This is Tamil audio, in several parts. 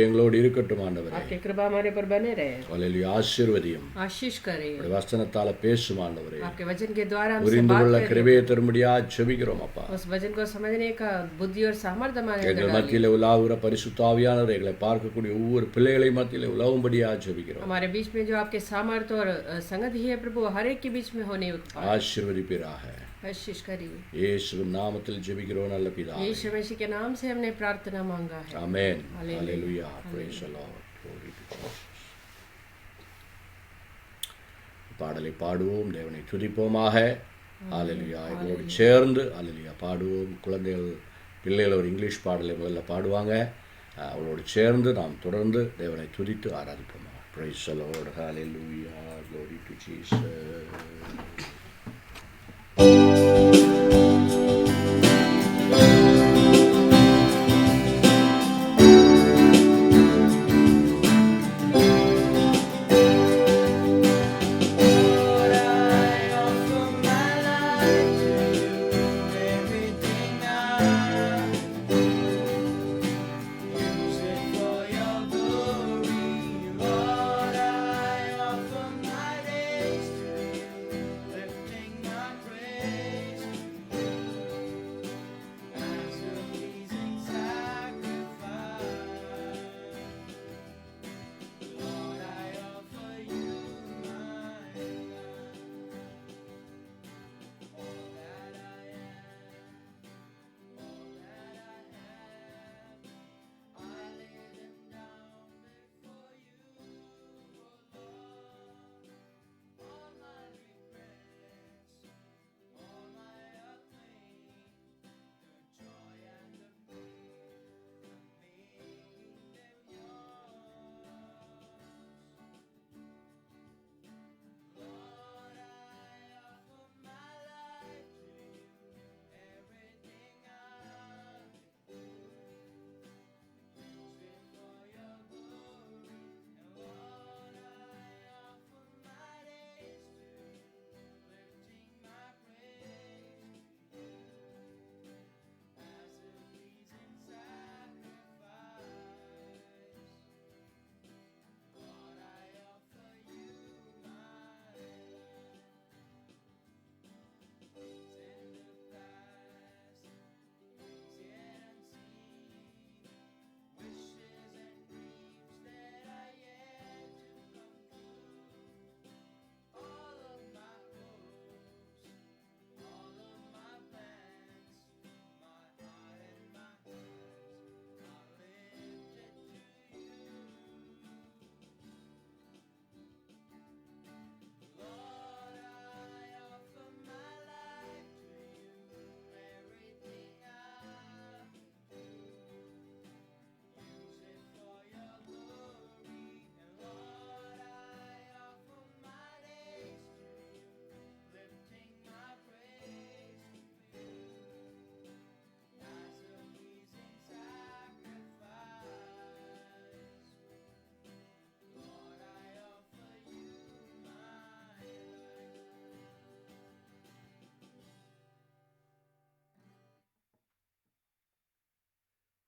எங்களோடு இருக்கட்டும் ஆண்டவரே. आपकी कृपा हमारे पर बने रहे, அல்லேலூயா. ஆசீர்வதியும். आशीष करे, உம்முடைய வசனத்தால பேசும் ஆண்டவரே. आपके वचन के द्वारा हमसे புரிந்து बात கொள்ள करें, கிருபையை தரும்படியா ஜெபிக்கிறோம் அப்பா. उस वचन को समझने का बुद्धि और सामर्थ्य हमारे अंदर எங்கள் डालिए। மத்தியிலே உலாவுற பரிசுத்த ஆவியானவரே, எங்களை பார்க்கக்கூடிய ஒவ்வொரு பிள்ளைகளை மத்தியிலே உலவும்படியா ஜெபிக்கிறோம். हमारे बीच में जो आपके सामर्थ्य और संगति है प्रभु, हर एक के बीच में होने पाए, ஆசீர்வதிப்பீராக. आशीष करिए। இயேசுவின் நாமத்தில் ஜெபிக்கிறோம் நல்ல பிதாவே. यीशु मसीह के नाम से हमने प्रार्थना मांगा है, ஆமென். Hallelujah. Hallelujah. Praise the Lord. Glory to God. பாடலை பாடுவோம், தேவனை துதிப்போமாக. ஹalleluya. எங்களோடு சேர்ந்து ஹalleluya பாடுவோம். குழந்தைகள் பிள்ளைகள் ஒரு இங்கிலீஷ் பாடலை முதல்ல பாடுவாங்க. அவளோடு சேர்ந்து நாம் தொடர்ந்து தேவனை துதித்து ஆராதிப்போம். Praise the Lord. Hallelujah. Glory to Jesus.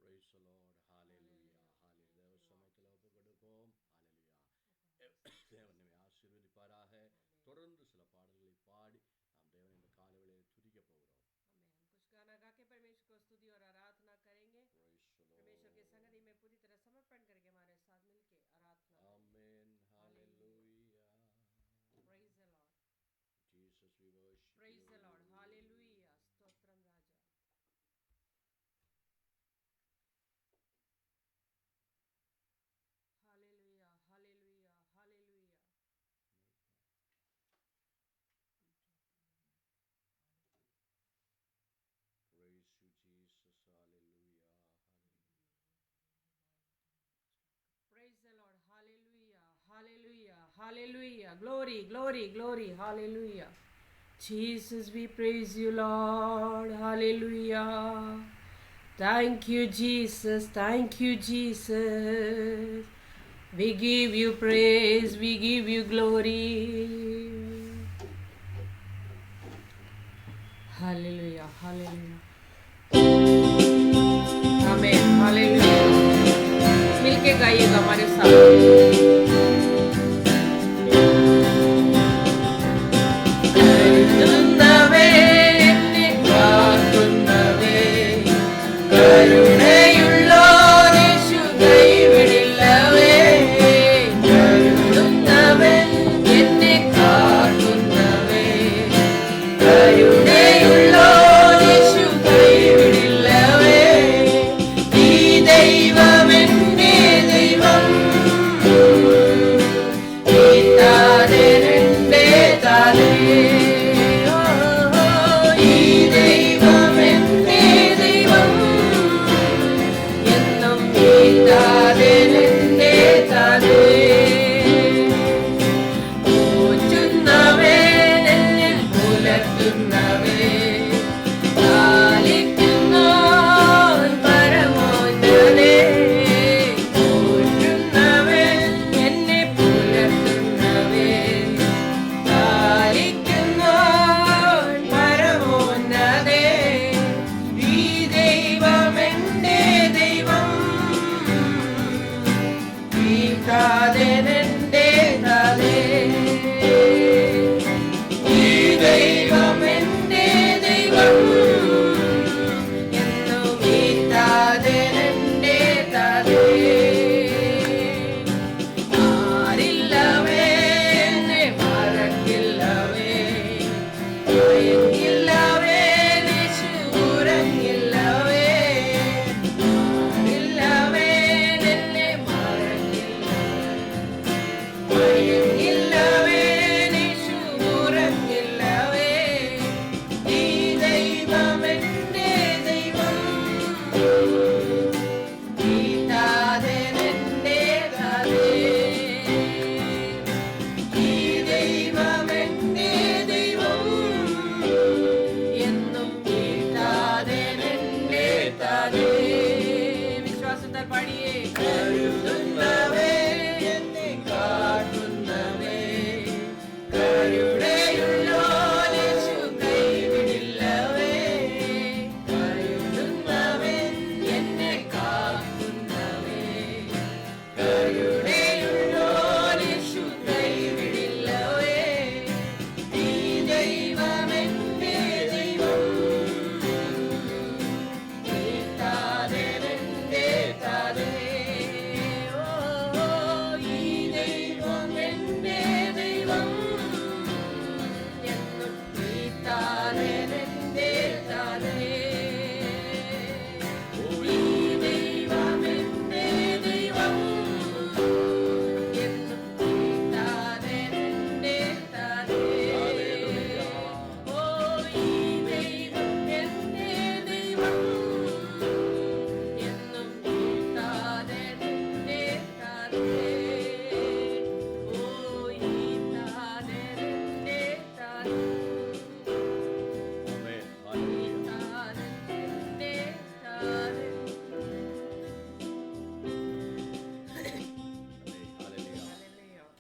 Praise the Lord. Hallelujah. Hallelujah. சமயத்தில் ஒப்பு கொடுப்போம். Hallelujah. தேவன் நம்மை ஆசீர்வதிப்பாராக. தொடர்ந்து சில பாடல்களை பாடி நாம் தேவனை இந்த காலைவேளையில் துதிக்க போகிறோம். कुछ गाना गा के परमेश्वर को स्तुति और आराधना करेंगे। Praise the Lord. परमेश्वर के संगति में पूरी तरह समर्पण करके हमारे साथ मिलके आराधना करें। Amen. Hallelujah. Praise the Lord. Jesus, we worship Praise you. the Lord. Hallelujah. Stotram Raja. Hallelujah. Hallelujah. Hallelujah. Praise you, Jesus. Hallelujah. Praise the Lord. Hallelujah. Hallelujah. Hallelujah. Glory, glory, glory. Hallelujah. Jesus, we praise you, Lord. Hallelujah. Thank you, Jesus. Thank you, Jesus. We give you praise. We give you glory. Hallelujah. Hallelujah. Amen. Hallelujah. मिलके गाइएगा हमारे साथ।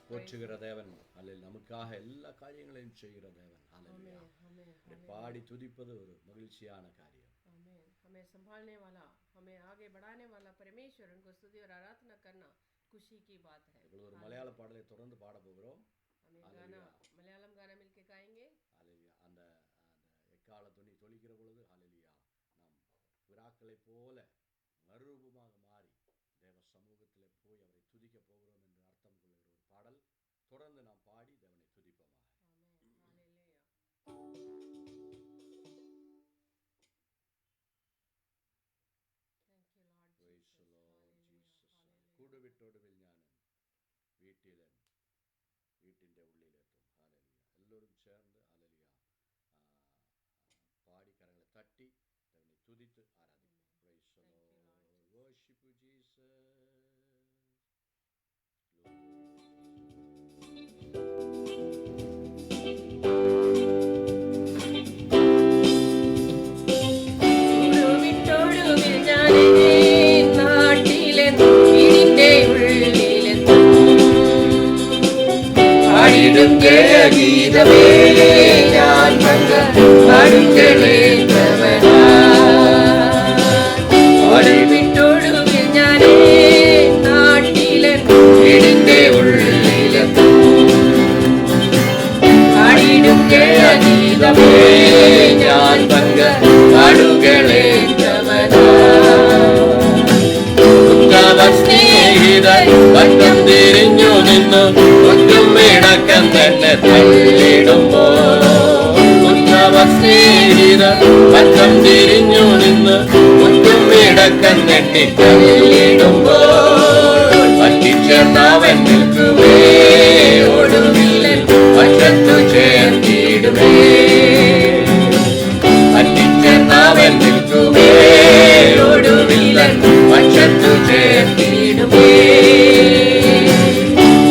போற்றுகிற தேவன், அல்லேலூயா, நமக்காக எல்லா காரியங்களையும் செய்கிற தேவன். அல்லேலூயா. பாடி துதிப்பது ஒரு மகிழ்ச்சியான காரியம். हमें संभालने वाला, हमें आगे बढ़ाने वाला परमेश्वर, उनको स्तुति और आराधना करना खुशी की बात है। ஒரு மலையாள பாடலை தொடர்ந்து பாட போகிறோம். मलयालम गाना मिलके गाएंगे। அல்லேலூயா. அந்த எக்கால துணி தொளிக்கிற பொழுது அல்லேலூயா, நாம் புறாக்களை போல மறுரூபமாக மாறி தேவ சமூகத்திலே போய் அவரை துதிக்க போகிறோம் என்று அர்த்தம் கொள்ளுகிற ஒரு பாடல். தொடர்ந்து நாம் பாடி தேவனை துதிப்போமாக. കൂടുവിട്ടോടുവിൽ ഞാനൻ വീട്ടിലൻ വീട്ടിൻ്റെ ഉള്ളിലെത്തും. ഹല്ലേലൂയ. എല്ലാവരും ചേർന്ന് ഹല്ലേലൂയ പാടി കരങ്ങളെ തട്ടി ദൈവനെ തുതിത്ത് ആരാധിക്കും. Praise the Lord. Worship you, Jesus. ഗീതമേ ഞാൻ പാടുകളേറ്റവനാ, വിട്ടൊടുവിൽ ഞാനേ സ്നേഹിതർ പറ്റം തിരിഞ്ഞു നിന്ന് ഒറ്റും ഇടക്കം തന്നെ തള്ളിടുമ്പോ, ഉത്തമ സ്നേഹിതർ പറ്റം തിരിഞ്ഞു നിന്ന് ഒറ്റും ഇടക്കം തന്നെ തള്ളിടുമ്പോ, പറ്റിച്ചേർന്നവൻ നിൽക്കുമേ ഒടുവില്ലൻ പക്ഷത്തു ചേർത്തിടുമേ, പറ്റിച്ചേർന്നവൻ നിൽക്കുമേ ഒടുവില്ലൻ പക്ഷത്തു ചേർത്തിടുമേ.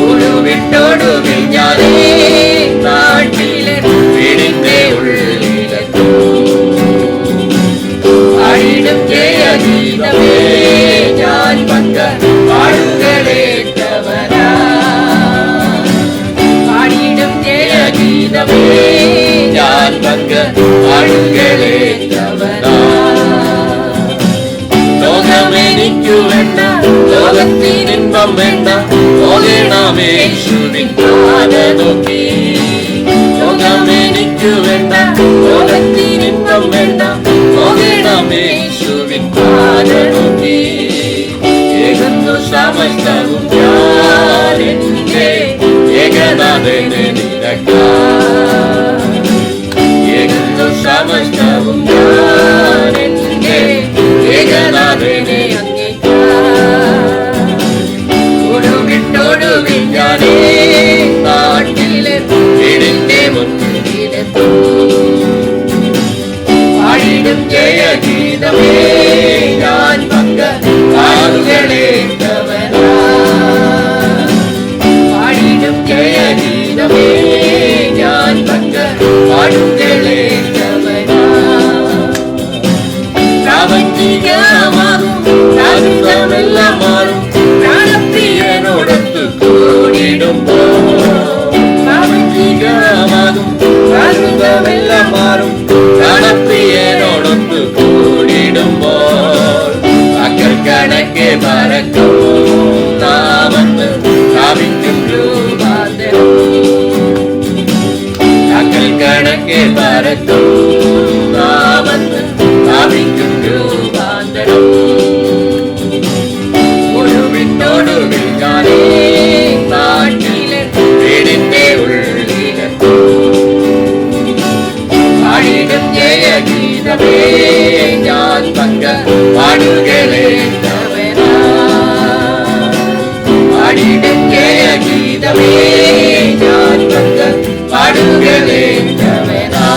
ഒടുവിട്ടൊടുവിൽ ഞാനേ നാട്ടിലെ വീടിന്റെ ഉള്ളിലെത്തും, ആയിടും ജയഗീതമേ ഞാൻ പങ്ക പാടുകളേറ്റവനാ, ആയിടും ജയഗീതമേ ഞാൻ പങ്ക പാടുകളേറ്റവനാ. ലോകമെനിക്കു വേണ്ട, ലോകത്തിനിമ്പം വേണ്ട, പോകണമേശുവിൻ പാത നോക്കി. ലോകമെനിക്കു വേണ്ട, ലോകത്തിനിമ്പം വേണ്ട, പോകണമേശുവിൻ പാത നോക്കി. ഏകുന്നു സമസ്തവും ഞാൻ എന്റെ ഏകനാഥനെ നിനക്കായി, ഏകുന്നു സമസ്തവും ഞാൻ എന്റെ ഏകനാഥനെ അങ്ങേയ്ക്കായി. ഒടുവിട്ടൊടുവിൽ ഞാനേ നാട്ടിലെ വീടിന്റെ മുന്നിലെത്തും, ആയിടും ജയഗീതമേ ഞാൻ പങ്ക പാടുകളേറ്റവനാ, ആയിടും ജയഗീതമേ ഞാൻ പങ്ക പാടുകളേറ്റവനാ. പ്രാപഞ്ചികമാകും പ്രാകൃതമെല്ലാം മാറും, പ്രാണപ്രിയനോടൊത്തു കൂടിടുമ്പോ, പ്രാപഞ്ചികമാകും പ്രാകൃതമെല്ലാം മാറും, പ്രാണപ്രിയനോടൊത്തു കൂടിടുമ്പോൾ, അക്കൽ കണക്കെ പറക്കും നാമെന്ന് പ്രാപിക്കും രൂപാന്തരം, അക്കൽ കണക്കെ പറക്കും നാമെന്ന് പ്രാപിക്കും രൂപാന്തരം. ഒടുവിട്ടൊടുവിൽ ഞാനേ നാട്ടിലെ വീടിന്റെ ഉള്ളിലെത്തും, ആയിടും ജയഗീതമേ ഞാൻ പങ്ക പാടുകളേറ്റവനാ, ആയിടും ജയഗീതമേ ഞാൻ പങ്ക പാടുകളേറ്റവനാ.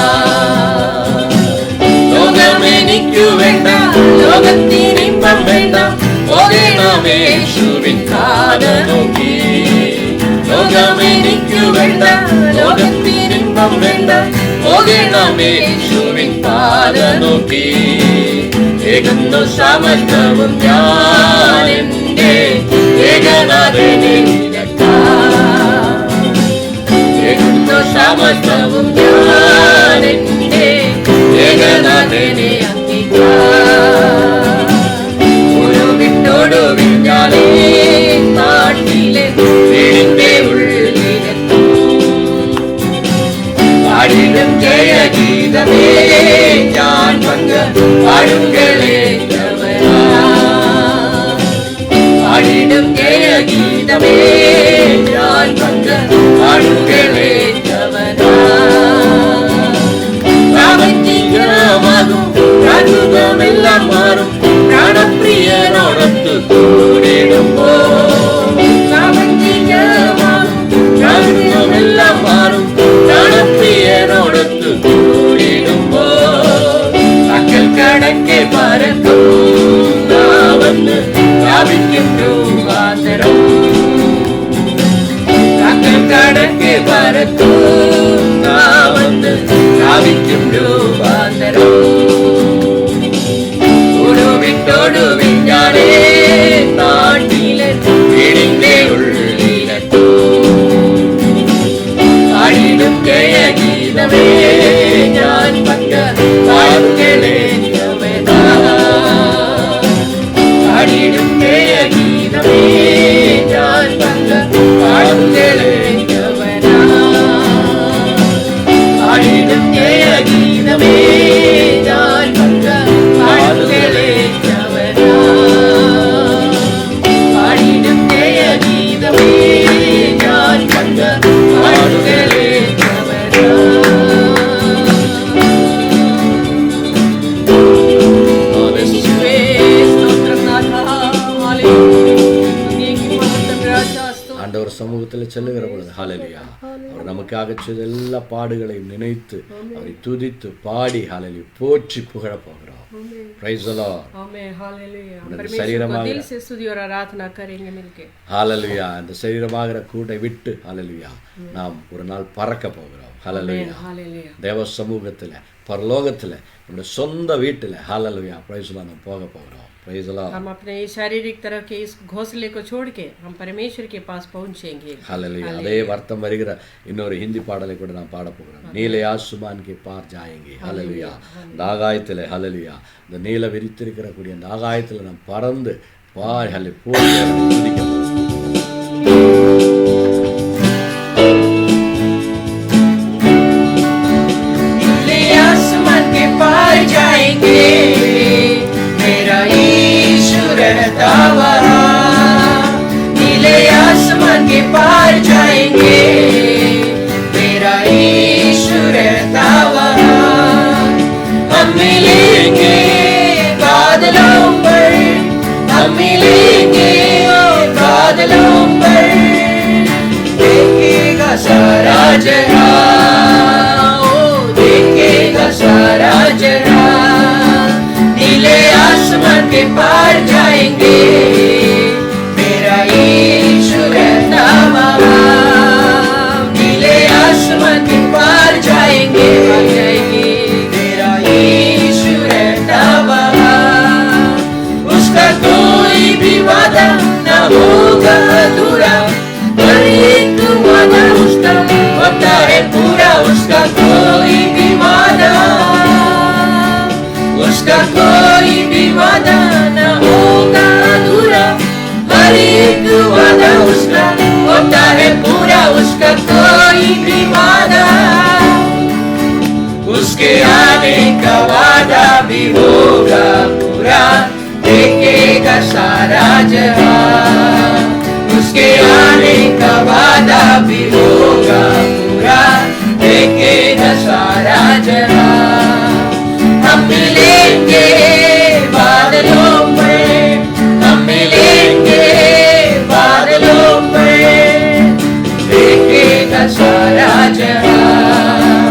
ലോകമെനിക്കു വേണ്ട, ലോകത്തിനിമ്പം വേണ്ട, പോകണമേശുവിൻ പാത നോക്കി. ലോകമെനിക്കു വേണ്ട, ലോകത്തിനിമ്പം വേണ്ട, പോകണമേശുവിൻ പാത നോക്കി. ഏകുന്നു സമസ്തവും ഞാൻ എന്റെ ഏകനാഥനെ നിനക്കായി, ഏകുന്നു സമസ്തവും ഞാൻ എന്റെ ഏകനാഥനെ അങ്ങേയ്ക്കായി. ഒടുവിട്ടൊടുവിൽ ഞാനേ നാട്ടിലെ വീടിന്റെ ഉള്ളിലെത്തും, ആയിടും ജയഗീതമേ ഞാൻ പങ്ക പാടുകളേറ്റവനാ, ആയിടും ജയഗീതമേ ഞാൻ പങ്ക പാടുകളേറ്റവനാ. പ്രാപഞ്ചികമാകും പ്രാകൃതമെല്ലാം മാറും, പ്രാണപ്രിയനോടൊത്തു കൂടിടുമ്പോ, പ്രാപഞ്ചികമാകും പ്രാകൃതമെല്ലാം മാറും, പ്രാണപ്രിയനോടൊത്തു കൂടിടുമ്പോ, അക്കൽ കണക്കെ പറക്കും നാമെന്ന് പ്രാപിക്കും രൂപാന്തരം, അക്കൽ കണക്കെ പറക്കും നാമെന്ന് പ്രാപിക്കും രൂപാന്തരം. ഒടുവിട്ടൊടുവിൽ ഞാനേ നാട്ടിലെ വീടിന്റെ ഉള്ളിലെത്തും, ആയിടും ജയഗീതമേ ഞാൻ പങ്ക പാടുകളേറ്റവനാ, ആയിടും ജയഗീതമേ ഞാൻ പങ്ക പാടുകളേറ്റവനാ. ஆண்டவர் சமூகத்தில் செல்லுகிற பொழுது ஹalleluya அவர் நமக்காக செய்த எல்லா பாடுகளையும் நினைத்து அவரை துதித்து பாடி ஹalleluya போற்றி புகழ போகிறோம். Praise the Lord. Amen hallelujah शरीर परमेश्वर को दिल से स्तुति और आराधना करेंगे मिलके. ஹalleluya இந்த சரீரமாகிற கூட்டை விட்டு ஹalleluya நாம் ஒரு நாள் பறக்க போகிறோம். ஹalleluya हालेलुया தேவ சமூகத்தில் பரலோகத்தில் நம்முடைய சொந்த வீட்டில் ஹalleluya praise the Lord நாம் போக போகிறோம். Praise the Lord. हम अपने शारीरिक तरफ के इस घोंसले को छोड़ के हम परमेश्वर के पास पहुंचेंगे. ஹalleluya அதே வர்த்தம் வருகிற இன்னொரு ஹிந்தி பாடலை கூட நாம் பாட போகிறோம். நீல ஆசுமான் के पार जाएंगे. ஹalleluya இந்த ஆகாயத்தில் ஹalleluya இந்த நீல விரித்திருக்கிற கூடிய அந்த ஆகாயத்தில் நாம் பறந்து பார் ஹalleluya போய் துதிக்க नीले आसमान के पार जाएंगे मेरा यीशु रहता वहाँ. नीले आसमान के पार जाएंगे मेरा यीशु रहता वहाँ. हम मिलेंगे बादलों पर, हम मिलेंगे बादलों पर. देखेगा सारा जहां, ओ देखेगा सारा जहां. नीले आसमान के पार जाएंगे मेरा यीशु रहता वहाँ. नीले आसमान के पार जाएंगे मेरा यीशु रहता वहाँ. उसका कोई भी वादा न होगा अधूरा, हर एक वादा उसका होता है पूरा. उसका कोई भी वादा, उसका कोई भी वादा न होगा अधूरा, हर एक वादा उसका होता है पूरा. उसका कोई भी वादा, उसके आने का वादा भी होगा पूरा. देखेगा सारा जहां, उसके आने का वादा भी होगा पूरा. देखेगा सारा जहां. हम मिलेंगे बादलों पर, हम मिलेंगे बादलों पर. देखेगा सारा जहां,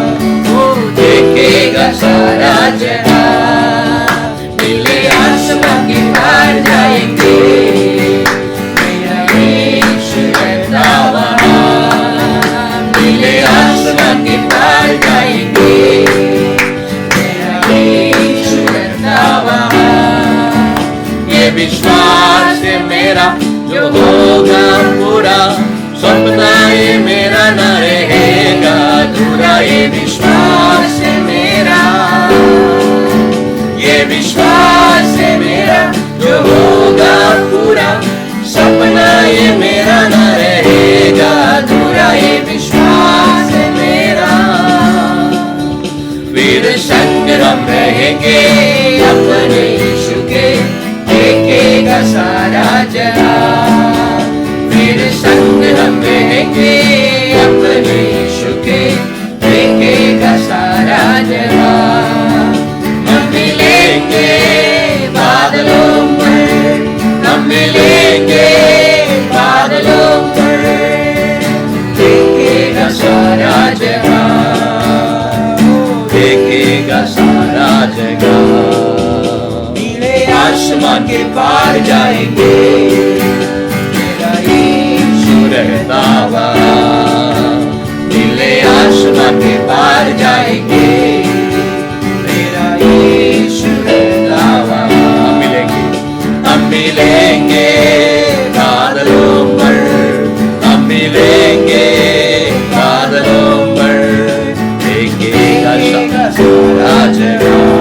वो देखेगा सारा जहां. नीले आसमान के पार जाएंगे मेरा यीशु रहता वहाँ. नीले आसमान के पार जाएंगे मेरा यीशु रहता वहाँ. ये विश्वास है मेरा जो होगा पूरा, सपना ये मेरा न रहेगा अधूरा. ये विश्वास है मेरा, ये विश्वास है मेरा जो होगा पूरा. सपना ये मेरा न रहेगा अधूरा. ये विश्वास है मेरा. फिर संग हम रहेंगे अपने यीशु के, देखेगा सारा जहां. फिर संग हम रहेंगे अपने यीशु के, देखेगा सारा जहां. हम मिलेंगे बादलों पर, हम मिलेंगे बादलों पर. देखेगा सारा जहां, देखेगा सारा जहां. नीले आसमान के पार जाएंगे मेरा यीशु रहता वहाँ. नीले आसमान के पार जाएंगे मेरा यीशु रहता वहाँ. हम मिलेंगे बादलों पर, हम मिलेंगे बादलों पर. देखेगा सारा जहां,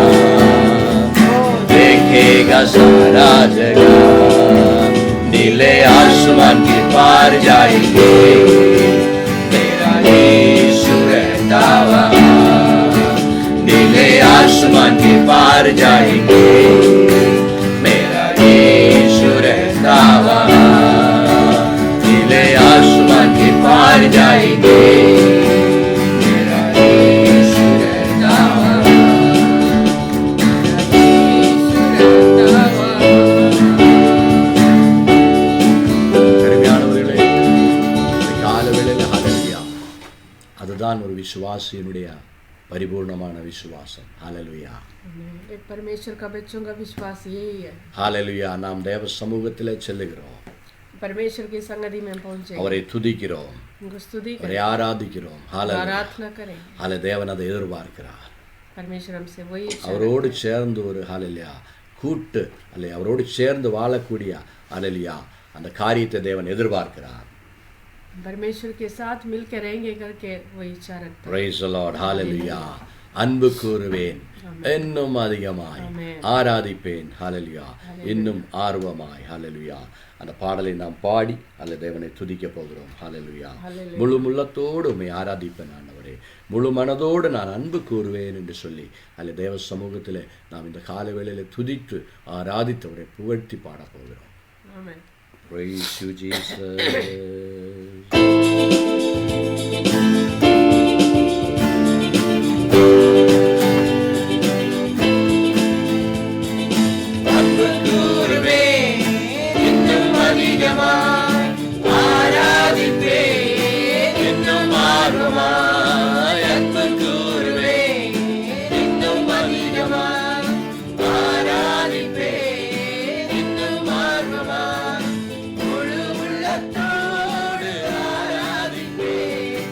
देखेगा सारा जहां. नीले आसमान के पार जाएंगे मेरा यीशु रहता वहाँ. नीले आसमान के पार जाएंगे मेरा यीशु रहता वहाँ. नीले आसमान के पार जाएंगे मेरा यीशु रहता वहाँ. मेरा यीशु रहता वहाँ. அதுதான் ஒரு விசுவாசியினுடைய பரிபூர்ணமான விசுவாசம். ஹல்லேலூயா. एक परमेश्वर का बच्चों का विश्वास यही है. ஹல்லேலூயா. நாம் தேவ சமூகத்திலே செல்லுகிறோம், परमेश्वर की संगति में पहुंचे, அவரை துதிக்கிறோம், उनको स्तुति அவரை करें, ஆராதிக்கிறோம். ஹல்லேலூயா. आराधना करें. ஹல்லே தேவன் அதை எதிர்பார்க்கிறார். परमेश्वर हमसे वही इच्छा அவரோடு சேர்ந்து ஒரு ஹல்லேலூயா கூட்டு அல்ல அவரோடு சேர்ந்து வாழக்கூடிய ஹல்லேலூயா அந்த காரியத்தை தேவன் எதிர்பார்க்கிறார். परमेश्वर के साथ मिलकर रहेंगे करके वही इच्छा रखता है. Praise the Lord. ஹல்லேலூயா. அன்பு கூறுவேன், இன்னும் அதிகமாய் Amen. ஆராதிப்பேன். ஹல்லேலூயா. இன்னும் ஆர்வமாய். ஹல்லேலூயா. அந்த பாடலை நாம் பாடி அல்ல தேவனை துதிக்க போகிறோம். ஹல்லேலூயா. Hallelujah. முழு உள்ளத்தோடு உம்மை ஆராதிப்பேன் ஆண்டவரே, முழு மனதோடு நான் அன்பு கூறுவேன் என்று சொல்லி அல்ல தேவ சமூகத்தில் நாம் இந்த கால வேளையில துதித்து ஆராதித்தவரை புகழ்த்தி பாட போகிறோம். Amen. Praise you, Jesus. அன்பு கூறுவேன், இன்னும் அதிகமாய் ஆராதிப்பேன், இன்னும் ஆர்வமாய். அன்பு கூறுவேன், இன்னும் அதிகமாய் ஆராதிப்பேன், இன்னும் ஆர்வமாய். முழு உள்ளத்தோடு ஆராதிப்பேன்,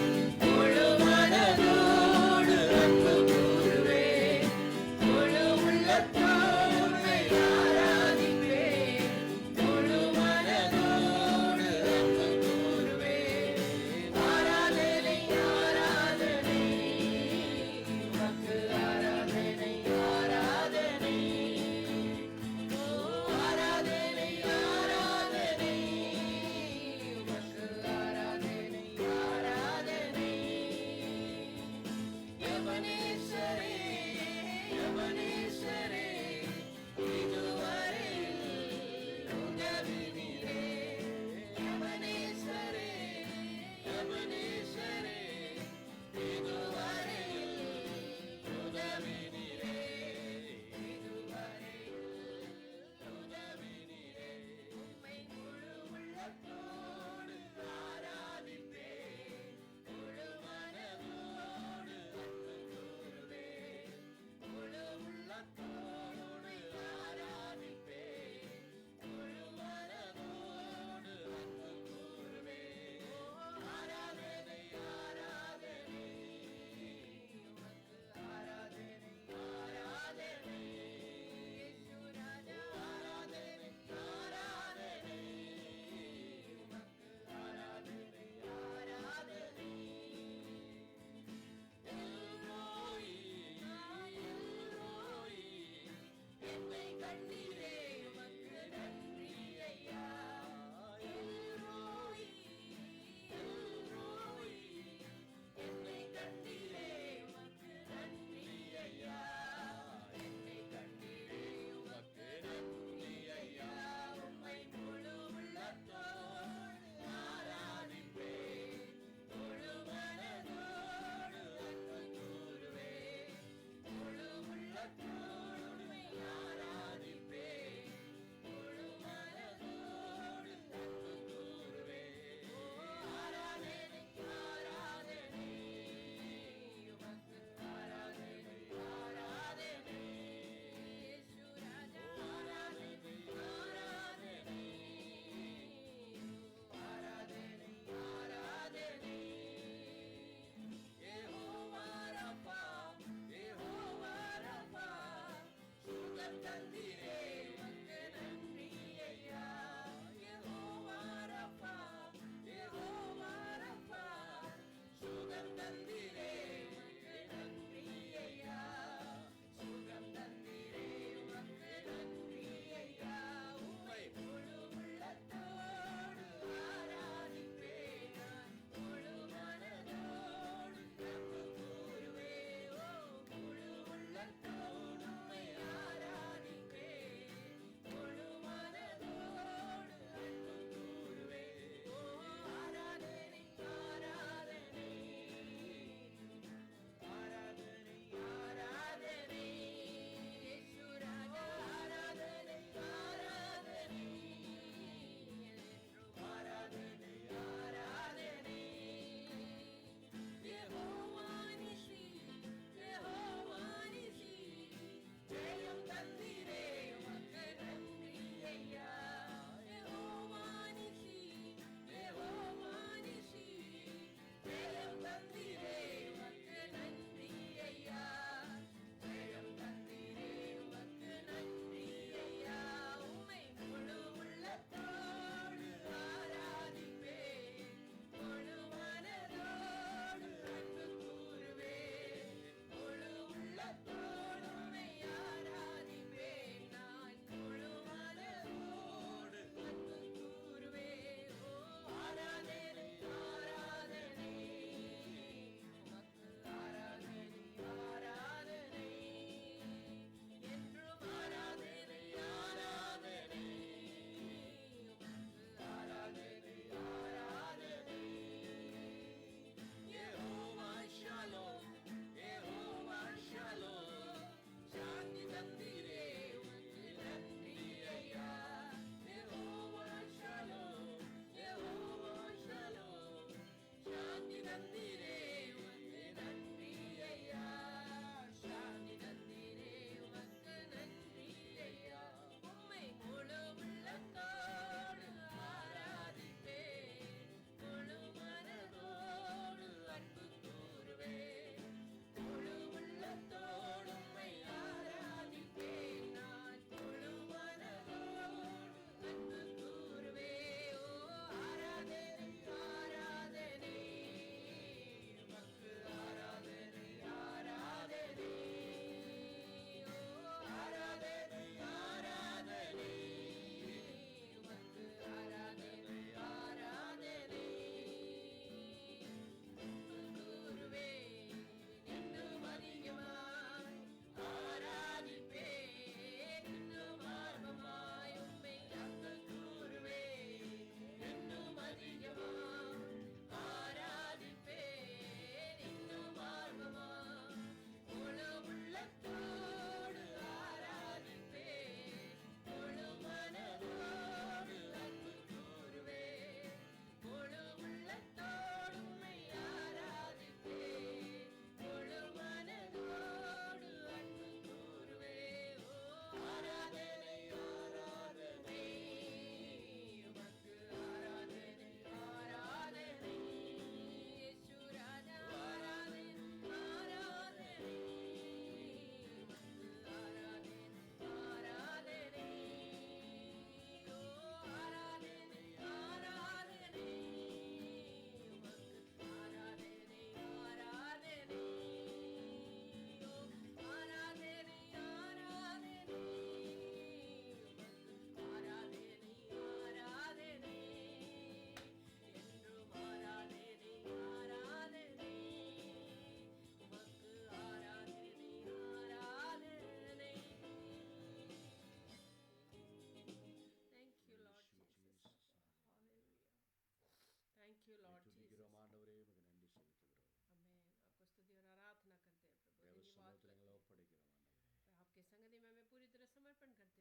समर्पण करते हैं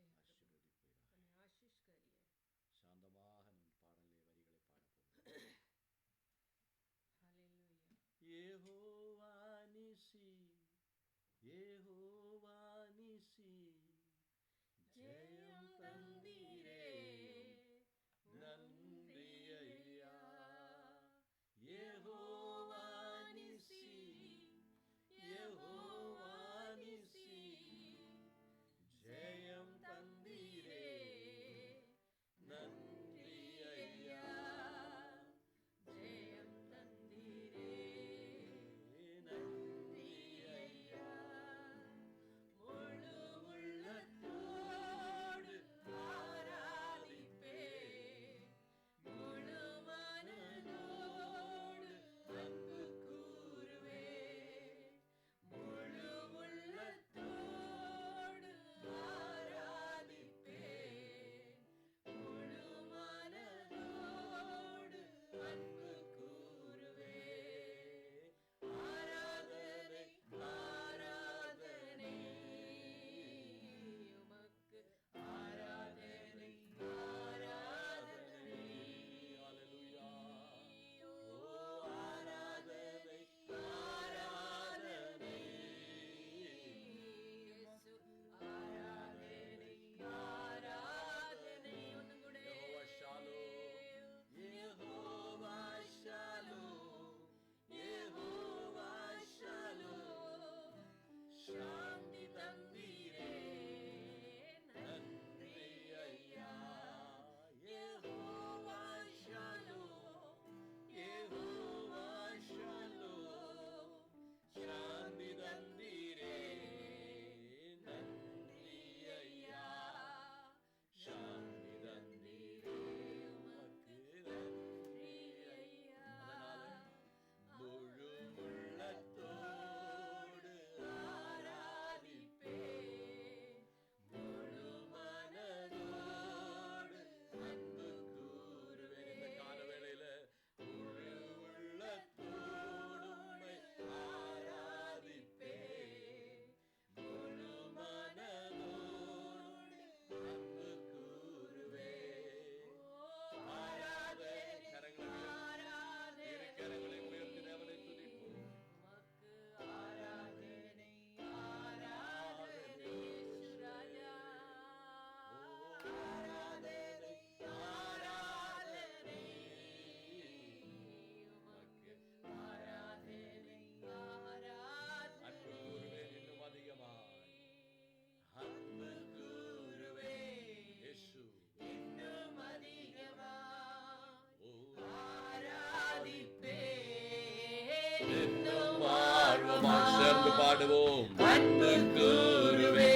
प्रभु, ஆசீர்வதிப்பீராக. हमें आशीष करिए. சாந்தமாக நம் பாடலே வரிகளை பாடப்போகிறோம். हालेलुया. யெகோவா நிசி, யெகோவா நிசி, ஜெயம் தந்தீரே நன்றி ஐயா. யெகோவா நிசி, யெகோவா நிசி, ஜெயம் தந்தீரே நன்றி ஐயா. ஜெயம் தந்தீரே நன்றி ஐயா. முழு உள்ளத்தோடு ஆராதிப்பே, முழு மனதோடு அன்பு கூறுவே, முழு உள்ளத்தோடு ஆராதிப்பே, முழு மனதோடு அன்பு கூறுவே. ஆராதனை ஆராதனை உமக்கு, ஆராதனை ஆராதனை. ஹல்லேலூயா. ஓ ஆராதனை ஆராதனை இயேசு, ஆராதனை ஆராதனை. ஒன்னும் கூட யெகோவா ஷாலோம், யெகோவா ஷாலோம், யெகோவா ஷாலோம், சாந்தி தந்தீரே நன்றி ஐயா. யெகோவா ஷாலோம், யெகோவா ஷாலோம், சாந்தி தந்தீரே நன்றி ஐயா. சாந்தி தந்தீரே உமக்கு நன்றி ஐயா. அதனால முழு உள்ளத்தோடு ஆராதிப்பே, முழு மனதோடு அன்பு கூறுவே. இந்த கால வேளையில முழு உள்ளத்தோடு உம்மை ஆராதிப்பே, முழு மனதோடு அன்பு கூறுவே. ஆராதனை கரங்களை இரு கரங்களை உயர்த்தி தேவனை துதிப்போம். உமக்கு ஆராதனை ஆராதனை இயேசு ராஜா. ஆராதனை ஆராதனை உமக்கு, ஆராதனை ஆராதனை. அன்பு கூறுவேன் இன்னும் அதிகமாய், அன்பு கூறுவேன் இயேசு. இன்னும் அதிகமாய் ஓ ஆராதிப்பேன், இன்னும் ஆர்வமாய் சேர்ந்து பாடுவோம். அன்பு கூறுவே,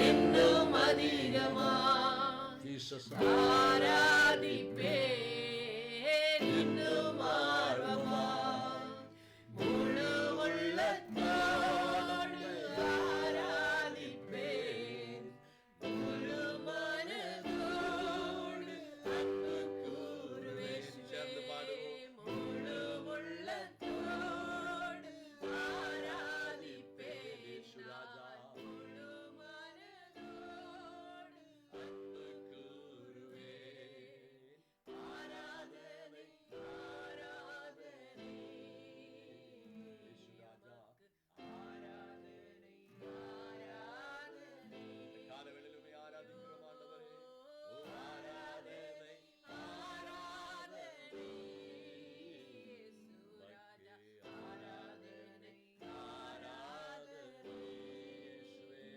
இன்னும் அதிகமாய் ஜீசஸ் ஆராதிப்பேன், இன்னும் ஆர்வமாய் முழு உள்ளத்தோடு ஆராதிப்பேன், முழு மனதோடு அன்பு கூறுவேன். சேர்ந்து பாடுவோம். முழு உள்ளத்தோடு ஆராதிப்பேன், இயேசு ராஜா. முழு மனதோடு அன்பு கூறுவேன். ஆராதனை ஆராதனை இயேசு ராஜா. ஆராதனை ஆராதனை. காலவேளையிலுமே ஆராதிக்கிறோம் ஆண்டவரே. ஓ ஆராதனை ஆராதனை இயேசு ராஜா. ஆராதனை ஆராதனை இயேசுவே.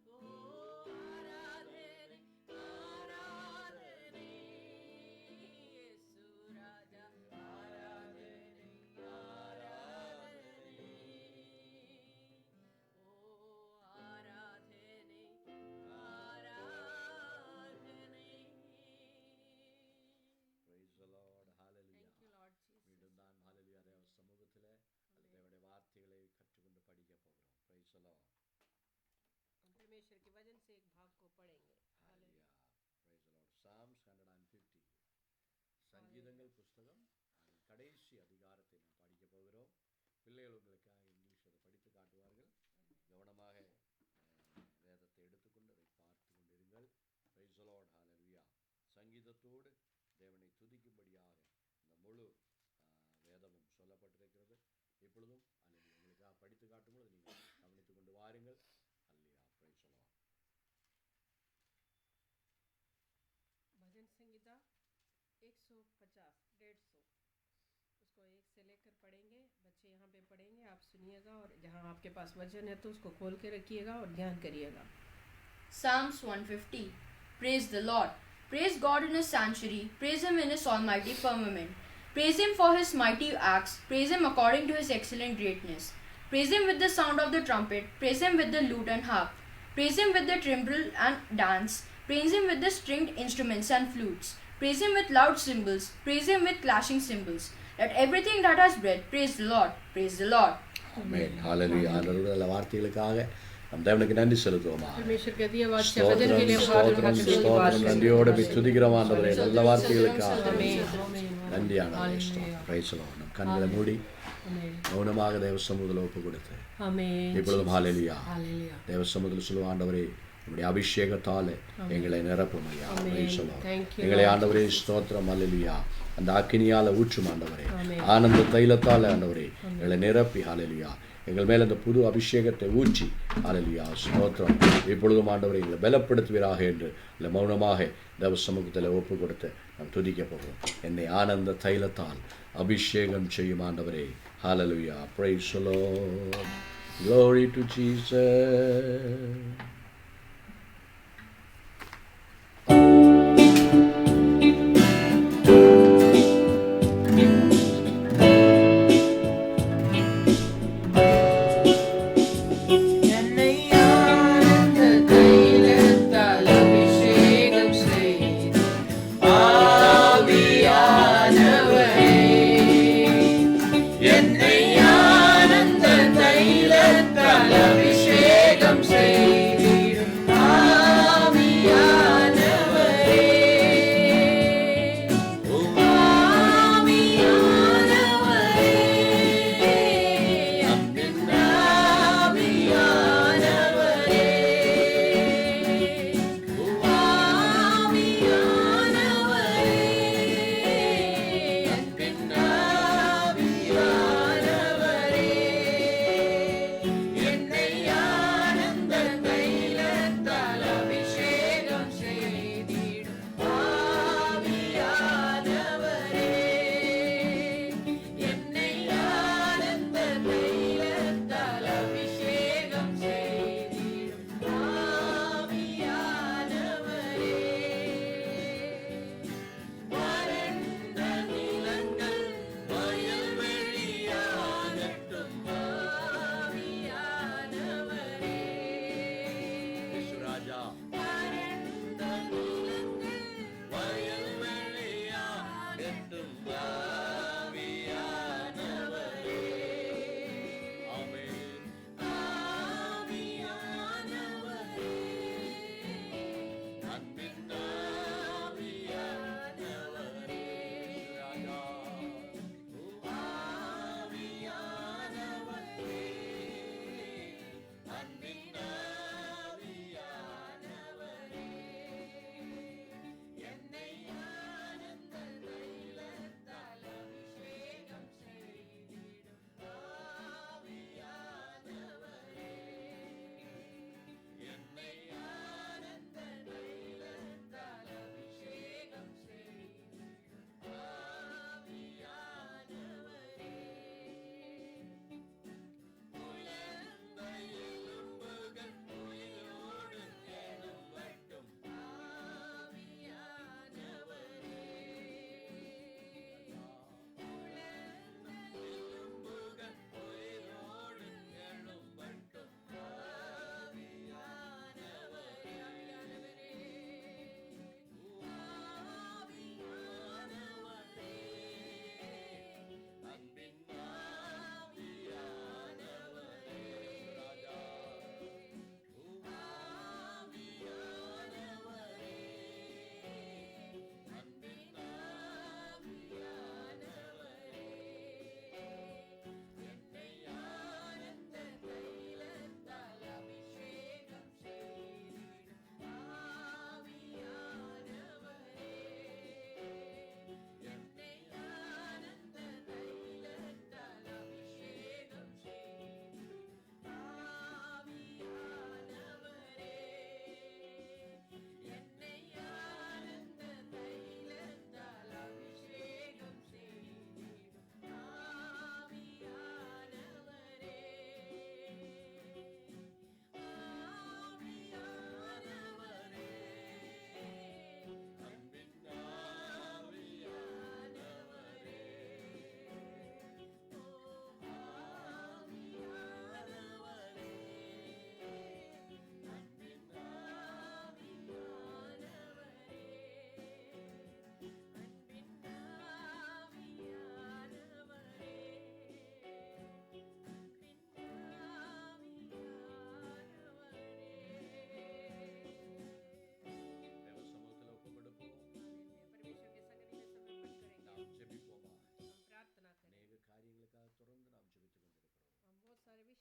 ஓ ஆராதனை ஆராதனை இயேசு ராஜா. ஆராதனை ஆராதனை. ஓ ஆராதனை ஆராதனை. Praise the Lord. Hallelujah. Thank you Lord Jesus. மீண்டும் தான் ஹalleluya தேவ சமூகத்தில் தேவனுடைய வார்த்தைகளை கற்றுக்கொண்டு படிக்க போகிறோம். Praise the Lord. हम परमेश्वर के वचन से एक भाग को पढ़ेंगे. Hallelujah. Praise the Lord. Psalms 150. சங்கீதங்கள் புஸ்தகம் அதில் கடைசி அதிகாரத்தை நாம் படிக்க போகிறோம். பிள்ளைகள் உங்களுக்காக இங்கிலீஷ் அதை படித்து காட்டுவார்கள். கவனமாக வேதத்தை கீதத்தோடு தேவனை துதிக்கும்படியாக இந்த முழு வேதமும் சொல்லப்பட்டிருக்கிறது. இப்பொழுதும் அல்லது உங்களுக்காக படித்து காட்டும்போது நீங்கள் கவனித்துக் கொண்டு வாருங்கள். அல்லையா, பிரைஸ் சொல்லலாம். भजन संगीता 150 150 उसको एक से लेकर पढ़ेंगे. बच्चे यहाँ पे पढ़ेंगे, आप सुनिएगा और जहाँ आपके पास वचन है तो उसको खोल के रखिएगा और ध्यान करिएगा. Psalms 150. Praise the Lord. Praise God in His sanctuary. Praise Him in His almighty firmament. Praise Him for His mighty acts. Praise Him according to His excellent greatness. Praise Him with the sound of the trumpet. Praise Him with the lute and harp. Praise Him with the timbrel and dance. Praise Him with the stringed instruments and flutes. Praise Him with loud cymbals. Praise Him with clashing cymbals. Let everything that has breath praise the Lord. Praise the Lord. ஆமென். ஹல்லேலூயா. ஆண்டவருடைய வார்த்தைகளுக்காக நம் தேவனுக்கு நன்றி செலுத்துவோமா. परमेश्वर के दिए वचन वचन के लिए ஸ்தோத்திரம் நன்றியோடு துதிக்கிறோம் ஆண்டவரே. நல்ல வார்த்தைகளுக்காக நன்றி ஆண்டவரே. Price the Lord. நம் கண்களை மூடி மௌனமாக தேவ சமூகத்தில் ஒப்பு கொடுத்து இப்பொழுதும் ஹல்லேலூயா தேவ சமூகத்தில் சொல்லுவோம். ஆண்டவரே, நம்முடைய அபிஷேகத்தால் எங்களை நிரப்பும் ஐயா. Price the Lord. எங்களை ஆண்டவரே ஸ்தோத்திரம் ஹல்லேலூயா அந்த அக்கினியால் ஊற்றும் ஆண்டவரே. ஆனந்த தைலத்தால் ஆண்டவரே எங்களை நிரப்பி ஹல்லேலூயா எங்கள் மேல் அந்த புது அபிஷேகத்தை ஊற்றி ஹல்லேலூயா ஸ்தோத்திரம். இப்பொழுதும் ஆண்டவரை எங்களை பலப்படுத்துவீராக என்று இல்லை மௌனமாக தேவ சமூகத்தில் ஒப்பு கொடுத்து நாம் துதிக்க போகிறோம். என்னை ஆனந்த தைலத்தால் அபிஷேகம் செய்யும் ஆண்டவரே. Hallelujah. Praise the Lord. Glory to Jesus. என்னை ஆனந்த தைலத்தால் அபிஷேகம் செய்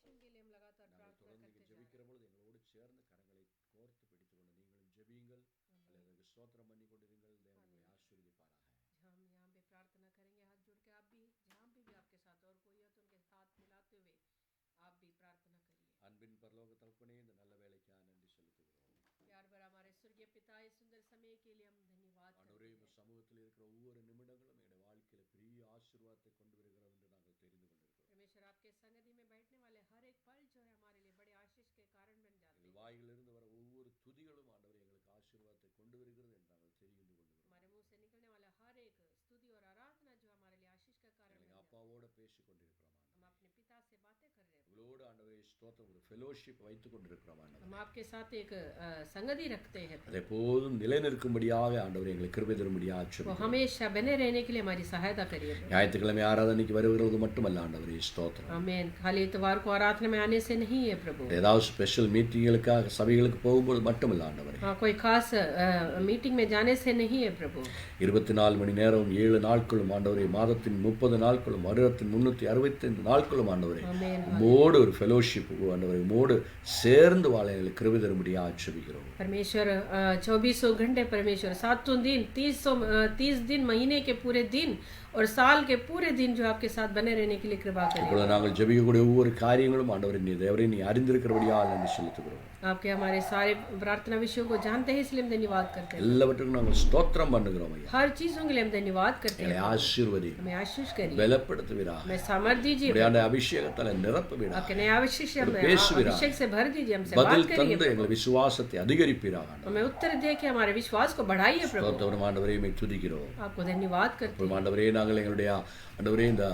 मिशन के लिए हम लगातार நாங்கள் प्रार्थना தொடர்ந்து करते जा रहे ஜெபிக்கிற பொழுது எங்களோடு சேர்ந்து கரங்களை கோர்த்து பிடித்துக்கொண்டு நீங்களும் ஜெபியுங்கள் அல்லது ஸ்தோத்திரம் பண்ணி கொண்டிருங்கள் தேவன் உங்களை ஆசீர்வதிப்பாராக हैं। हम यहाँ पे प्रार्थना करेंगे हाथ जोड़ के, आप भी जहाँ पे भी आपके साथ और कोई है तो उनके साथ मिलाते हुए आप भी प्रार्थना करिए। அன்பின் பரலோக தகப்பனே இந்த நல்ல வேலைக்காக நன்றி செலுத்துகிறோம் प्यार भरा हमारे स्वर्गीय पिता, इस सुंदर समय के लिए हम धन्यवाद ஆண்டவரே करते உங்கள் हैं। சமூகத்தில் இருக்கிற ஒவ்வொரு நிமிடங்களும் எங்களுடைய வாழ்க்கையில் பெரிய ஆசீர்வாதத்தை கொண்டு வருகிறது என்று நாங்கள் தெரிந்து கொண்டிருக்கிறோம் परमेश्वर, आपके संगति में बैठने वाले हर एक पल जो है हमारे लिए बड़े आशीष के कारण बन जाते எங்கள் हैं। வாயிலிருந்து வர ஒவ்வொரு துதிகளும் ஆண்டவரே எங்களுக்கு ஆசீர்வாதத்தை கொண்டு வருகிறது என்று நாங்கள் தெரிந்து கொள்கிறோம் हमारे मुंह से निकलने वाला हर एक स्तुति और आराधना जो हमारे लिए आशीष का कारण எங்கள் बन जाती அப்பாவோட பேசி கொண்டிருக்கிறோம் है। हम अपने पिता से बातें कर रहे हैं, உங்களோடு ஆண்டவரே ஸ்தோத்திரம் ஒரு ஃபெலோஷிப் வைத்துக் கொண்டிருக்கிறோம் ஆண்டவரே हम आपके साथ एक संगति रखते हैं। அதை எப்போதும் நிலைநிற்கும்படியாக ஆண்டவரே எங்களுக்கு கிருபை தரும்படியாக वो ஆட்சேபிக்கிறோம் हमेशा बने रहने के लिए हमारी सहायता करिए। ஞாயிற்றுக்கிழமை ஆராதனைக்கு வருகிறது மட்டுமல்ல ஆண்டவரே ஸ்தோத்திரம் आमीन। खाली इतवार को आराधना में आने से नहीं है प्रभु, ஏதாவது ஸ்பெஷல் மீட்டிங்களுக்காக சபைகளுக்கு போகும்போது மட்டுமல்ல ஆண்டவரே हाँ कोई खास मीटिंग में जाने से नहीं है प्रभु। 24 மணி நேரம் 7 நாட்களும் ஆண்டவரே, மாதத்தின் 30 நாட்களும் வருடத்தின் 365 நாட்களும் ஆண்டவரே आमीन। உம்மோடு ஒரு ஃபெலோஷிப் ஆண்டவரே உம்மோடு சேர்ந்து வாழ எங்களுக்கு கிருபை தரும்படியாக ஆட்சேபிக்கிறோம் परमेश्वर 2400 घंटे परमेश्वर 700 दिन 30 दिन महीने के पूरे दिन और साल के पूरे दिन जो आपके साथ बने रहने के लिए कृपा करें। இப்பொழுது நாங்கள் ஜெபிக்கக்கூடிய ஒவ்வொரு காரியங்களும் ஆண்டவரே நீ தேவரே நீ அறிந்திருக்கிறபடியாக நன்றி செலுத்துகிறோம் आपके हमारे सारे प्रार्थना विषयों को जानते हैं, इसलिए हम धन्यवाद करते हैं। எல்லாவற்றுக்கும் நாங்கள் ஸ்தோத்திரம் பண்ணுகிறோம் ஐயா हर चीजों के लिए हम धन्यवाद करते எங்களை हैं। ஆசீர்வதி हमें आशीष करिए, பலப்படுத்துவீராக हमें सामर्थ दीजिए, உம்முடைய அபிஷேகத்தால் நிரப்புவீராக आपके नए अभिषेक से हमें பேசுவீராக अभिषेक से भर दीजिए, हमसे बात பதில் करिए, தந்து எங்கள் விசுவாசத்தை அதிகரிப்பீராக हमें उत्तर दे के हमारे विश्वास को बढ़ाइए प्रभु। ஸ்தோத்திரம் ஆண்டவரே உம்மை துதிக்கிறோம் आपको धन्यवाद करते हैं। ஆண்டவரே நாங்கள் எங்களுடைய ஆண்டவரே இந்த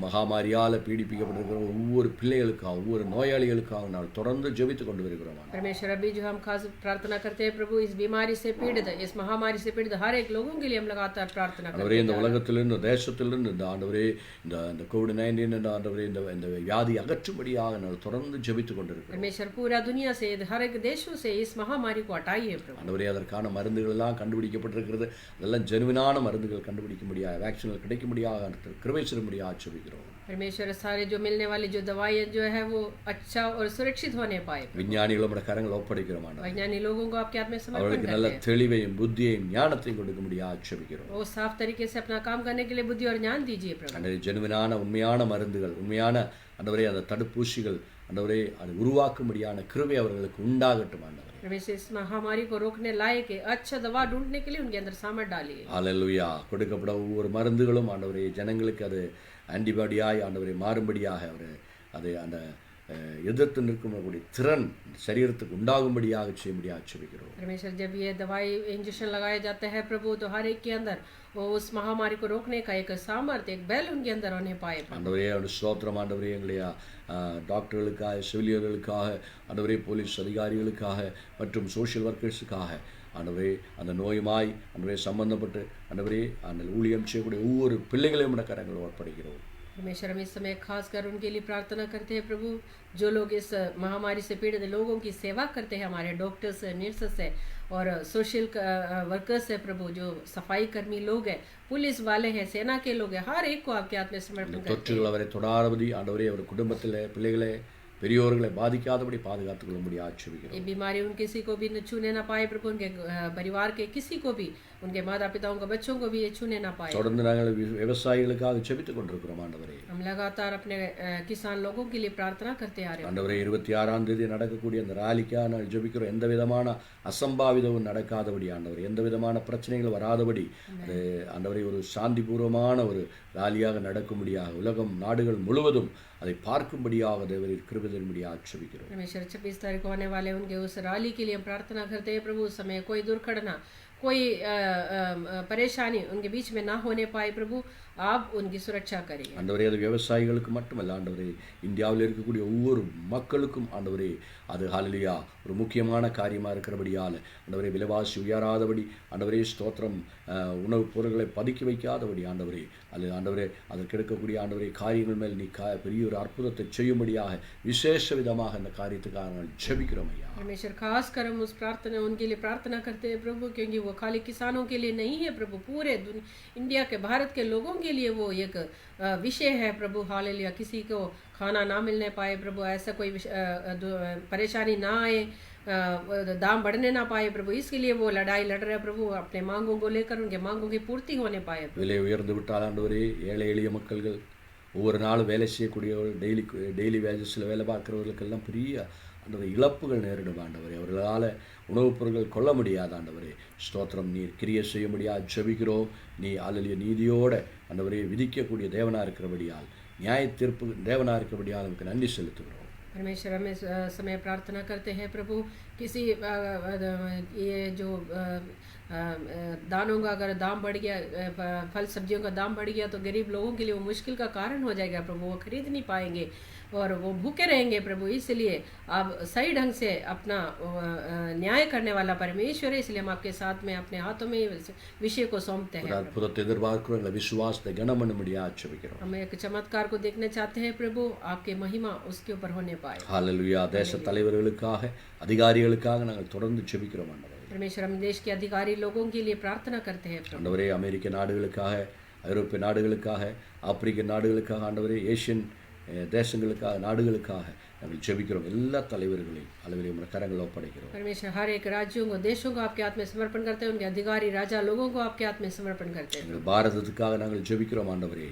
மகாமாரியால் பீடிப்பிக்கப்பட்டிருக்கிற ஒவ்வொரு பிள்ளைகளுக்காக ஒவ்வொரு நோயாளிகளுக்காக நாங்கள் தொடர்ந்து ஜெபித்து கொண்டு வருகிறோம் ஆண்டவரே. परमेश्वर, अभी जो हम खास प्रार्थना करते हैं प्रभु, इस बीमारी से पीड़ित, इस महामारी से पीड़ित हर एक लोगों के लिए हम लगातार प्रार्थना करते ஆண்டவரே हैं। இந்த உலகத்திலிருந்து தேசத்திலிருந்து இந்த ஆண்டவரே இந்த கோவிட்-19 என்ற ஆண்டவரே இந்த வியாதி அகற்றும்படியாக நாங்கள் தொடர்ந்து ஜெபித்து கொண்டிருக்கிறோம் परमेश्वर, पूरा दुनिया से हर एक देशों से इस महामारी को हटाइए प्रभु। ஆண்டவரே அதற்கான மருந்துகள் எல்லாம் கண்டுபிடிக்கப்பட்டிருக்கிறது, அதெல்லாம் ஜெனுவினான மருந்துகள் கண்டுபிடிக்கும்படியாக வேக்சின்கள் கிடைக்கும்படியாக கிருபை செய்யும்படியாக ஆட்சேபிக்கிறோம் परमेश्वर, सारे जो मिलने वाली जो दवाइयाँ जो है वो अच्छा और सुरक्षित होने पाए। விஞ்ஞானிகள் நம்முடைய கரங்கள் ஒப்படைக்கிறோம் ஆண்டவரே. वैज्ञानिक लोगों को आपके हाथ में समर्पण அவர்களுக்கு करते நல்ல हैं, தெளிவையும் புத்தியையும் ஞானத்தையும் கொடுக்கும்படியாக ஆட்சேபிக்கிறோம் वो साफ तरीके से अपना काम करने के लिए बुद्धि और ज्ञान दीजिए प्रभु। ஆண்டவரே ஜெனுவினான உண்மையான மருந்துகள் உண்மையான ஆண்டவரே அந்த தடுப்பூசிகள் ஆண்டவரே அதை உருவாக்கும்படியான கிருபை அவர்களுக்கு உண்டாகட்டும் ஆண்டவரே. परमेश्वर, इस महामारी को रोकने लायक अच्छा दवा ढूंढने के लिए उनके अंदर सामर्थ डालिए। ஹல்லேலூயா. கொடுக்கப்பட ஒவ்வொரு மருந்துகளும் ஆண்டவரே ஜனங்களுக்கு அது ஆன்டிபாடியாய் ஆண்டவரை மாறும்படியாக அவர் அதை அந்த எதிர்த்து நிற்கக்கூடிய திறன் சரீரத்துக்கு உண்டாகும்படியாக செய்யும்படியாக ஆட்சேபிக்கிறோம் परमेश्वर, जब ये दवाई इंजेक्शन लगाए जाते हैं प्रभु, तो हर एक के अंदर वो उस महामारी को रोकने का एक सामर्थ्य, एक बल उनके अंदर होने पाए प्रभु। ஆண்டவரே ஸ்தோத்திரம் ஆண்டவரே எங்களுடைய டாக்டர்களுக்காக செவிலியர்களுக்காக ஆண்டவரே போலீஸ் அதிகாரிகளுக்காக மற்றும் சோஷியல் ஒர்க்கர்ஸுக்காக ஆண்டவரே அந்த நோயுமாய் ஆண்டவரே சம்பந்தப்பட்டு ஆண்டவரே அந்த ஊழியம் செய்யக்கூடிய ஒவ்வொரு பிள்ளைகளையும் கரங்கள் ஒப்படைக்கிறோம் परमेश्वर, हम इस समय खास कर उनके लिए प्रार्थना करते हैं प्रभु, जो लोग इस महामारी से पीड़ित लोगों की सेवा करते हैं, हमारे डॉक्टर्स है, नर्सेस है और सोशल वर्कर्स है प्रभु, जो सफाई कर्मी लोग हैं, पुलिस वाले हैं, सेना के लोग हैं, हर एक को आपके हाथ में समर्पण करते हैं। தொற்றுகள் அவரை தொடாதபடி ஆண்டவரே அவர் குடும்பத்தில் பிள்ளைகளை பெரியோர்களை பாதிக்காதபடி பாதுகாத்துக் கொள்ளும்படி ஆட்சேபிக்கிறோம் ये बीमारी उन किसी को भी छूने ना पाए प्रभु, उनके परिवार के किसी को भी, उनके माता पिताओं को बच्चों को भी ये छूने ना पाए। தொடர்ந்து நாங்கள் விவசாயிகளுக்காக ஜெபித்துக் கொண்டிருக்கிறோம் ஆண்டவரே. हम लगातार अपने किसान लोगों के लिए प्रार्थना करते आ रहे हैं। ஆண்டவரே 26ஆம் தேதி நடக்கக்கூடிய அந்த ராலிக்காக நாங்கள் ஜெபிக்கிறோம். எந்த விதமான அசம்பாவிதமும் நடக்காதபடி ஆண்டவரே, எந்த விதமான பிரச்சனைகள் வராதபடி அது ஆண்டவரே ஒரு சாந்திபூர்வமான ஒரு ராலியாக நடக்கும்படியாக உலகம் நாடுகள் முழுவதும் அதை பார்க்கும்படியாக தேவரீர் கிருபை தரும்படியாக ஆட்சேபிக்கிறோம். परमेश्वर, 26 तारीख को होने वाले उनके उस रैली के लिए हम प्रार्थना करते हैं प्रभु। उस समय कोई दुर्घटना, कोई परेशानी उनके बीच में ना होने पाए प्रभु, आप उनकी सुरक्षा करिए। ஆண்டவரே அது விவசாயிகளுக்கு மட்டுமல்ல ஆண்டவரே, இந்தியாவில் இருக்கக்கூடிய ஒவ்வொரு மக்களுக்கும் ஆண்டவரே அது ஹல்லேலூயா ஒரு முக்கியமான காரியமாக இருக்கிறபடியால் ஆண்டவரே விலைவாசி உயராதபடி ஆண்டவரே ஸ்தோத்திரம் உணவுப் பொருட்களை பதுக்கி வைக்காதபடி ஆண்டவரே அது ஆண்டவரே அதற்கு எடுக்கக்கூடிய ஆண்டவரே காரியங்கள் மேல் நீ பெரிய ஒரு அற்புதத்தை செய்யும்படியாக விசேஷ விதமாக இந்த காரியத்துக்காக நாங்கள் ஜெபிக்கிறோம் ஐயா. परमेश्वर, खास कर हम उस प्रार्थना उनके लिए प्रार्थना करते हैं प्रभु, क्योंकि वो वो खाली किसानों के लिए नहीं है प्रभु, पूरे इंडिया के, भारत के लोगों के लिए वो एक विषय है प्रभु। हालेलुया। किसी को खाना ना मिलने पाए प्रभु, ऐसा कोई परेशानी ना आए, दाम बढ़ने ना पाए प्रभु, इसके लिए वो लड़ाई लड़ रहे प्रभु। अपने मांगों को लेकर उनके मांगों की पूर्ति होने पाए। விலை உயர்ந்து விட்டால் ஆண்டவரே, ஏழை எளிய மக்கள்கள், ஒவ்வொரு நாளும் வேலை செய்யக்கூடியவர்கள், டெய்லி வேஜஸில் வேலை பார்க்குறவர்களுக்கெல்லாம் பெரிய ஆண்டவரை இழப்புகள் நேரிடும் ஆண்டவரே. அவர்களால் உணவுப் பொருட்கள் கொள்ள முடியாத ஆண்டவரே. ஸ்தோத்திரம், நீர் கிரியை செய்ய முடியாது ஜெபிக்கிறோம். நீ அல்லலிய நீதியோட ஆண்டவரே விதிக்கக்கூடிய தேவனாக இருக்கிறபடியால், நியாய தீர்ப்பு தேவனாக இருக்கிறபடியால் நமக்கு நன்றி செலுத்துகிறோம். परमेश्वर हमें समय प्रार्थना करते हैं प्रभु, किसी ये जो दानों का अगर दाम बढ़ गया, फल सब्जियों का दाम बढ़ गया, तो गरीब लोगों के लिए वो मुश्किल का कारण हो जाएगा प्रभु। वो खरीद नहीं पाएंगे और वो भूखे रहेंगे प्रभु। इसलिए आप सही ढंग से अपना न्याय करने वाला परमेश्वर है, इसलिए हम आपके साथ में अपने हाथों में विषय को सौंपते हैं। அற்புதத்தை எதிர்பார்க்கிறோம். எங்களை விசுவாசத்தை கனம் பண்ணும்படியாக ஜெபிக்கிறோம். हम एक चमत्कार को देखने चाहते हैं प्रभु, आपके महिमा उसके ऊपर होने पाए। ஹல்லேலூயா. தேச தலைவர்களுக்காக, அதிகாரிகளுக்காக நாங்கள் தொடர்ந்து ஜெபிக்கிறோம் ஆண்டவரே. परमेश्वर हम देश के अधिकारी लोगों के लिए प्रार्थना करते हैं प्रभु। ஆண்டவரே, அமெரிக்க நாடுகளுக்காக, ஐரோப்பிய நாடுகளுக்காக, ஆப்பிரிக்க நாடுகளுக்காக, ஆண்டவரே ஏசியன் தேசங்களுக்காக, நாடுகளுக்காக நாங்கள் ஜெபிக்கிறோம். எல்லா தலைவர்களையும் அளவிலே உம்முடைய கரங்களில் ஒப்படைக்கிறோம். परमेश्वर हर एक राज्यों को, देशों को आपके हाथ में समर्पण करते हैं, उनके अधिकारी राजा लोगों को आपके हाथ में समर्पण करते हैं। எங்கள் பாரதத்துக்காக நாங்கள் ஜெபிக்கிறோம் ஆண்டவரே.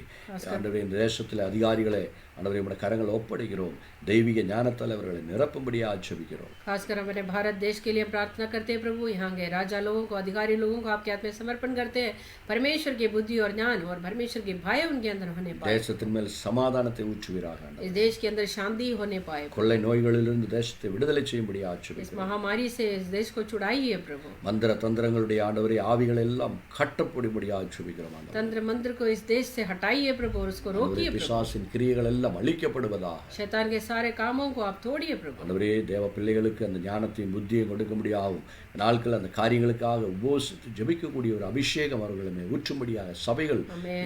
ஆண்டவரே, இந்த தேசத்தில் அதிகாரிகளை ஆண்டவரே உம்முடைய கரங்களில் ஒப்படைக்கிறோம். தெய்வீக ஞானத்தால் அவர்களை நிரப்பும்படியாக ஜெபிக்கிறோம். खासकर हमारे भारत देश के लिए प्रार्थना करते हैं प्रभु। यहाँ के राजा लोगों को, अधिकारी लोगों को आपके हाथ में समर्पण करते हैं। परमेश्वर की बुद्धि और ज्ञान और परमेश्वर की भय उनके अंदर होने पाए। தேசத்தின் மேல் சமாதானத்தை ஊற்றுவீராக ஆண்டவரே. इस देश के अंदर शांति होने पाए। கொள்ளை நோய்களிலிருந்து தேசத்தை விடுதலை செய்யும்படியாக इस ஜெபிக்கிறோம். महामारी से इस देश को छुड़ाइए प्रभु। மந்திர தந்திரங்களுடைய ஆண்டவரே ஆவிகள் எல்லாம் கட்டப்படும்படியாக ஜெபிக்கிறோம் ஆண்டவரே. तंत्र मंत्र को इस देश से हटाइए प्रभु और उसको रोकिए प्रभु। பிசாசின் கிரியைகள் எல்லாம் அழிக்கப்படுவதாக. शैतान के सारे कामों को आप तोड़िए प्रभु। ஆண்டவரே, தேவ பிள்ளைகளுக்கு அந்த ஞானத்தையும் புத்தியையும் கொடுக்க முடியாகும் நாட்கள் அந்த காரியங்களுக்காக உபோசித்து ஜெபிக்கக்கூடிய ஒரு அபிஷேகம் அவர்களுமே ஊற்றும்படியாக, சபைகள்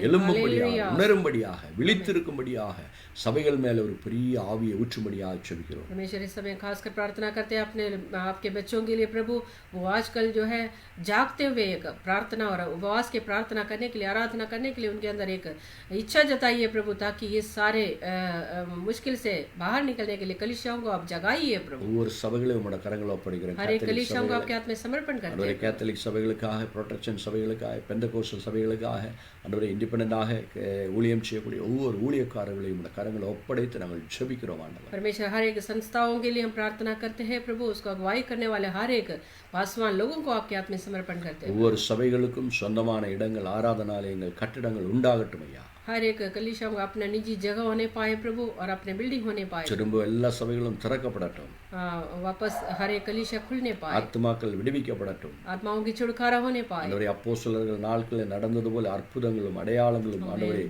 எழும்பும்படியாக, உணரும்படியாக, விழித்திருக்கும்படியாக சபைகள் மேல ஒரு பெரிய ஆவியை ஊற்றும்படியாக ஜெபிக்கிறோம். परमेश्वर इस समय खासकर प्रार्थना करते हैं अपने आपके बच्चों के लिए प्रभु। वो आजकल जो है जागते हुए एक प्रार्थना और उपवास के प्रार्थना करने के लिए, आराधना करने के लिए उनके अंदर एक इच्छा जताइए प्रभु, ताकि ये सारे मुश्किल से बाहर निकलने के लिए कलीसियाओं को आप जगाइए प्रभु। ஒவ்வொரு சபைகளையும் உங்களோட கரங்களை ஒப்படைக்கிறேன். हर एक कलीसियाओं को आपके हाथ में समर्पण करते हैं। கேத்தலிக் சபைகளுக்காக, புரோட்டஸ்டன்ட் சபைகளுக்காக, பெந்தகோஸ்டல் சபைகளுக்காக, ஆண்டவரே இண்டிபெண்டண்டாக ஊழியம் செய்யக்கூடிய ஒவ்வொரு ஊழியக்காரர்களையும் உங்களோட கரங்களை ஒப்படைத்து நாங்கள் ஜெபிக்கிறோம் ஆண்டவரே. परमेश्वर हर एक संस्थाओं के लिए हम प्रार्थना करते हैं प्रभु। उसको अगुवाई करने वाले हर एक पासवान लोगों को आपके हाथ में समर्पण करते हैं। ஒவ்வொரு சபைகளுக்கும் சொந்தமான இடங்கள், ஆராதனாலயங்கள், கட்டிடங்கள் உண்டாகட்டும் ஐயா. हर एक कलीसिया को अपना निजी जगह होने पाए प्रभु और अपने बिल्डिंग होने पाए। திரும்ப எல்லா சபைகளும் திறக்கப்படட்டும். वापस हर एक कलीसिया खुलने पाए। ஆத்துமாக்கள் விடுவிக்கப்படட்டும். आत्माओं की छुटकारा होने पाए। ஆண்டவரே, அப்போஸ்தலர்கள் நாட்களில் நடந்தது போல அற்புதங்களும் அடையாளங்களும் ஆண்டவரே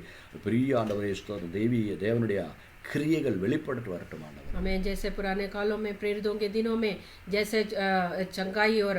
பெரிய ஆண்டவரே ஸ்தோத்திரம், தெய்வீக தேவனுடைய क्रियेகள் வெளிப்பட்டு வரட்டும் ஆண்டவரே. हमें जैसे पुराने कालों में, प्रेरितों के दिनों में जैसे चंगाई और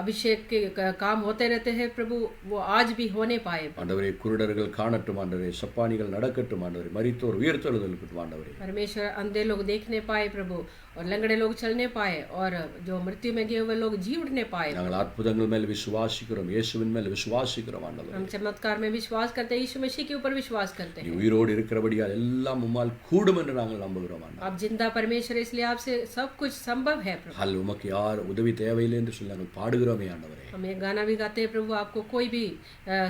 अभिषेक के काम होते रहते हैं प्रभु, वो आज भी होने पाए। ஆண்டவரே, குருடர்கள் காணட்டும் ஆண்டவரே, சப்பானிகள் நடக்கட்டும் ஆண்டவரே, மரித்தோர் உயிர்த்தெழுதலுக்கட்டும் ஆண்டவரே. परमेश्वर अंधे लोग देखने पाए प्रभु और लंगड़े लोग चलने पाए और जो मृत्यु में गए हुए लोग जी उठने पाए। நாங்கள் அற்புதங்கள் மேல் விசுவாசிக்கிறோம், இயேசுவின் மேல் விசுவாசிக்கிறோம் ஆண்டவரே. हम चमत्कार में विश्वास करते हैं, यीशु मसीह के ऊपर विश्वास करते நீ हैं। உயிரோடு இருக்கிறபடியால் எல்லாம் உம்மால் கூடும் என்று நாங்கள் நம்புகிறோம் ஆண்டவரே. आप जिंदा परमेश्वर, इसलिए आपसे सब कुछ संभव है प्रभु। ஹல் உமக்கு யார் உதவி தேவையில்லை என்று சொல்லி நாங்கள் பாடுகிறோமே ஆண்டவரே. हम ये गाना भी गाते हैं प्रभु, आपको कोई भी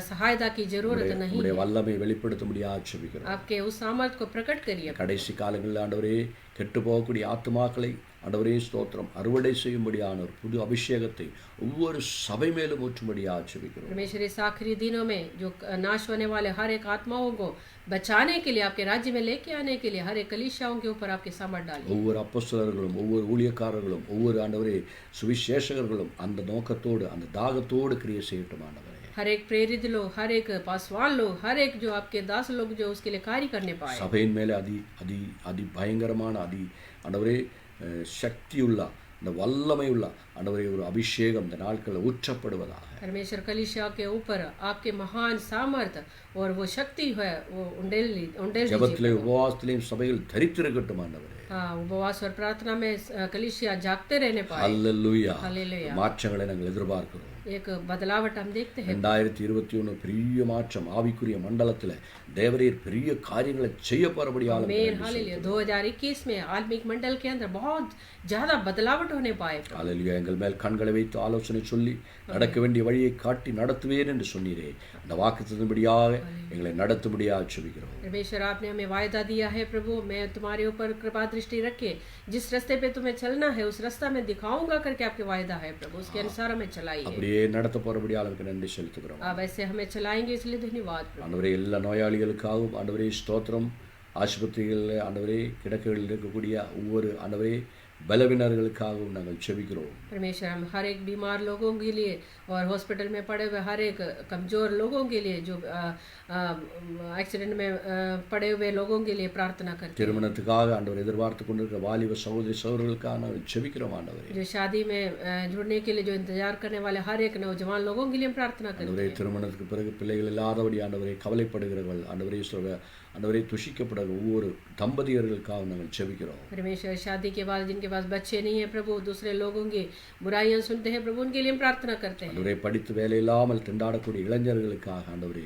सहायता की जरूरत नहीं உம்முடைய है। வல்லமை வெளிப்படுத்த முடியாது ஜெபிக்கிறோம். आपके उस सामर्थ को प्रकट करिए। கடைசி காலங்களில் ஆண்டவரே கெட்டு போகக்கூடிய ஆத்துமாக்களை ஆண்டவரே ஸ்தோத்திரம் அறுவடை செய்யும்படியான ஒரு புது அபிஷேகத்தை ஒவ்வொரு சபை மேலும் ஊற்றும்படியாக ஜெபிக்கிறோம். परमेश्वर इस आखिरी दिनों में जो नाश होने वाले हर एक आत्माओं को बचाने के लिए, आपके राज्य में लेके आने के लिए हर एक कलीसियाओं के ऊपर आपके सामर्थ डालिए। ஒவ்வொரு அப்போஸ்தலர்களும், ஒவ்வொரு ஊழியக்காரர்களும், ஒவ்வொரு ஆண்டவரே சுவிசேஷகர்களும் அந்த நோக்கத்தோடு, அந்த தாகத்தோடு கிரியை செய்யட்டும் ஆண்டவரே. हर एक प्रेरित लोग, हर एक पासवान लोग, हर एक जो आपके दास लोग जो उसके लिए कार्य करने पाए। சபையின் மேலே அதி பயங்கரமான ஆண்டவரே சக்தியுள்ள, அந்த வல்லமையுள்ள ஆண்டவரே ஒரு அபிஷேகம் இந்த நாட்களில் ஊற்றப்படுவதாக. परमेश्वर कलीसिया के ऊपर आपके महान सामर्थ और वो शक्ति है वो उंडेल ஜெபத்திலே உபவாசத்திலேயும் சபைகள் தரித்திருக்கட்டும் ஆண்டவரே. हाँ उपवास और प्रार्थना में कलीसिया जागते रहने पाए। ஹல்லேலூயா. हालेलुया। மாற்றங்களை நாங்கள் எதிர்பார்க்கிறோம். एक बदलावट हम देखते हैं। 2021 பெரிய மாற்றம் ஆவிக்குரிய மண்டலத்தில் தேவரீர் பெரிய காரியங்களை செய்ய போறபடியால் आमीन हालेलुया। 2021 में आत्मिक मंडल के अंदर बहुत ज्यादा बदलावट होने पाए। ஹல்லேலூயா. எங்கள் மேல் கண்களை வைத்து ஆலோசனை சொல்லி நடக்க வேண்டிய வழியை காட்டி நடத்துவேன் என்று சொன்னீரே, அந்த வாக்குத்தத்தன்படியாக எங்களை நடத்தும்படியாக ஜெபிக்கிறோம். परमेश्वर आपने हमें वायदा दिया है प्रभु, मैं तुम्हारे ऊपर कृपा दृष्टि रखे, जिस रास्ते पे तुम्हें चलना है उस रास्ता में दिखाऊंगा करके आपके वायदा है प्रभु, उसके अनुसार हमें चलाइए। அப்படியே நடத்த போறபடியால் எனக்கு நன்றி செலுத்துகிறோம். आप ऐसे हमें चलाएंगे इसलिए धन्यवाद प्रभु। ஆண்டவரே, எல்லா நோயாளிகளுக்காகவும் ஆண்டவரே ஸ்தோத்திரம். ஆஸ்பத்திரிகளில் ஆண்டவரே கிடக்கைகளில் இருக்கக்கூடிய ஒவ்வொரு ஆண்டவரே பலவீனர்களுக்காகவும் நாங்கள் ஜெபிக்கிறோம். परमेश्वर हम हर एक बीमार लोगों के लिए और हॉस्पिटल में पड़े हुए हर एक कमजोर लोगों के लिए, जो एक्सीडेंट में पड़े हुए लोगों के लिए प्रार्थना करते हैं। திருமணத்துக்காக ஆண்டவர் எதிர்பார்த்து கொண்டிருக்கிற வாலிப சகோதரி சகோதரர்களுக்காக நாங்கள் ஜெபிக்கிறோம். ஆண்டவரே, जो शादी में जुड़ने के लिए जो इंतजार करने वाले हर एक नौजवान लोगों के लिए हम प्रार्थना करते ஆண்டவரே, हैं। திருமணத்துக்கு பிறகு பிள்ளைகள் இல்லாதபடி ஆண்டவரை கவலைப்படுகிறவர்கள் ஆண்டவரே ஆண்டவரை துஷிக்கப்படுற ஒவ்வொரு தம்பதியர்களுக்காக நாங்கள் ஜெபிக்கிறோம். परमेश्वर शादी के बाद जिनके पास बच्चे नहीं है प्रभु, दूसरे लोगों की बुराइयां सुनते हैं प्रभु, उनके लिए हम प्रार्थना करते हैं। ஆண்டவரே, படித்து வேலை இல்லாமல் திண்டாடக்கூடிய இளைஞர்களுக்காக ஆண்டவரே,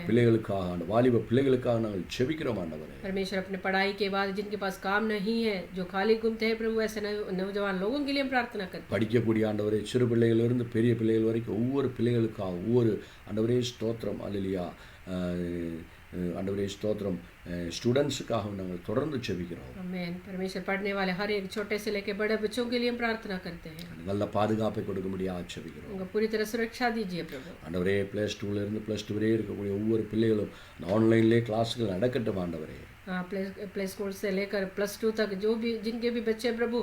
பிள்ளைகளுக்காக ஆண்டு வாலிப பிள்ளைகளுக்காக நாங்கள் ஜெபிக்கிறோம். ஆண்டவரே, परमेश्वर अपने पढ़ाई के बाद जिनके पास काम नहीं है, जो खाली घूमते हैं प्रभु, ऐसे नौजवान लोगों के लिए हम प्रार्थना करते हैं। படிக்கக்கூடிய ஆண்டவரே, சிறு பிள்ளைகளிலிருந்து பெரிய பிள்ளைகள் வரைக்கும் ஒவ்வொரு பிள்ளைகளுக்காக ஒவ்வொரு ஆண்டவரே ஸ்தோத்திரம். அல்லேலூயா. ஆண்டவரே ஸ்தோத்திரம். ஸ்டூடெண்ட்ஸுக்காகவும் நாங்கள் தொடர்ந்து ஜெபிக்கிறோம். आमीन। परमेश्वर पढ़ने वाले हर एक छोटे से लेकर बड़े बच्चों के लिए हम प्रार्थना करते हैं। நல்ல பாதுகாப்பை கொடுக்க முடியாது ஜெபிக்கிறோம். उनको पूरी तरह सुरक्षा दीजिए प्रभु। ஆண்டவரே, +2 +2 வரை இருக்கக்கூடிய ஒவ்வொரு பிள்ளைகளும் ஆன்லைன்லேயே கிளாஸுகள் நடக்கட்டும். ஆண்டவரே, हाँ प्ले स्कूल से लेकर +2 तक जो भी जिनके भी बच्चे प्रभु,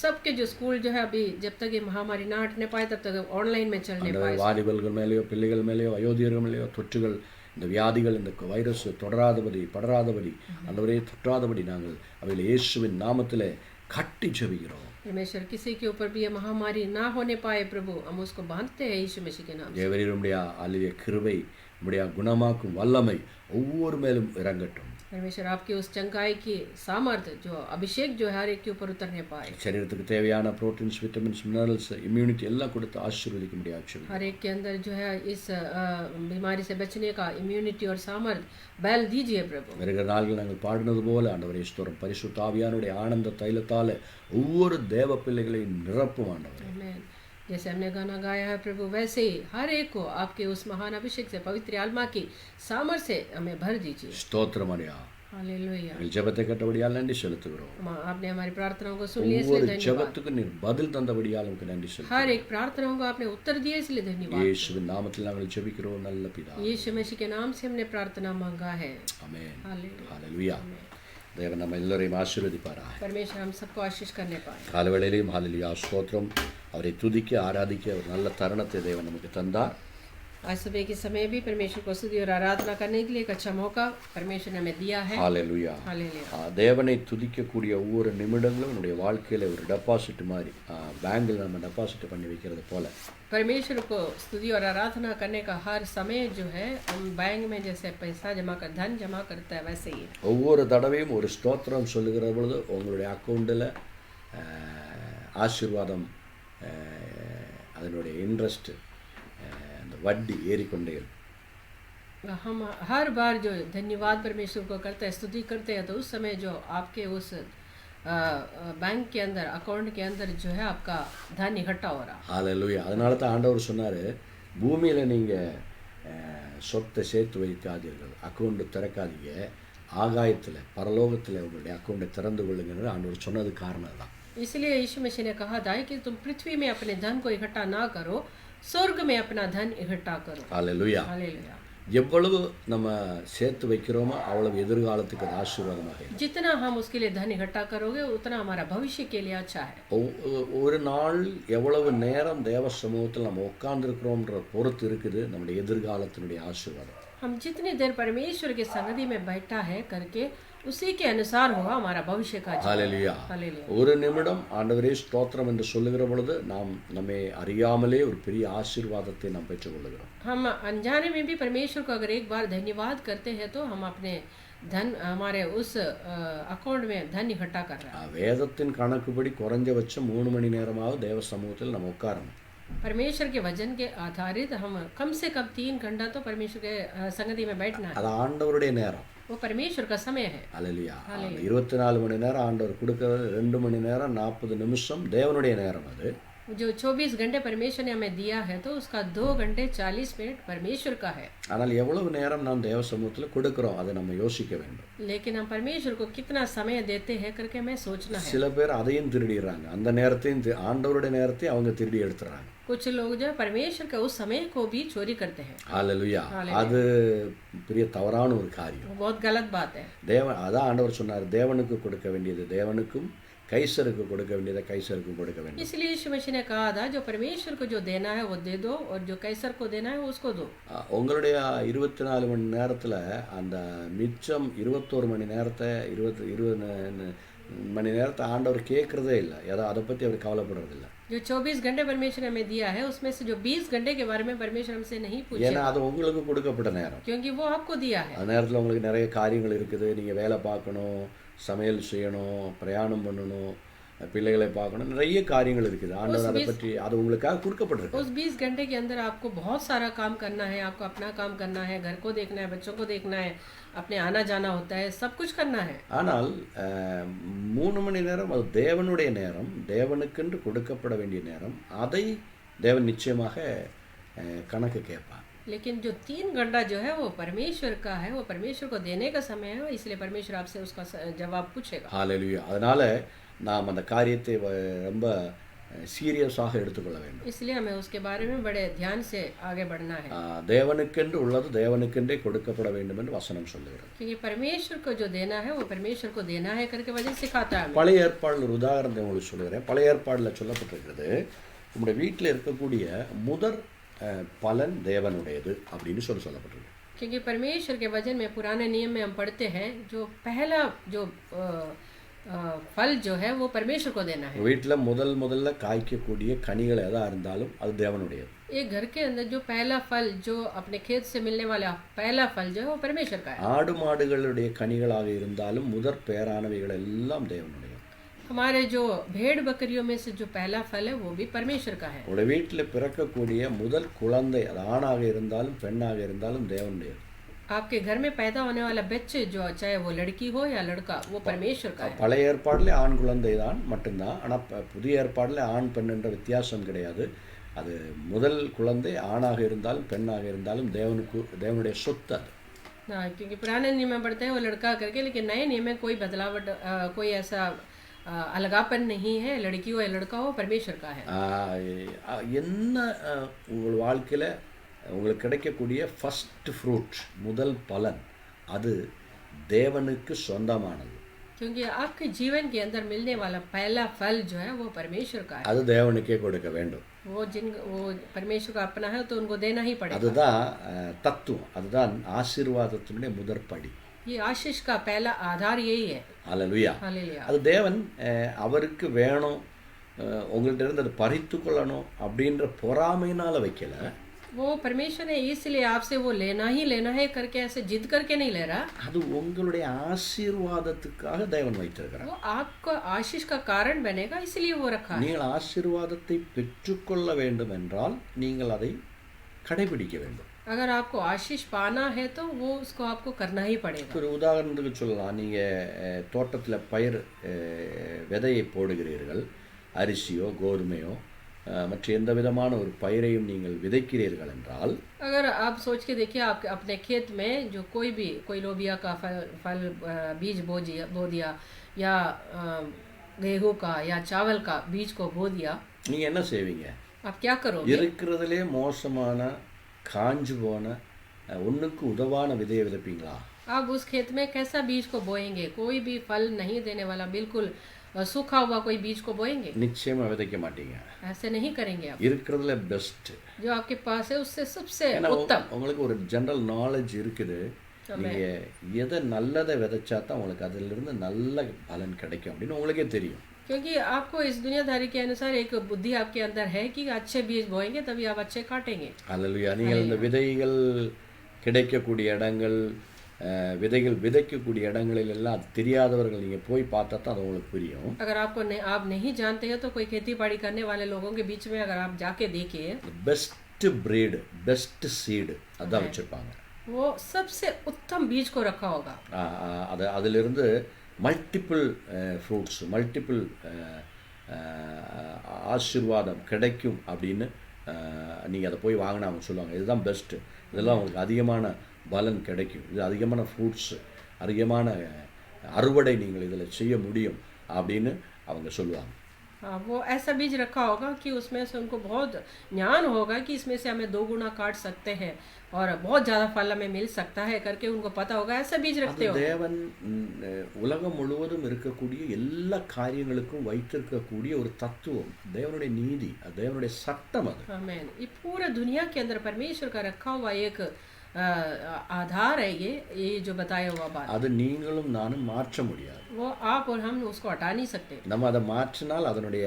सबके जो स्कूल जो है अभी जब तक ये महामारी ना हटने पाए तब तक ऑनलाइन में चलने पाए। வாலிபர்கள் மேலேயோ பிள்ளைகள் மேலேயோ வயோதிகர்கள் மேலேயோ தொற்றுகள், இந்த வியாதிகள், இந்த வைரஸ் தொடராதபடி படராதபடி ஆண்டவரே தொற்றாதபடி நாங்கள் அவையில் இயேசுவின் நாமத்தில் கட்டி ஜெபிக்கிறோம். परमेश्वर किसी के ऊपर भी ये महामारी ना होने पाए प्रभु, हम उसको बांधते हैं यीशु मसीह के नाम से। தேவரீர் உம்முடைய அல்லேலூயா கிருபை, உம்முடைய குணமாக்கும் வல்லமை ஒவ்வொரு மேலும் இறங்கட்டும். परमेश्वर आपकी उस चंगाई की सामर्थ, जो अभिषेक जो है हर एक के ऊपर उतरने पाए। சரீரத்துக்கு தேவையான புரோட்டீன்ஸ், விட்டமின்ஸ், மினரல்ஸ், இம்யூனிட்டி எல்லாம் கொடுத்து ஆசீர்வதிக்க முடியாது. हर एक के अंदर जो है इस बीमारी से बचने का इम्यूनिटी और सामर्थ बल दीजिए प्रभु। வருகிற நாள்கள் நாங்கள் பாடினது போல ஆண்டவரே ஸ்தோத்திரம், பரிசுத்த ஆவியானுடைய ஆனந்த தைலத்தால் ஒவ்வொரு தேவ பிள்ளைகளையும் நிரப்பும். ஆண்டவரே, आमीन। जैसे हमने गाना गाया है प्रभु, वैसे ही हर एक को आपके उस महान अभिषेक से, पवित्र आत्मा की सामर्थ से हमें भर दीजिए। ஸ்தோத்திரம் ஐயா. हालेलुया। எங்கள் ஜெபத்தை கேட்டபடியால் நன்றி செலுத்துகிறோம். आपने हमारी प्रार्थनाओं को सुन लिया इसलिए ஒவ்வொரு धन्यवाद। ஜெபத்துக்கு நீர் பதில் தந்தபடியால் உங்களுக்கு நன்றி செலுத்துகிறோம். हर एक प्रार्थनाओं को आपने उत्तर दिया इसलिए धन्यवाद। இயேசுவின் நாமத்தில் நாங்கள் ஜெபிக்கிறோம் நல்ல பிதா. यीशु मसीह के नाम से हमने प्रार्थना मांगा है। ஆமென். हालेलुया। ஹல்லேலூயா. தேவன் நம்ம எல்லோரையும் ஆசீர்வதிப்பாராக. परमेश्वर हम सबको आशीष करने पाए। காலவேளையிலும் ஹல்லேலூயா ஸ்தோத்திரம். அவரை துதிக்க ஆராதிக்க ஒரு நல்ல தருணத்தை தேவன் நமக்கு தந்தார். आज सुबह के समय भी परमेश्वर को स्तुति और आराधना करने के लिए एक अच्छा मौका परमेश्वर ने हमें दिया है। ஹல்லேலூயா. हालेलुया। தேவனை துதிக்கக்கூடிய ஒவ்வொரு நிமிடங்களும் என்னுடைய வாழ்க்கையில் ஒரு டெபாசிட் மாதிரி, பேங்கில் நம்ம டெபாசிட் பண்ணி வைக்கிறது போல, परमेश्वर को स्तुति और आराधना करने का हर समय जो है हम बैंक में जैसे पैसा जमा कर धन जमा करता है वैसे ही ஒவ்வொரு தடவையும் ஒரு ஸ்தோத்திரம் சொல்லுகிற பொழுது உங்களுடைய அக்கௌண்ட்டில் ஆசீர்வாதம், அதனுடைய இன்ட்ரெஸ்ட், அந்த வட்டி ஏறிக்கொண்டே இருக்கும். हम हर बार जो धन्यवाद परमेश्वर को करते हैं, स्तुति करते हैं, तो उस समय जो आपके उस बैंक के अंदर, अकाउंट के अंदर जो है आपका धन इकट्ठा हो रहा। ஹல்லேலூயா. அதனால தான் ஆண்டவர் சொன்னார், பூமியில் நீங்கள் சொத்தை சேர்த்து வைக்காதீர்கள், அக்கௌண்ட்டு திறக்காதீங்க, ஆகாயத்தில் பரலோகத்தில் உங்களுடைய அக்கௌண்ட்டை திறந்து கொள்ளுங்கன்னு ஆண்டவர் சொன்னது காரணம் தான். इसलिए यीशु मसीह ने कहा था कि तुम पृथ्वी में अपने धन को इकट्ठा ना करो, स्वर्ग में अपना धन इकट्ठा करो। ஹல்லேலூயா. हालेलुया। எவ்வளவு நம்ம சேர்த்து வைக்கிறோமோ அவ்வளவு எதிர்காலத்துக்கு அது ஆசீர்வாதமாக இருக்கும். जितना हम उसके लिए धन इकट्ठा करोगे उतना हमारा भविष्य के लिए अच्छा है। ஒரு நாள் எவ்வளவு நேரம் தேவ சமூகத்தில் நம்ம உட்கார்ந்துருக்கிறோம்ன்ற பொறுத்து இருக்குது நம்முடைய எதிர்காலத்தினுடைய ஆசீர்வாதம். हम जितनी देर परमेश्वर की संगति में बैठा है करके उसी के अनुसार होगा हमारा भविष्य का जीवन। ஹalleluya. हालेलुया। ஒரு நிமிடம் ஆண்டவரே ஸ்தோத்திரம் என்று சொல்லுகிற பொழுது நாம் நம்மை அறியாமலே ஒரு பெரிய ஆசீர்வாதத்தை நாம் பெற்றுக்கொள்கிறோம். हम अनजाने में भी परमेश्वर को अगर एक बार धन्यवाद करते हैं तो हम अपने धन हमारे उस अकाउंट में धन इकट्ठा कर रहे हैं। வேதத்தின் கணக்குப்படி குறைஞ்சபட்சம் 3 மணி நேரமாவது தேவ சமூகத்தில் நம்ம உட்காரணும். परमेश्वर के वचन के आधारित हम कम से कम 3 घंटा तो परमेश्वर के संगति में बैठना है। அது ஆண்டவருடைய நேரம். वो परमेश्वर का समय है। ஹalleluya. 24 மணி நேரம் ஆண்டவர் கொடுக்கிறது 2 மணி நேரம் 40 நிமிஷம் தேவனுடைய நேரம். அது जो 24 घंटे परमेश्वर ने हमें दिया है तो उसका 2 घंटे 40 मिनट परमेश्वर का है। ஆனால் எவ்வளவு நேரம் நாம் தேவ சமூகத்தில் கொடுக்கிறோம் அதை நம்ம யோசிக்க வேண்டும். लेकिन हम परमेश्वर को कितना समय देते हैं करके हमें सोचना है। சில பேர் அதையும் திருடிடுறாங்க. அந்த நேரத்தையும் ஆண்டவருடைய நேரத்தை அவங்க திருடி எடுத்துறாங்க. कुछ लोग जो परमेश्वर के उस समय को भी चोरी करते हैं। ஹalleluya. அது பெரிய தவறான ஒரு காரியம். वो बहुत गलत बात है। தேவன் அதான் ஆண்டவர் சொன்னார், தேவனுக்கு கொடுக்க வேண்டியது தேவனுக்கும் கைசருக்கு கொடுக்க வேண்டியதை கைசருக்கும் கொடுக்க வேண்டும். इसलिए यीशु मसीह ने कहा था जो परमेश्वर को जो देना है वो दे दो और जो कैसर को देना है वो उसको दो। உங்களுடைய 24 மணி நேரத்தில் அந்த மிச்சம் 21 மணி நேரத்தை 20 மணி நேரத்தை ஆண்டவர் கேட்கறதே இல்லை. அதை பற்றி அவர் கவலைப்படுறதில்லை. जो 24 घंटे परमेश्वर ने हमें दिया है उसमें से जो 20 घंटे के बारे में परमेश्वर हमसे नहीं पूछे, ஏன்னா அது உங்களுக்கு கொடுக்கப்பட்ட நேரம். क्योंकि वो आपको दिया है। அந்த நேரத்தில் உங்களுக்கு நிறைய காரியங்கள் இருக்குது. நீங்கள் வேலை பார்க்கணும், சமையல் செய்யணும், பிரயாணம் பண்ணணும், பிள்ளைகளை பார்க்கணும், நிறைய காரியங்கள் இருக்குது. ஆண்டவர் அதை பற்றி அது உங்களுக்காக கொடுக்கப்பட்டிருக்கு. उस 20 घंटे के अंदर आपको बहुत सारा काम करना है। आपको अपना काम करना है, घर को देखना है, बच्चों को देखना है, अपने आना जाना होता है, सब कुछ करना है। ஆனால் 3 மணி நேரம் அது தேவனுடைய நேரம், தேவனுக்கென்று கொடுக்கப்பட வேண்டிய நேரம். அதை தேவன் நிச்சயமாக கணக்கு கேட்பார். लेकिन जो 3 घंटा जो है वो परमेश्वर का है, वो परमेश्वर को देने का समय है, इसलिए परमेश्वर आपसे उसका जवाब पूछेगा। ஹalleluya. அதனால நாம் அந்த காரியத்தை ரொம்ப சீரியஸாக எடுத்துக்கொள்ள வேண்டும். इसलिए हमें उसके बारे में बड़े ध्यान से आगे बढ़ना है। தேவனுக்கென்று உள்ளது தேவனுக்கென்றே கொடுக்கப்பட வேண்டும் என்று வசனம் சொல்லுகிறது. क्योंकि परमेश्वर को जो देना है वो परमेश्वर को देना है करके वचन सिखाता है। பழைய ஏற்பாடில் ஒரு உதாரணத்தை உங்களுக்கு சொல்லுகிறேன். பழைய ஏற்பாடில் சொல்லப்பட்டிருக்கிறது, உங்களுடைய வீட்டில் இருக்கக்கூடிய முதற் பலன் தேவனுடையது அப்படின்னு சொல்லப்பட்டிருக்கு. क्योंकि परमेश्वर के वचन में पुराने नियम में हम पढ़ते हैं जो पहला जो फल जो है वो परमेश्वर को देना है। வீட்டில் முதல்ல காய்க்கக்கூடிய கனிகள் எதாக இருந்தாலும் அது தேவனுடையது. एक घर के अंदर जो पहला फल जो अपने खेत से मिलने वाला पहला फल जो है वो परमेश्वर का है। ஆடு மாடுகளுடைய கனிகளாக இருந்தாலும் முதற் பெயரானவைகள் எல்லாம் தேவனுடையது. हमारे जो भेड़ बकरियों में से जो पहला फल है वो भी परमेश्वर का है। உங்களுடைய வீட்டில் பிறக்கக்கூடிய முதல் குழந்தை அது ஆணாக இருந்தாலும் பெண்ணாக இருந்தாலும் தேவனுடையது. आपके घर में पैदा होने वाला बच्चे जो चाहे वो लड़की हो या लड़का वो परमेश्वर का है। பழைய ஏற்பாடில் ஆண் குழந்தை தான் மட்டும்தான். ஆனால் புதிய ஏற்பாடில் ஆண் பெண் என்ற வித்தியாசம் கிடையாது. அது முதல் குழந்தை ஆணாக இருந்தாலும் பெண்ணாக இருந்தாலும் தேவனுடைய சொத்து அது. हाँ, क्योंकि पुराने नियम में पढ़ते हैं वो लड़का करके, लेकिन नए नियम में कोई बदलावट कोई ऐसा अलगापन नहीं है। लड़की हो या लड़का हो परमेश्वर का है। என்ன உங்கள் வாழ்க்கையில் உங்களுக்கு கிடைக்கக்கூடிய ஃபர்ஸ்ட் ஃப்ரூட் முதல் பலன் அது தேவனுக்கு சொந்தமானது. क्योंकि आपके जीवन के अंदर मिलने वाला पहला फल जो है वो परमेश्वर का है। அது தேவனுக்கே கொடுக்க வேண்டும். वो परमेश्वर का अपना है तो उनको देना ही पड़ेगा। அதுதான் தத்துவம், அதுதான் ஆசீர்வாதத்தினுடைய முதற்படி. ये आशीष का पहला आधार यही है। ஹல்லேலூயா. हालेलुया। அது தேவன் அவருக்கு வேணும், உங்கள்கிட்ட இருந்து அதை பறித்து கொள்ளணும் அப்படின்ற பொறாமையினால வைக்கல. वो परमेश्वर ने इसलिए आपसे वो लेना है करके ऐसे जिद करके नहीं ले रहा। அது உங்களுடைய ஆசீர்வாதத்துக்காக தேவன் வைத்திருக்கிறார். वो आपको आशीष का कारण बनेगा इसलिए वो रखा है। நீங்கள் ஆசீர்வாதத்தை பெற்றுக்கொள்ள வேண்டும் என்றால் நீங்கள் அதை கடைபிடிக்க வேண்டும். अगर आपको आशीष पाना है तो वो उसको आपको करना ही पड़ेगा। ஒரு உதாரணத்துக்கு சொல்லலாம், நீங்கள் தோட்டத்தில் பயிர் விதையை போடுகிறீர்கள், அரிசியோ கோதுமையோ மற்ற எந்த விதமான ஒரு பயிரையும் நீங்கள் விதைக்கிறீர்கள் என்றால், अगर आप सोच के देखिए आप अपने खेत में जो कोई लोबिया का फल बीज बो दिया या गेहूं का या चावल का बीज को बो दिया, நீங்கள் என்ன செய்வீங்க? आप क्या करोगे? இருக்கிறதுலே மோசமான காஞ்சு போன ஒன்றுக்கு உதவான விதையை விதைப்பீங்களா? आप उस खेत में कैसा बीज को बोएंगे? कोई भी फल नहीं देने वाला बिल्कुल सूखा हुआ कोई बीज को बोएंगे? நிச்சயமாக விதைக்க மாட்டீங்க. ऐसे नहीं करेंगे आप। இருக்கிறதுல பெஸ்ட். जो आपके पास है उससे सबसे ஏன்னா उत्तम। உங்களுக்கு ஒரு ஜெனரல் நாலேஜ் இருக்குது. நீங்கள் எதை நல்லதை விதைச்சா தான் உங்களுக்கு அதிலிருந்து நல்ல பலன் கிடைக்கும் அப்படின்னு உங்களுக்கே தெரியும். क्योंकि आपको इस दुनियादारी के अनुसार एक बुद्धि आपके अंदर है कि अच्छे बीज बोएंगे तभी आप अच्छे काटेंगे। அல்லேலூயா. நீங்கள் இந்த விதைகள் கிடைக்கக்கூடிய இடங்கள், விதைகள் விதைக்கக்கூடிய இடங்களில் எல்லாம் அது தெரியாதவர்கள் நீங்கள் போய் பார்த்தா தான் அது உங்களுக்கு புரியும். अगर आप नहीं जानते हैं तो कोई खेती बाड़ी करने वाले लोगों के बीच में अगर आप जाके देखिए, பெஸ்ட் பிரீடு, பெஸ்ட் சீடு அதான் வச்சுருப்பாங்க. वो सबसे उत्तम बीज को रखा होगा। அதிலிருந்து மல்டிபிள் ஃப்ரூட்ஸ், மல்டிபிள் ஆசீர்வாதம் கிடைக்கும் அப்படின்னு நீங்கள் அதை போய் வாங்கினா அவங்க சொல்லுவாங்க, இதுதான் பெஸ்ட்டு, இதெல்லாம் உங்களுக்கு அதிகமான பலன் கிடைக்கும், இது அதிகமான ஃப்ரூட்ஸ், அதிகமான அறுவடை நீங்கள் இதில் செய்ய முடியும் அப்படின்னு அவங்க சொல்லுவாங்க. वो ऐसा बीज रखा होगा कि उसमें से उनको बहुत ज्ञान होगा कि इसमें से हमें 2 गुना काट सकते हैं और बहुत ज़्यादा फल हमें मिल सकता है करके उनको पता होगा, ऐसा बीज रखते हो। தேவன் உலகம் முழுவதும் இருக்கக்கூடிய எல்லா காரியங்களுக்கும் வைத்திருக்கக்கூடிய ஒரு தத்துவம், தேவனுடைய நீதி, தேவனுடைய சட்டம். அது आमीन। ये पूरे दुनिया के अंदर परमेश्वर का रखा हुआ एक आधार है, ये जो बताया हुआ बात। அது நீங்களும் நானும் மாற்ற முடியாது. वो आप और हम उसको हटा नहीं सकते। நம்ம அதை மாற்றினால் அதனுடைய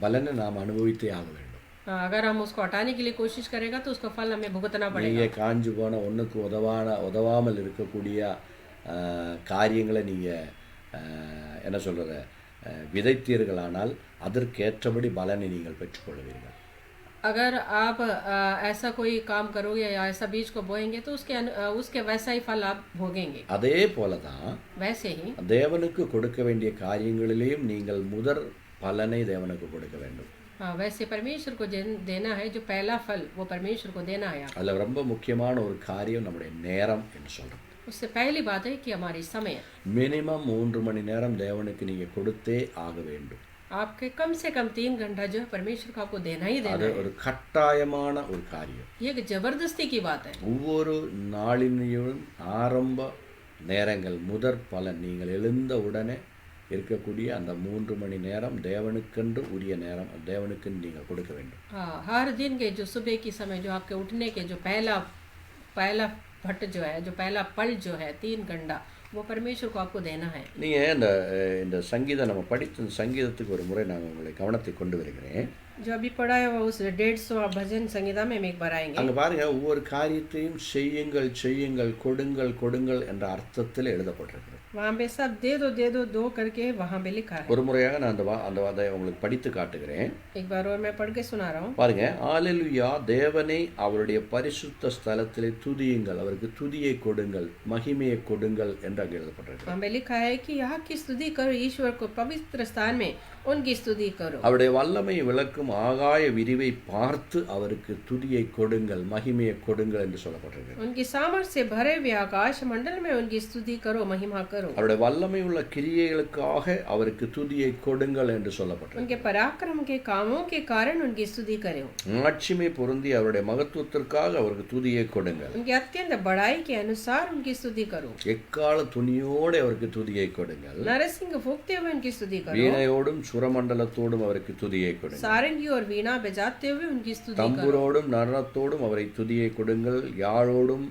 பலனை நாம் அனுபவித்தே ஆக வேண்டும். अगर हम उसको हटाने के लिए कोशिश करेगा तो उसका फल हमें भुगतना पड़ेगा। நீங்கள் காஞ்சு போன ஒன்றுக்கு உதவாமல் இருக்கக்கூடிய காரியங்களை நீங்கள் என்ன சொல்கிற விதைத்தீர்களானால் அதற்கேற்றபடி பலனை நீங்கள் பெற்றுக்கொள்வீர்கள். अगर आप ऐसा कोई काम करोगे या ऐसा बीज को बोएंगे तो उसके वैसा ही फल आप भोगेंगे। அதே போல தான் वैसे ही தேவனுக்கு கொடுக்க வேண்டிய காரியங்களிலேயும் நீங்கள் முதற் பலனை தேவனுக்கு கொடுக்க வேண்டும். वैसे परमेश्वर को देना है, जो पहला फल वो परमेश्वर को देना है। அதில் ரொம்ப முக்கியமான ஒரு காரியம் நம்முடைய நேரம் என்று சொல்கிறோம். उससे पहली बात है कि हमारी समय, மினிமம் 3 மணி நேரம் தேவனுக்கு நீங்கள் கொடுத்தே ஆக வேண்டும். आपके कम से कम 3 घंटा जो है परमेश्वर को आपको देना ही देना அது है। ஒரு கட்டாயமான ஒரு காரியம். ये एक जबरदस्ती की बात है। ஒவ்வொரு நாளினும் ஆரம்ப நேரங்கள் முதற் பலன் நீங்கள் எழுந்த உடனே இருக்கக்கூடிய அந்த 3 மணி நேரம் தேவனுக்கென்று உரிய நேரம், தேவனுக்கு நீங்கள் கொடுக்க வேண்டும். हाँ, हर दिन के जो सुबह की समय, जो आपके उठने के जो पहला भट्ट जो है, जो पहला पल जो है 3 घंटा, वो परमेश्वर को आपको देना है। நீங்கள் இந்த சங்கீதம் நம்ம படித்த சங்கீதத்துக்கு ஒரு முறை நான் உங்களை கவனத்தை கொண்டு வருகிறேன். जो अभी पढ़ा है वो उस 150 भजन संगीता में हम एक बार आएंगे। அங்கே பாருங்க, ஒவ்வொரு காரியத்தையும் செய்யுங்கள் செய்யுங்கள் கொடுங்கள் கொடுங்கள் என்ற அர்த்தத்தில் எழுதப்பட்டிருக்கிறது. वहाँ पे सब दे दो दो करके वहाँ पे लिखा है। ஒரு முறையாக நான் அந்த வாதை உங்களுக்கு படித்து காட்டுகிறேன். एक बार और मैं पढ़ के सुना रहा हूँ। பாருங்க, ஹல்லேலூயா, தேவனை அவருடைய பரிசுத்த ஸ்தலத்திலே துதியுங்கள், அவருக்கு துதியை கொடுங்கள், மகிமையை கொடுங்கள் என்று அங்கே எழுதப்பட்டிருக்கிறது. वहाँ पे लिखा है कि यहाँ की स्तुति करो, ईश्वर को पवित्र स्थान में उनकी स्तुति करो। அவருடைய வல்லமை விளக்கும் ஆகாய விரிவை பார்த்து அவருக்கு துதியை கொடுங்கள், மகிமையை கொடுங்கள் என்று சொல்லப்பட்டிருக்கிறது. उनकी सामर्थ्य से भरे हुए आकाश मंडल में उनकी स्तुति करो, महिमा करो। அவருடைய வல்லமை உள்ள கிரியைகளுக்காக அவருக்கு துதியை கொடுங்கள் என்று சொல்லப்பட்டிருக்கிறது. उनके पराक्रम के कामों के कारण उनकी स्तुति करो। ஆட்சிமை பொருந்தி அவருடைய மகத்துவத்திற்காக அவருக்கு துதியை கொடுங்கள். उनकी अत्यंत बड़ाई के अनुसार उनकी स्तुति करो। எக்கால துணியோடு அவருக்கு துதியை கொடுங்கள். नरसिंह फूंकते हुए उनकी स्तुति करो। வீணையோடும் சுரமண்டலத்தோடும் அவருக்கு துதியை கொடுங்கள். सारंगी और वीणा बजाते हुए उनकी स्तुति करो। தம்புரோடும் நடனத்தோடும் அவரை துதியை கொடுங்கள். யாழோடும்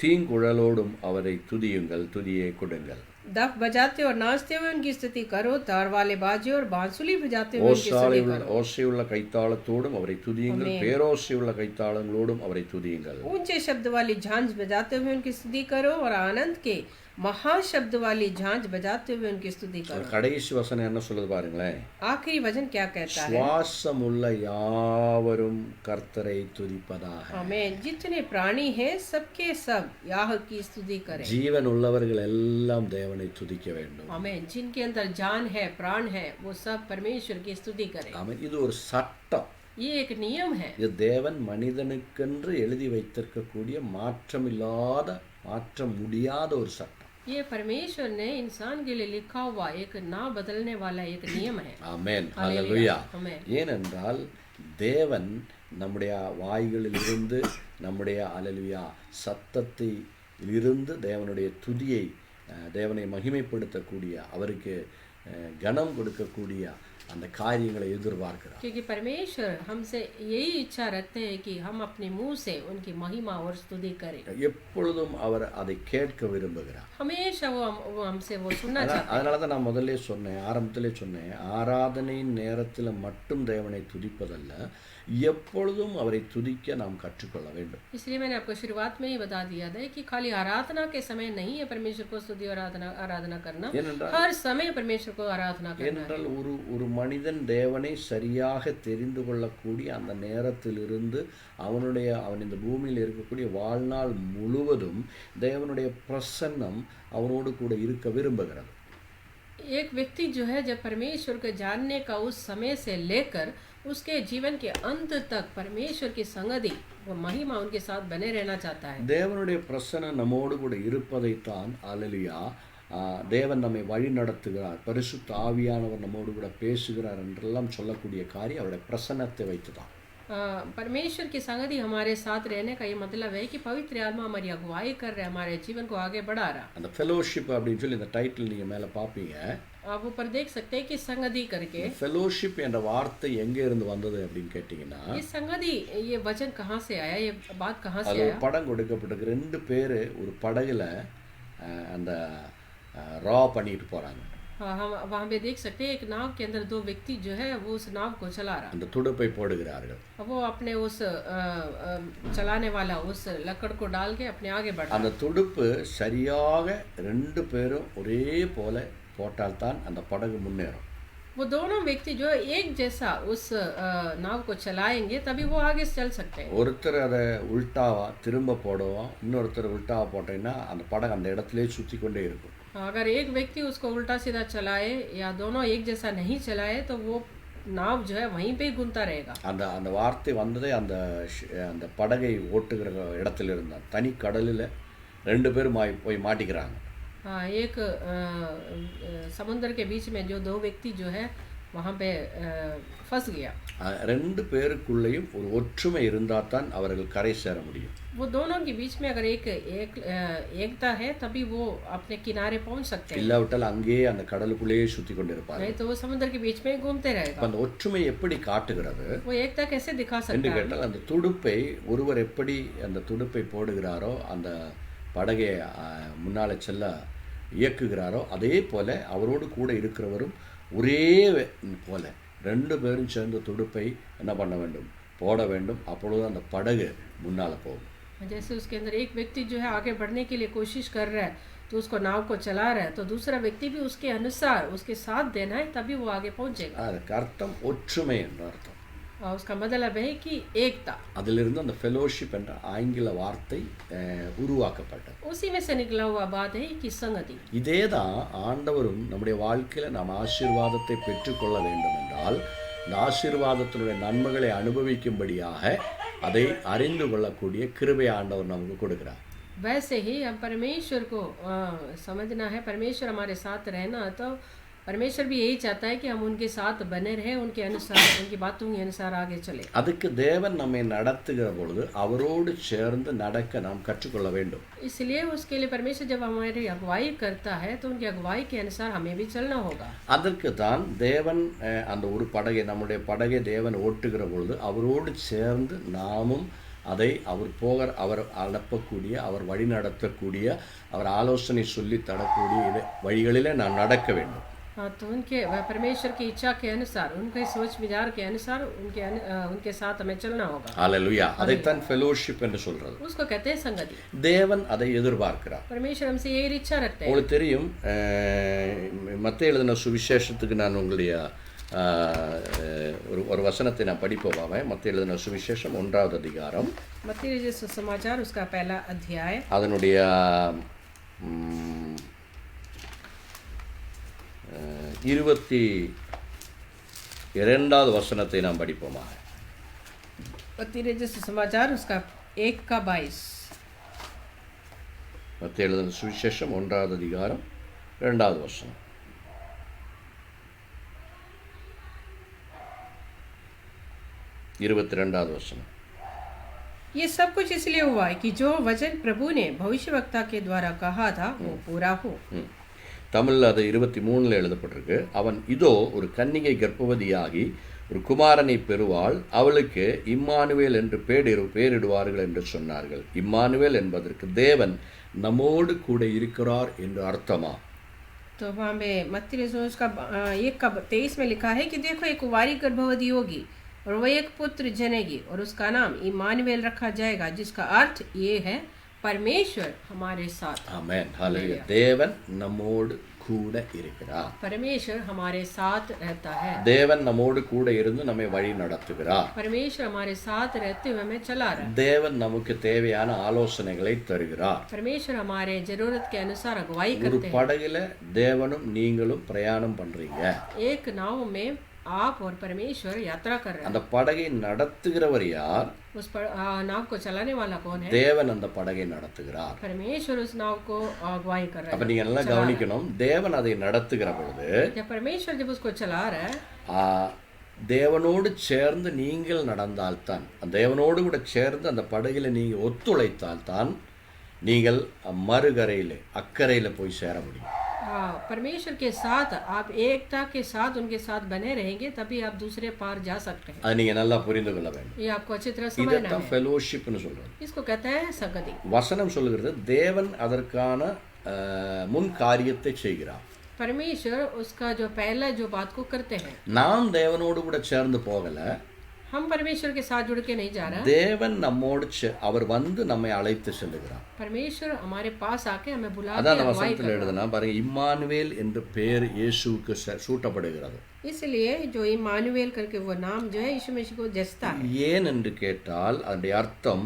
தீங்குழலோடும் அவரை துதியுங்கள், துதியை கொடுங்கள். दफ बजाते और नाचते हुए उनकी स्तुति करो। तार वाले बाजे और बांसुरी बजाते हुए उनकी स्तुति करो। ஓசையுள்ள கைத்தாளத்தோடும் அவரை துதியுங்கள். பேரோசையுள்ள கைத்தாளங்களோடும் அவரை துதியுங்கள். ऊंचे शब्द वाली झांझ बजाते हुए उनकी स्तुति करो और आनंद के महाशब्द वाली झांझ बजाते हुए उनकी स्तुति करो। கடைசி வசனம் என்ன சொல்லுது பாருங்களேன். आखिरी वचन क्या कहता है? சுவாசமுள்ள யாவரும் கர்த்தரை துதிப்பதாக. आमीन। जितने प्राणी हैं सबके सब याह की स्तुति करें। ஜீவன் உள்ளவர்கள் எல்லாம் தேவனை துதிக்க வேண்டும். आमीन। जिनके अंदर जान है, प्राण है, वो सब परमेश्वर की स्तुति करें। ஆமென். இது ஒரு சட்டம். ये एक नियम है। இது தேவன் மனிதனுக்கென்று எழுதி வைத்திருக்கக்கூடிய மாற்றமில்லாத, மாற்ற முடியாத ஒரு சட்டம். ये परमेश्वर ने इंसान के लिए लिखा हुआ एक ना बदलने वाला एक नियम है। ஆமென். ஹல்லேலூயா. आमीन। ஏனென்றால் தேவன் நம்முடைய வாய்களிலிருந்து, நம்முடைய ஹல்லேலூயா சத்தத்தில் இருந்து தேவனுடைய துதியை, தேவனை மகிமைப்படுத்தக்கூடிய, அவருக்கு கனம் கொடுக்கக்கூடிய அந்த காரியங்களை எதிர்பார்க்கிறார். क्योंकि परमेश्वर हमसे यही इच्छा रखते हैं कि हम अपने मुंह से उनकी महिमा और स्तुति करें. எப்பொழுதும் அவர் அதை கேட்க விரும்புகிறார். हमेशा वो हमसे वो सुनना चाहते हैं. அதனால தான் நான் முதல்ல சொன்னேன், ஆரம்பத்திலே சொன்னேன், ஆராதனையின் நேரத்தில் மட்டும் தேவனை துதிப்பதல்ல, எப்பொழுதும் அவரை துதிக்க நாம் கற்றுக்கொள்ள வேண்டும். इसलिए मैंने आपको शुरुआत में ही बता दिया था कि खाली आराधना के समय नहीं है परमेश्वर को स्तुति और आराधना करना, हर समय परमेश्वर को आराधना करना. ஏனென்றால் ஒரு மனிதன் தேவனை சரியாக தெரிந்து கொள்ளக்கூடிய அந்த நேரத்திலிருந்து அவன் இந்த பூமியில் இருக்கக்கூடிய வாழ்நாள் முழுவதும் தேவனுடைய பிரசன்னம் அவனோடு கூட இருக்க விரும்புகிறது. एक व्यक्ति जो है जब परमेश्वर को जानने का उस समय से लेकर उसके जीवन के अंत तक परमेश्वर की संगति वो महिमा उनके साथ बने रहना चाहता है. தேவனுடைய பிரசன்னம் நம்மோடு கூட இருப்பதைத்தான் அல்லேலூயா தேவன் நம்மை வழி நடத்துகிறார், பரிசுத்த ஆவியானவர் நம்மோடு கூட பேசுகிறார் என்றெல்லாம் சொல்லக்கூடிய காரியம் அவருடைய பிரசன்னத்தை வைத்துதான். परमेश्वर की संगति हमारे साथ रहने का ये मतलब है कि पवित्र आत्मा हमारी अगुवाई कर रहा है, हमारे जीवन को आगे बढ़ा रहा. அந்த ஃபெலோஷிப் அப்படின்னு சொல்லி இந்த டைட்டில் நீங்க மேல பாப்பீங்க. आप ऊपर देख सकते हैं कि संगति करके. ஃபெலோஷிப் என்ற வார்த்தை எங்க இருந்து வந்தது அப்படின்னு கேட்டீங்கன்னா, ये संगति ये वचन कहाँ से आया, ये बात कहाँ से आया? आया? படம் கொடுக்கப்பட்டிருக்கு. ரெண்டு பேர் ஒரு படகுல அந்த ரா பண்ணிட்டு போறாங்க. हम वहाँ पे देख सकते हैं एक नाव के अंदर दो व्यक्ति जो है वो उस नाव को चला रहा. அந்த துடுப்பை போடுகிறார்கள். वो अपने उस चलाने वाला उस लकड़ को डाल के अपने आगे बढ़ रहा. அந்த துடுப்பு சரியாக ரெண்டு பேரும் ஒரே போல போட்டால்தான் அந்த படகு முன்னேறும். वो दोनों व्यक्ति जो एक जैसा उस नाव को चलाएंगे तभी वो आगे चल सकते हैं. ஒருத்தர் அதை உல்டாவா திரும்ப போடுவோம், இன்னொருத்தர் உல்டாவா போட்டீங்கன்னா அந்த படகு அந்த இடத்திலே சுற்றி கொண்டே இருக்கும். अगर एक व्यक्ति उसको उल्टा सीधा चलाए या दोनों एक जैसा नहीं चलाए तो वो नाव जो है वहीं पे ही घूमता रहेगा. அந்த வார்த்தை வந்ததே அந்த படகை ஓட்டுகிற இடத்துல இருந்தா தனி கடலில் ரெண்டு பேரும் போய் மாட்டிக்கிறாங்க. हाँ, एक समुद्र के बीच में जो दो व्यक्ति जो है वहाँ पे फंस गया. ரெண்டு பேருக்குள்ளேயும் ஒரு ஒற்றுமை இருந்தால் தான் அவர்கள் கரை சேர முடியும். वो दोनों के बीच में अगर एकता है तभी वो अपने किनारे पहुंच सकते हैं. இல்லாவிட்டால் அங்கேயே அந்த கடலுக்குள்ளேயே சுற்றி கொண்டிருப்பாங்க. नहीं तो वो समुद्र के बीच में घूमते रहेगा. அந்த ஒற்றுமை எப்படி காட்டுகிறது? वो एकता कैसे दिखा सकता என்று है? கேட்டால் அந்த துடுப்பை ஒருவர் எப்படி அந்த துடுப்பை போடுகிறாரோ, அந்த படகை முன்னாலே செல்ல இயக்குகிறாரோ, அதே போல அவரோடு கூட இருக்கிறவரும் ஒரே போல ரெண்டு பேரும் சேர்ந்து துடுப்பை என்ன பண்ண வேண்டும், போட வேண்டும். அப்பொழுது அந்த படகு முன்னால் போகும். जैसे उसके अंदर एक व्यक्ति जो है आगे बढ़ने के लिए कोशिश कर रहा है तो उसको नाव को चला रहा है, तो दूसरा व्यक्ति भी उसके अनुसार उसके साथ देना है तभी वो आगे पहुंचेगा. அதுக்கு அர்த்தம் ஒற்றுமை என்ற அர்த்தம். और उसका मतलब है कि एकता. அதிலிருந்து அந்த ஃபெலோஷிப் என்ற ஆங்கில வார்த்தை உருவாக்கப்பட்டது. उसी में से निकला हुआ बात है कि संगति. இதே தான் ஆண்டவரும் நம்முடைய வாழ்க்கையில் நாம் ஆசீர்வாதத்தை பெற்றுக்கொள்ள வேண்டும் என்றால் இந்த ஆசீர்வாதத்தினுடைய நன்மைகளை அனுபவிக்கும்படியாக அதை அறிந்து கொள்ளக்கூடிய கிருபை ஆண்டவர் நமக்கு கொடுக்கிறார். वैसे ही हम परमेश्वर को समझना है, परमेश्वर हमारे साथ रहना, तो परमेश्वर भी यही चाहता है कि हम उनके साथ बने रहें, उनके अनुसार उनकी बातों के अनुसार आगे चले. அதுக்கு தேவன் நம்மை நடத்துகிற பொழுது அவரோடு சேர்ந்து நடக்க நாம் கற்றுக்கொள்ள வேண்டும். इसलिए उसके लिए परमेश्वर जब हमारी अगुवाई करता है तो उनकी अगुवाई के अनुसार हमें भी चलना होगा. அதற்கு தான் தேவன் அந்த ஒரு படகை நம்முடைய படகை தேவன் ஓட்டுகிற பொழுது அவரோடு சேர்ந்து நாமும் அதை அவர் அனுப்பக்கூடிய, அவர் வழி நடத்தக்கூடிய, அவர் ஆலோசனை சொல்லி தரக்கூடிய வழிகளிலே நாம் நடக்க வேண்டும். हाँ, तो परमेश्वर की इच्छा के अनुसार, उनके सोच विचार के अनुसार उनके साथ हमें चलना होगा. हालेलुया. அதைத்தான் ஃபெலோஷிப் என்று சொல்றது. उसको कहते हैं संगति. தேவன் அதை எதிர்பார்க்கிறார். परमेश्वर हमसे यही इच्छा रखते हैं. உங்களுக்கு தெரியும், மத்தேயு எழுதின சுவிசேஷத்துக்கு நான் உங்களுடைய ஒரு வசனத்தை நான் படிப்போம். மத்தேயு எழுதின சுவிசேஷம் 1வது அதிகாரம், मत्ती सुसमाचार उसका पहला अध्याय, அதனுடைய 22வது வசனத்தை நாம் படிப்போமாக. मत्ती सुसमाचार उसका 1:22. மத்தேயு எழுதின சுவிசேஷம் 1வது அதிகாரம் 2வது வசனம். ये सब कुछ इसलिए हुआ है कि जो वचन प्रभु ने भविष्यवक्ता के द्वारा कहा था वो पूरा हो. தமிழில் அது 23 எழுதப்பட்டிருக்கு. அவன் இதோ ஒரு கன்னிகை கர்ப்பவதியாகி ஒரு குமாரனை பெறுவாள், அவளுக்கு இம்மானுவேல் என்று பேரிடுவார்கள் என்று சொன்னார்கள். இம்மானுவேல் என்பதற்கு தேவன் நம்மோடு கூட இருக்கிறார் என்று अर्थमा। तो वहाँ पे मत्ती रसूल उसका 1:23 में लिखा है कि देखो एक कुंवारी गर्भवती होगी और वह एक पुत्र जनेगी और उसका नाम इम्मानुएल रखा जाएगा, जिसका अर्थ ये है परमेश्वर हमारे साथ। आमेन, हालेलुया। தேவன் நம்மோடு கூட இருக்கிறார், परमेश्वर हमारे साथ रहता है। தேவன் நம்மோடு கூட இருந்து நம்மை வழி நடத்துகிறார், परमेश्वर हमारे साथ रहते हुए हमें चला रहा है। தேவன் நமக்கு தேவையான ஆலோசனைகளை தருகிறார்। परमेश्वर हमारे जरूरत के अनुसार अगुवाई ஒரு करते हैं। படகுல தேவனும் நீங்களும் பிரயாணம் பண்றீங்க, एक नाव में आप और परमेश्वर यात्रा कर रहे हैं। அந்த படகை நடத்துகிறவர் யார்? उस नाव को चलाने वाला कौन है? தேவன் அந்த படகை நடத்துகிறார்। परमेश्वर उस नाव को अगुवाई कर रहा அப்ப है। நீங்க நல்லா கவனிக்கணும், தேவன் அதை நடத்துகிற பொழுது जब परमेश्वर जब उसको चला रहा है, தேவனோடு சேர்ந்து நீங்கள் நடந்தால்தான், தேவனோடு கூட சேர்ந்து அந்த படகில் நீங்கள் ஒத்துழைத்தால்தான் நீங்கள் மறுகரையில் அக்கறையில் போய் சேர முடியும்। परमेश्वर के साथ आप एकता के साथ उनके साथ बने रहेंगे, तभी आप दूसरे पार जा सकते हैं। அது நீங்க நல்லா புரிந்து கொள்ள வேண்டும்। ये आपको अच्छी तरह समझना இதைத்தான் है। ஃபெலோஷிப்னு சொல்றோம்। इसको कहते हैं संगति। வசனம் சொல்லுகிறது தேவன் அதற்கான முன் காரியத்தை செய்கிறார்। परमेश्वर उसका जो पहला जो बात को करते हैं। நாம் தேவனோடு கூட சேர்ந்து போகல, हम परमेश्वर के साथ जुड़ के नहीं जा रहा। தேவன் நம்மோடு அவர் வந்து நம்மை அழைத்து செல்லுகிறார்। परमेश्वर हमारे पास आके हमें बुला அதான் के நம்ம अगुवाई வசனத்தில் எழுதுனா பாருங்க, இம்மானுவேல் என்ற பெயர் இயேசுவுக்கு சூட்டப்படுகிறது। इसलिए जो इमानुएल करके वो नाम जो है यीशु मसीह को जचता है। ஏன் என்று கேட்டால் அதனுடைய அர்த்தம்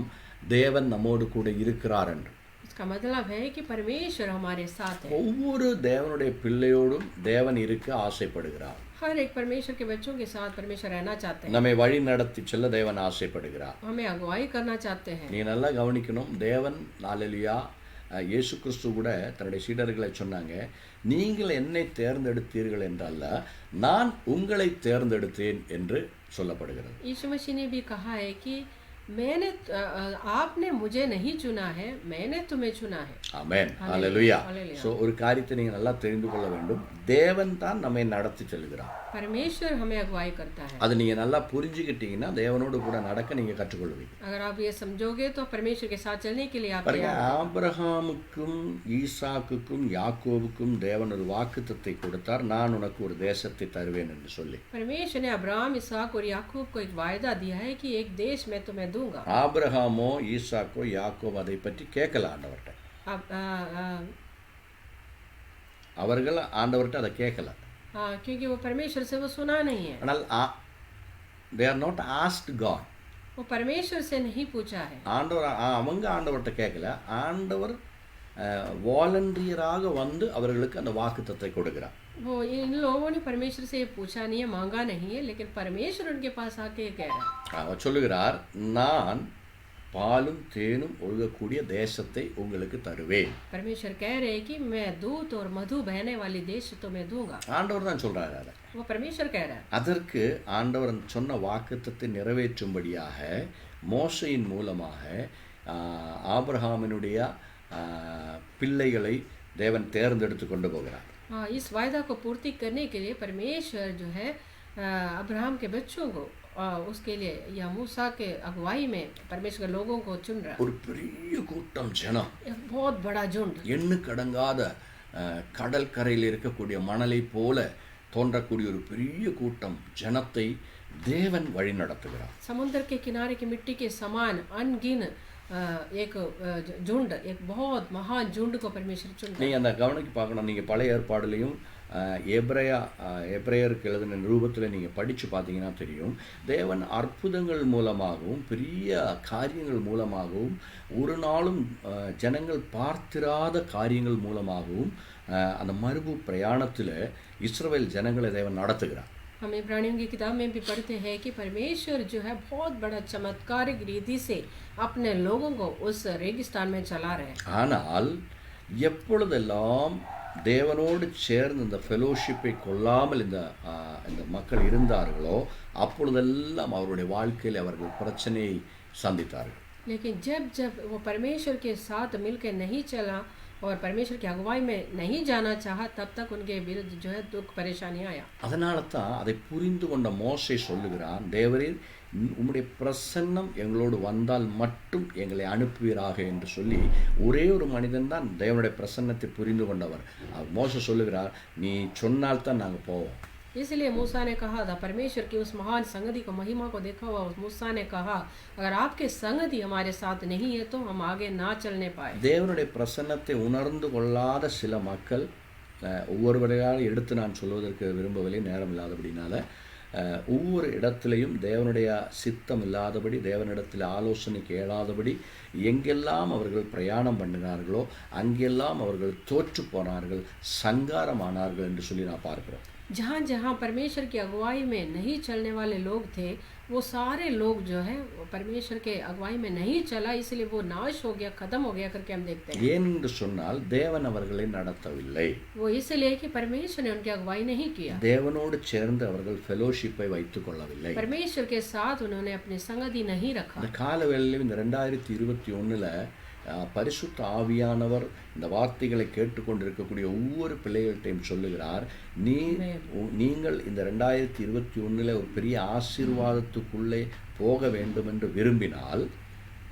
தேவன் நம்மோடு கூட இருக்கிறார் என்று। इसका मतलब है कि परमेश्वर हमारे साथ है। ஒவ்வொரு தேவனுடைய பிள்ளையோடும் தேவன் இருக்க ஆசைப்படுகிறார்। हर एक परमेश्वर के बच्चों के साथ परमेश्वर रहना चाहते हैं। நம்மை வழி நடத்தி செல்ல தேவன் ஆசைப்படுகிறார்। हमें अगुवाई करना चाहते हैं। நீ நல்லா கவனிக்கணும், தேவன் ஹல்லேலூயா இயேசு கிறிஸ்து கூட தன்னுடைய சீடர்களை சொன்னாங்க, நீங்கள் என்னை தேர்ந்தெடுத்தீர்கள் என்றல்ல, நான் உங்களை தேர்ந்தெடுத்தேன் என்று சொல்லப்படுகிறது। यीशु मसीह ने भी कहा है कि आपने मुझे नहीं चुना है, मैंने तुम्हें चुना है। ஆமென், ஹல்லேலூயா। சோ ஒரு காரியத்தை நீங்க நல்லா தெரிந்து கொள்ள வேண்டும், தேவன் தான் நம்மை நடத்தி செல்கிறார்। परमेश्वर हमें अगुवाई करता है। அது நீங்க நல்லா புரிஞ்சுக்கிட்டீங்கன்னா தேவனோடு கூட நடக்க நீங்க கற்றுக்கொள்வீங்க। अगर आप ये समझोगे तो परमेश्वर के साथ चलने के लिए आप பாருங்க, ஆபிரகாமுக்கும் ஈசாக்குக்கும் யாக்கோபுக்கும் தேவன் ஒரு வாக்குத்தத்தை கொடுத்தார், நான் உனக்கு ஒரு தேசத்தை தருவேன் என்று சொல்லி। परमेश्वर ने अब्राहम, इसहाक और याकूब को एक वायदा दिया है कि एक देश मैं तुम्हें दूंगा। ஆபிரகாமோ ஈசாக்கோ யாக்கோபோ அதை பற்றி கேட்கல ஆண்டவர்கிட்ட, அவர்கள் ஆண்டவர்கிட்ட அதை கேட்கல। क्योंकि वो परमेश्वर से वो सुना नहीं है। ஆனால் they are not asked God, वो परमेश्वर से नहीं पूछा है। ஆண்டவர் அவங்க ஆண்டவர்கிட்ட கேட்கல, ஆண்டவர் வாலண்டியராக வந்து அவர்களுக்கு அந்த வாக்குத்தத்தை கொடுக்கிறார்। वो इन लोगों ने परमेश्वर से पूछा नहीं है, मांगा नहीं है, लेकिन परमेश्वर उनके पास आके कह रहा है। அவர் சொல்லுகிறார், நான் பாலும் தேனும் ஒழுகக்கூடிய தேசத்தை உங்களுக்கு தருவேன்। परमेश्वर कह रहे हैं कि मैं दूध और मधु बहने वाली देश तुम्हें दूंगा। ஆண்டவர் தான் சொல்றாரு அதை। वो परमेश्वर कह रहा है। அதற்கு ஆண்டவர் சொன்ன வாக்குத்தத்தை நிறைவேற்றும்படியாக மோசையின் மூலமாக ஆபிரகாமினுடைய பிள்ளைகளை தேவன் தேர்ந்தெடுத்து கொண்டு போகிறார்। इस वायदा को पूर्ति करने के लिए परमेश्वर जो है अब्राहम के बच्चों को उसके लिए या मूसा के अगुवाई में परमेश्वर लोगों को चुन रहा है। ஒரு பெரிய கூட்டம் ஜனம், एक बहुत बड़ा झुंड, எண்ணுக்கடங்காத கடல் கரையில் இருக்கக்கூடிய மணலை போல தோன்றக்கூடிய ஒரு பெரிய கூட்டம் ஜனத்தை தேவன் வழி நடத்துகிறார்। समुद्र के किनारे की मिट्टी के समान अनगिन एक झुंड, एक बहुत महान झुंड को परमेश्वर चुन रहा है। நீங்கள் அந்த கவனிக்கு பார்க்கணும், நீங்கள் பழைய ஏற்பாடுலையும் எபிரேயருக்கு எழுதின நிருபத்தில் நீங்கள் படித்து பார்த்தீங்கன்னா தெரியும், தேவன் அற்புதங்கள் மூலமாகவும் பெரிய காரியங்கள் மூலமாகவும் ஒரு நாளும் ஜனங்கள் பார்த்திராத காரியங்கள் மூலமாகவும் அந்த மறுபு பிரயாணத்தில் இஸ்ரவேல் ஜனங்களை தேவன் நடத்துகிறார்। हम इब्रानियों की किताब में भी पढ़ते हैं कि परमेश्वर जो है बहुत बड़ा चमत्कारिक रीति से अपने लोगों को उस रेगिस्तान में चला रहे हैं। ஆனால் எப்பொழுதெல்லாம் தேவனோடு சேர்ந்து இந்த ஃபெலோஷிப்பை கொள்ளாமல் இந்த மக்கள் இருந்தார்களோ அப்பொழுதெல்லாம் அவருடைய வாழ்க்கையில் அவர்கள் பிரச்சனையை சந்தித்தார்கள்। लेकिन जब जब वो परमेश्वर के साथ मिलकर नहीं चला और परमेश्वर की अगुवाई में नहीं जाना चाहा, तब तक उनके विरुद्ध जो है दुख परेशानियां आया। அதனால தான் அதை புரிந்து கொண்ட மோசே சொல்லுகிறான், தேவரீர் உம்முடைய பிரசன்னம் எங்களோடு வந்தால் மட்டும் எங்களை அனுப்புவீராக என்று சொல்லி ஒரே ஒரு மனிதன் தான் தேவனுடைய பிரசன்னத்தை புரிந்து கொண்டவர். மோசே சொல்லுகிறார், நீ சொன்னால் தான் நாங்கள் போவோம். इसलिए मूसा ने कहा था, परमेश्वर की उस महान संगति को, महिमा को देखा हुआ उस मूसा ने कहा, अगर आपके संगति हमारे साथ नहीं है तो हम आगे ना चलने पाए। தேவனுடைய பிரசன்னத்தை உணர்ந்து கொள்ளாத சில மக்கள், ஒவ்வொருவரையால் எடுத்து நான் சொல்வதற்கு விரும்பவில்லை நேரம் இல்லாதபடினால, ஒவ்வொரு இடத்திலையும் தேவனுடைய சித்தம் இல்லாதபடி, தேவனிடத்தில் ஆலோசனை கேளாதபடி எங்கெல்லாம் அவர்கள் பிரயாணம் பண்ணினார்களோ அங்கெல்லாம் அவர்கள் தோற்று போனார்கள், சங்காரமானார்கள் என்று சொல்லி நான் பார்க்கிறோம். जहाँ जहाँ परमेश्वर की अगुवाई में नहीं चलने वाले लोग थे, वो सारे लोग जो है परमेश्वर के अगुवाई में नहीं चला, इसलिए वो नाश हो गया, खत्म हो गया करके हम देखते हैं। ஏன் என்று சொன்னால் தேவன் அவர்களை நடத்தவில்லை. वो इसलिए कि परमेश्वर ने उनकी अगुवाई नहीं किया, தேவனோடு சேர்ந்து அவர்கள் ஃபெலோஷிப்பை வைத்துக் கொள்ளவில்லை. परमेश्वर के साथ उन्होंने अपनी संगति नहीं रखा। இந்த காலவேளையில் இந்த 2021 பரிசுத்த ஆவியானவர் இந்த வார்த்தைகளை கேட்டுக்கொண்டிருக்கக்கூடிய ஒவ்வொரு பிள்ளைகள்கிட்டையும் சொல்லுகிறார், நீங்கள் இந்த 2021 ஒரு பெரிய ஆசீர்வாதத்துக்குள்ளே போக வேண்டும் என்று விரும்பினால்,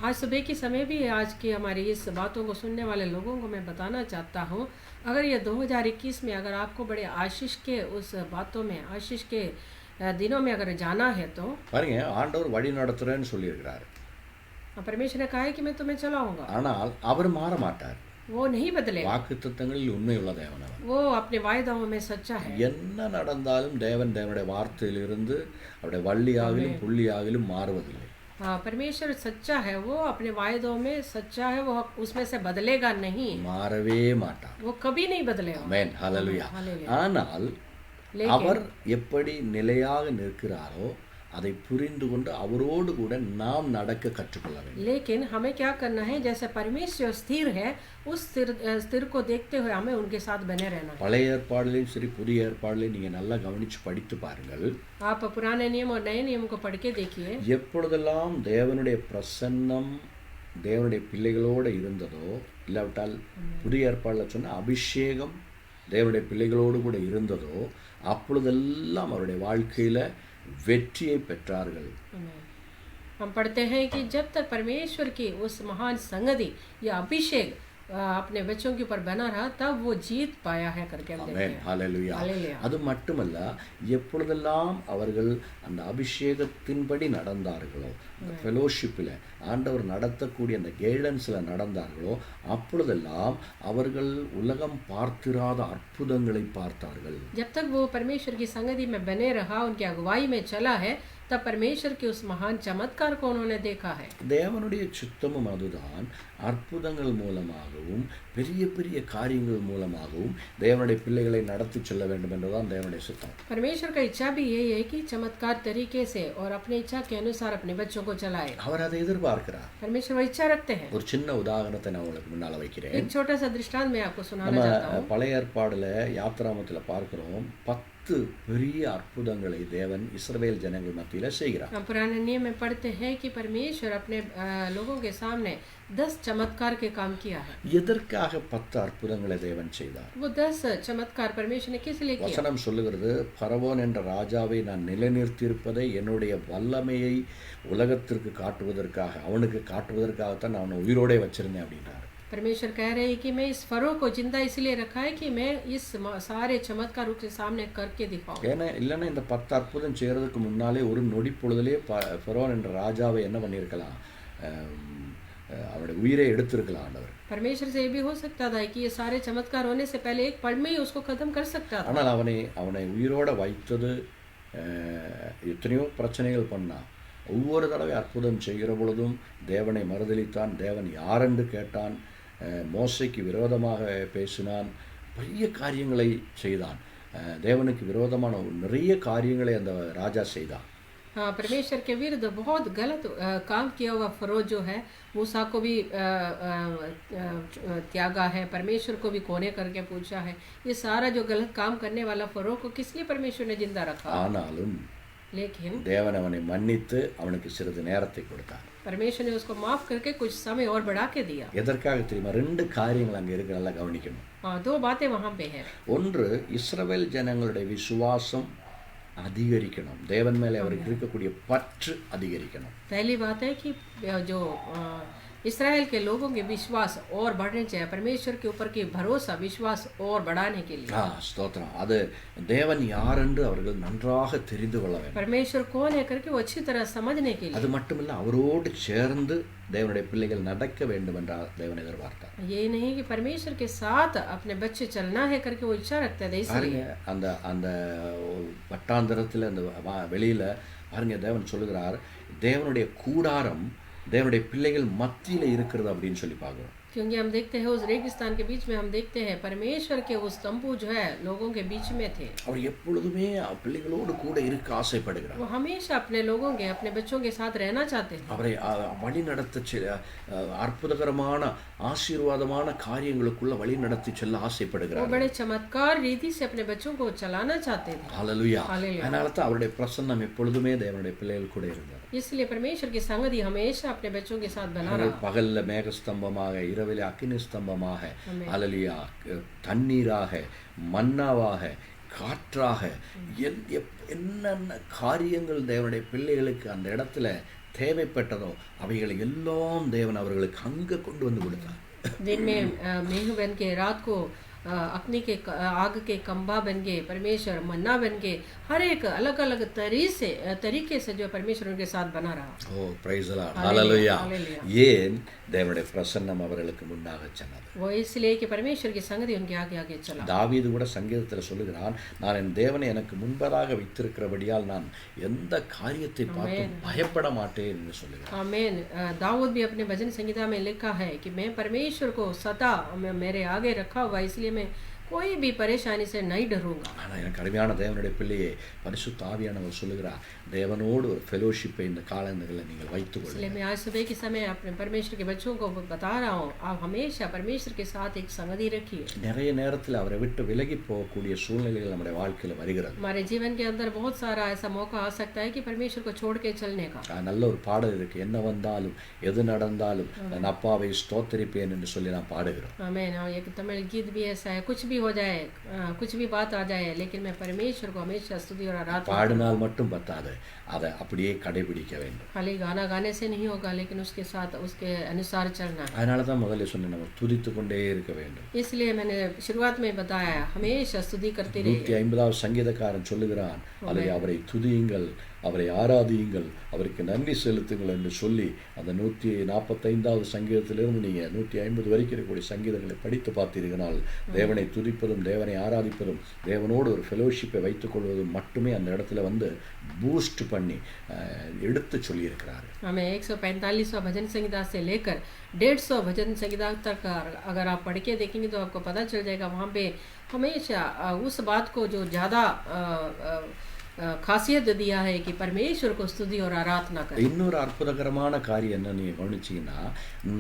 आज सुबह के समय भी आज की हमारी इस बातों को सुनने वाले लोगों को मैं बताना चाहता हूँ, अगर ये 2021 में अगर आपको बड़े आशीष के उस बातों में, आशीष के दिनों में अगर जाना है तो பாருங்க, ஆண்டவர் வழி நடத்துறேன்னு சொல்லியிருக்கிறார். परमेश्वर ने कहा है कि मैं तुम्हें चलाऊंगा, ஆனால் அவர் மாற மாட்டார். वो नहीं बदलेगा, வாக்குத்தத்தங்களில் உண்மையுள்ள தேவன் அவர். वो अपने वायदाओं में सच्चा है। என்ன நடந்தாலும் தேவனுடைய வார்த்தையிலிருந்து அவருடைய வள்ளியாகிலும் புள்ளியாகிலும் மாறுவதில்லை. हाँ, परमेश्वर सच्चा है, वो अपने वायदों में सच्चा है, वो उसमें से बदलेगा नहीं, மாறவே மாட்டார். वो कभी नहीं बदलेगा। ஆமென், ஹல்லேலூயா. हालेलुया। ஆனால் அவர் எப்படி நிலையாக நிற்கிறாரோ அதை புரிந்து கொண்டு அவரோடு கூட நாம் நடக்க கற்றுக்கொள்ள வேண்டும். लेकिन हमें क्या करना है, जैसे परमेश्वर स्थिर है, उस स्थिर को देखते हुए हमें उनके साथ बने रहना है। பழைய ஏற்பாடுலையும் சரி புதிய ஏற்பாடுலையும் நீங்க நல்லா கவனிச்சு படித்து பாருங்கள். आप पुराने नियम और नए नियम को पढ़ के देखिए, எப்பொழுதெல்லாம் தேவனுடைய பிரசன்னம் தேவனுடைய பிள்ளைகளோடு இருந்ததோ, இல்லாவிட்டால் புதிய ஏற்பாடுல சொன்ன அபிஷேகம் தேவனுடைய பிள்ளைகளோடு கூட இருந்ததோ, அப்பொழுதெல்லாம் அவருடைய வாழ்க்கையில வெற்றியை பெற்றார்கள். हम पढ़ते हैं कि जब तक परमेश्वर की उस महान संगति या अभिषेक अपने बच्चों के ऊपर बना रहा, तब वो जीत पाया है करके हम देखते हैं। ஹல்லேலூயா. அது மட்டுமல்ல, எப்பொழுதெல்லாம் அவர்கள் அந்த அபிஷேகத்தின்படி நடந்தார்களோ, அந்த ஃபெலோஷிப்பில் ஆண்டவர் நடத்தக்கூடிய அந்த கைடன்ஸில் நடந்தார்களோ, அப்பொழுதெல்லாம் அவர்கள் உலகம் பார்த்திராத அற்புதங்களை பார்த்தார்கள். जब तक वो परमेश्वर की संगति में बने रहा, उनकी अगुवाई में चला है, तब परमेश्वर के उस महान चमत्कार को उन्होंने देखा है। தேவனுடைய சித்தமும் அதுதான். அற்புதங்கள் மூலமாகவும் பெரிய பெரிய காரியங்கள் மூலமாகவும் தேவனுடைய பிள்ளைகளை நடத்தி செல்ல வேண்டும் என்றுதான் தேவனுடைய சித்தம். परमेश्वर का इच्छा भी यही है कि चमत्कार तरीके से और अपनी इच्छा के अनुसार अपने बच्चों को चलाए। அவர் அதை எதிர்பார்க்கிறார். परमेश्वर वो इच्छा रखते हैं। ஒரு சின்ன உதாரணத்தை நான் உங்களுக்கு முன்னால வைக்கிறேன். एक छोटा सा दृष्टांत मैं आपको सुनाना நம்ம चाहता हूँ। பழைய ஏற்பாடுல யாத்திராமத்தில் பார்க்கிறோம், 10 பெரிய அற்புதங்களை தேவன் இஸ்ரவேல் ஜனங்கள் மத்தியில செய்கிறார். हम पुराने नियम में पढ़ते हैं कि परमेश्वर अपने लोगों के सामने 10 चमत्कार के काम किया है। எதற்காக 10 அற்புதங்களை தேவன் செய்தார்? वो 10 चमत्कार परमेश्वर ने किस लिए किया? வசனம் சொல்லுகிறது, பரவோன் என்ற ராஜாவை நான் நிலைநிறுத்தியிருப்பதை என்னுடைய வல்லமையை உலகத்திற்கு காட்டுவதற்காக, அவனுக்கு காட்டுவதற்காகத்தான் நான் அவனை உயிரோடே வச்சிருந்தேன் அப்படின்றார். परमेश्वर कह रहे हैं कि मैं इस फरो को जिंदा इसलिए रखा है कि मैं इस सारे चमत्कार उसके सामने करके दिखाऊं। ஏன்னா இல்லைன்னா இந்த 10 அற்புதம் செய்யறதுக்கு முன்னாலே ஒரு நொடி பொழுதிலே ஃபரோன் என்ற ராஜாவை என்ன பண்ணியிருக்கலாம், அவருடைய உயிரை எடுத்திருக்கலாம் ஆண்டவர். परमेश्वर से ये भी हो सकता था कि ये सारे चमत्कार होने से पहले एक पल में ही उसको खत्म कर सकता था। ஆனால் அவனை உயிரோட வைத்தது எத்தனையோ பிரச்சனைகள் பண்ணான். ஒவ்வொரு தடவை அற்புதம் செய்கிற பொழுதும் தேவனை மறுதலித்தான், தேவன் யாரென்று கேட்டான், மோசைக்கு விரோதமாக பேசினான், பெரிய காரியங்களை செய்தான். தேவனுக்கு விரோதமான நிறைய காரியங்களை அந்த ராஜா செய்தான். हाँ, परमेश्वर के विरुद्ध बहुत गलत काम किया हुआ फरो जो है, मूसा को भी त्यागा है, परमेश्वर को भी कोने करके पूछा है। ये सारा जो गलत काम करने वाला फरो को किस लिए परमेश्वर ने जिंदा रखा? ஆனாலும் लेकिन தேவன் அவனை மன்னித்து அவனுக்கு சிறிது நேரத்தை கொடுத்தார். परमेश्वर ने उसको माफ करके कुछ समय और बढ़ा के दिया। எதற்காக தெரியுமா? 2 காரியங்கள் அங்கே இருக்கு, நல்லா கவனிக்கணும். हाँ, 2 बातें वहाँ पे है। ஒன்று, இஸ்ரவேல் ஜனங்களுடைய விசுவாசம் அதிகரிக்கணும், தேவன் மேலே அவருக்கு இருக்கக்கூடிய பற்று அதிகரிக்கணும். पहली बात है कि जो इसराइल के लोगों के विश्वास और बढ़ने चाहिए, परमेश्वर के ऊपर की भरोसा विश्वास और बढ़ाने के लिए। ஸ்தோத்திரம். அது தேவன் யார் என்று அவர்கள் நன்றாக தெரிந்து கொள்ள வேண்டும். परमेश्वर कौन है करके वो अच्छी तरह समझने के लिए। அது மட்டுமல்ல, அவரோடு சேர்ந்து தேவனுடைய பிள்ளைகள் நடக்க வேண்டும் என்றால் தேவன் எதிர்பார்த்தார். ये नहीं कि परमेश्वर के साथ अपने बच्चे चलना है करके वो इच्छा रखते थे। इसलिए அந்த அந்த வட்டாந்தரத்தில் அந்த வெளியில பாருங்க, தேவன் சொல்லுகிறார், தேவனுடைய கூடாரம் தேவனுடைய பிள்ளைகள் மத்தியில இருக்கிறது அப்படின்னு சொல்லி பார்க்கிறோம். क्योंकि हम देखते हैं उस रेगिस्तान के बीच में हम देखते हैं परमेश्वर के उस तंबू जो है लोगों के बीच में थे। அவர் எப்பொழுதுமே பிள்ளைகளோடு கூட இருக்க ஆசைப்படுகிறார். वो हमेशा अपने लोगों के अपने बच्चों के साथ रहना चाहते हैं। அவரை வழி நடத்த அற்புதகரமான ஆசீர்வாதமான காரியங்களுக்குள்ள வழி நடத்தி செல்ல वो ஆசைப்படுகிறார். बड़े चमत्कार रीति से अपने बच्चों को चलाना चाहते थे। ஹல்லேலூயா. हालेलुया। அதனால தான் அவருடைய பிரசன்னம் எப்பொழுதுமே தேவனுடைய பிள்ளைகள் கூட இருந்தார். इसलिए परमेश्वर की संगति हमेशा अपने बच्चों के साथ बना அவர்கள் रहा। பகல்ல மேகஸ்தம்பமாக, இரவிலே அக்கினி ஸ்தம்பமாக, ஹல்லேலூயா, தண்ணீராக, மன்னாவாக, காற்றாக, என்னென்ன காரியங்கள் தேவனுடைய பிள்ளைகளுக்கு அந்த இடத்துல தேவைப்பட்டதோ அவைகளை எல்லாம் தேவன் அவர்களுக்கு அங்க கொண்டு வந்து கொடுத்தார். दिन में मेघ बन के, रात को अग्नि के आग के खंभा बन गए, परमेश्वर मन्ना बन गए, हर एक अलग अलग तरीके से जो परमेश्वर उनके साथ बना रहा। Oh praise the Lord. Hallelujah. Hallelujah. ஏன் தேவனுடைய பிரசன்னம் அவர்களுக்கு முன்னாக சென்றது? वो इसलिए कि परमेश्वर की संगति उनके आगे आगे चला। தாவீது கூட சங்கீதத்தில் சொல்லுகிறான், நான் என் தேவனை எனக்கு முன்பதாக வைத்திருக்கிறபடியால் நான் எந்த காரியத்தை பார்த்து பயப்பட மாட்டேன் என்று சொல்லுகிறான். आमीन। दाऊद भी अपने भजन संहिता में लिखा है कि मैं परमेश्वर को सदा मेरे आगे रखा हुआ, इसलिए मैं कोई भी परेशानी से नहीं डरूंगा। ஆனால் எனக்கு அருமையான தேவனுடைய பிள்ளையே, பரிசுத்த ஆவியானவர் சொல்லுகிறார், தேவனோடு ஒரு ஃபெலோஷிப்பை இந்த காலங்களில் நீங்கள் வைத்துக் इसलिए கொள்ளுங்கள். मैं आज सुबह के समय अपने परमेश्वर के बच्चों को बता रहा हूँ, आप हमेशा परमेश्वर के साथ एक संगति रखिए। நிறைய நேரத்தில் அவரை விட்டு விலகி போகக்கூடிய சூழ்நிலைகள் நம்முடைய வாழ்க்கையில் வருகிறது. हमारे जीवन के अंदर बहुत सारा ऐसा मौका आ सकता है कि परमेश्वर को छोड़ के चलने का। நல்ல ஒரு பாடல் இருக்கு, என்ன வந்தாலும் எது நடந்தாலும் நான் அப்பாவை ஸ்தோத்திரிப்பேன் என்று சொல்லி நான் பாடுகிறோம். आमीन। और एक तमिल गीत भी ऐसा है, कुछ भी हो जाए, कुछ भी बात आ जाए, लेकिन मैं परमेश्वर को हमेशा स्तुति और आराधना। பாடினால் மட்டும் பத்தாது, அதை அப்படியே கடைபிடிக்க வேண்டும். खाली गाना गाने से नहीं होगा, लेकिन उसके साथ उसके अनुसार चलना है। அதனால தான் முதல்ல சொன்னேன், நம்ம துதித்து கொண்டே இருக்க வேண்டும். इसलिए मैंने शुरुआत में बताया, हमेशा स्तुति करते रहिए। 150வது சங்கீதக்காரன் சொல்லுகிறான், அதை அவரை துதியுங்கள், அவரை ஆராதியுங்கள், அவருக்கு நன்றி செலுத்துங்கள் என்று சொல்லி அந்த 145வது சங்கீதத்திலிருந்து நீங்கள் 150 வரைக்கும் இருக்கக்கூடிய சங்கீதங்களை படித்து பார்த்தீர்களால் தேவனை துதிப்பதும் தேவனை ஆராதிப்பதும் தேவனோடு ஒரு ஃபெலோஷிப்பை வைத்துக் கொள்வதும் மட்டுமே அந்த இடத்துல வந்து பூஸ்ட் பண்ணி எடுத்து சொல்லியிருக்கிறார். हमें 145वां भजन संहिता से लेकर 150 भजन संहिता तक अगर आप पढ़ के देखेंगे तो आपको पता चल जाएगा, वहाँ पे हमेशा उस बात को जो ज़्यादा खासियत दिया है कि परमेश्वर को स्तुति और आराधना करें। இன்னொரு அற்புதகரமான காரியம் என்ன நீங்கள் கவனிச்சீங்கன்னா,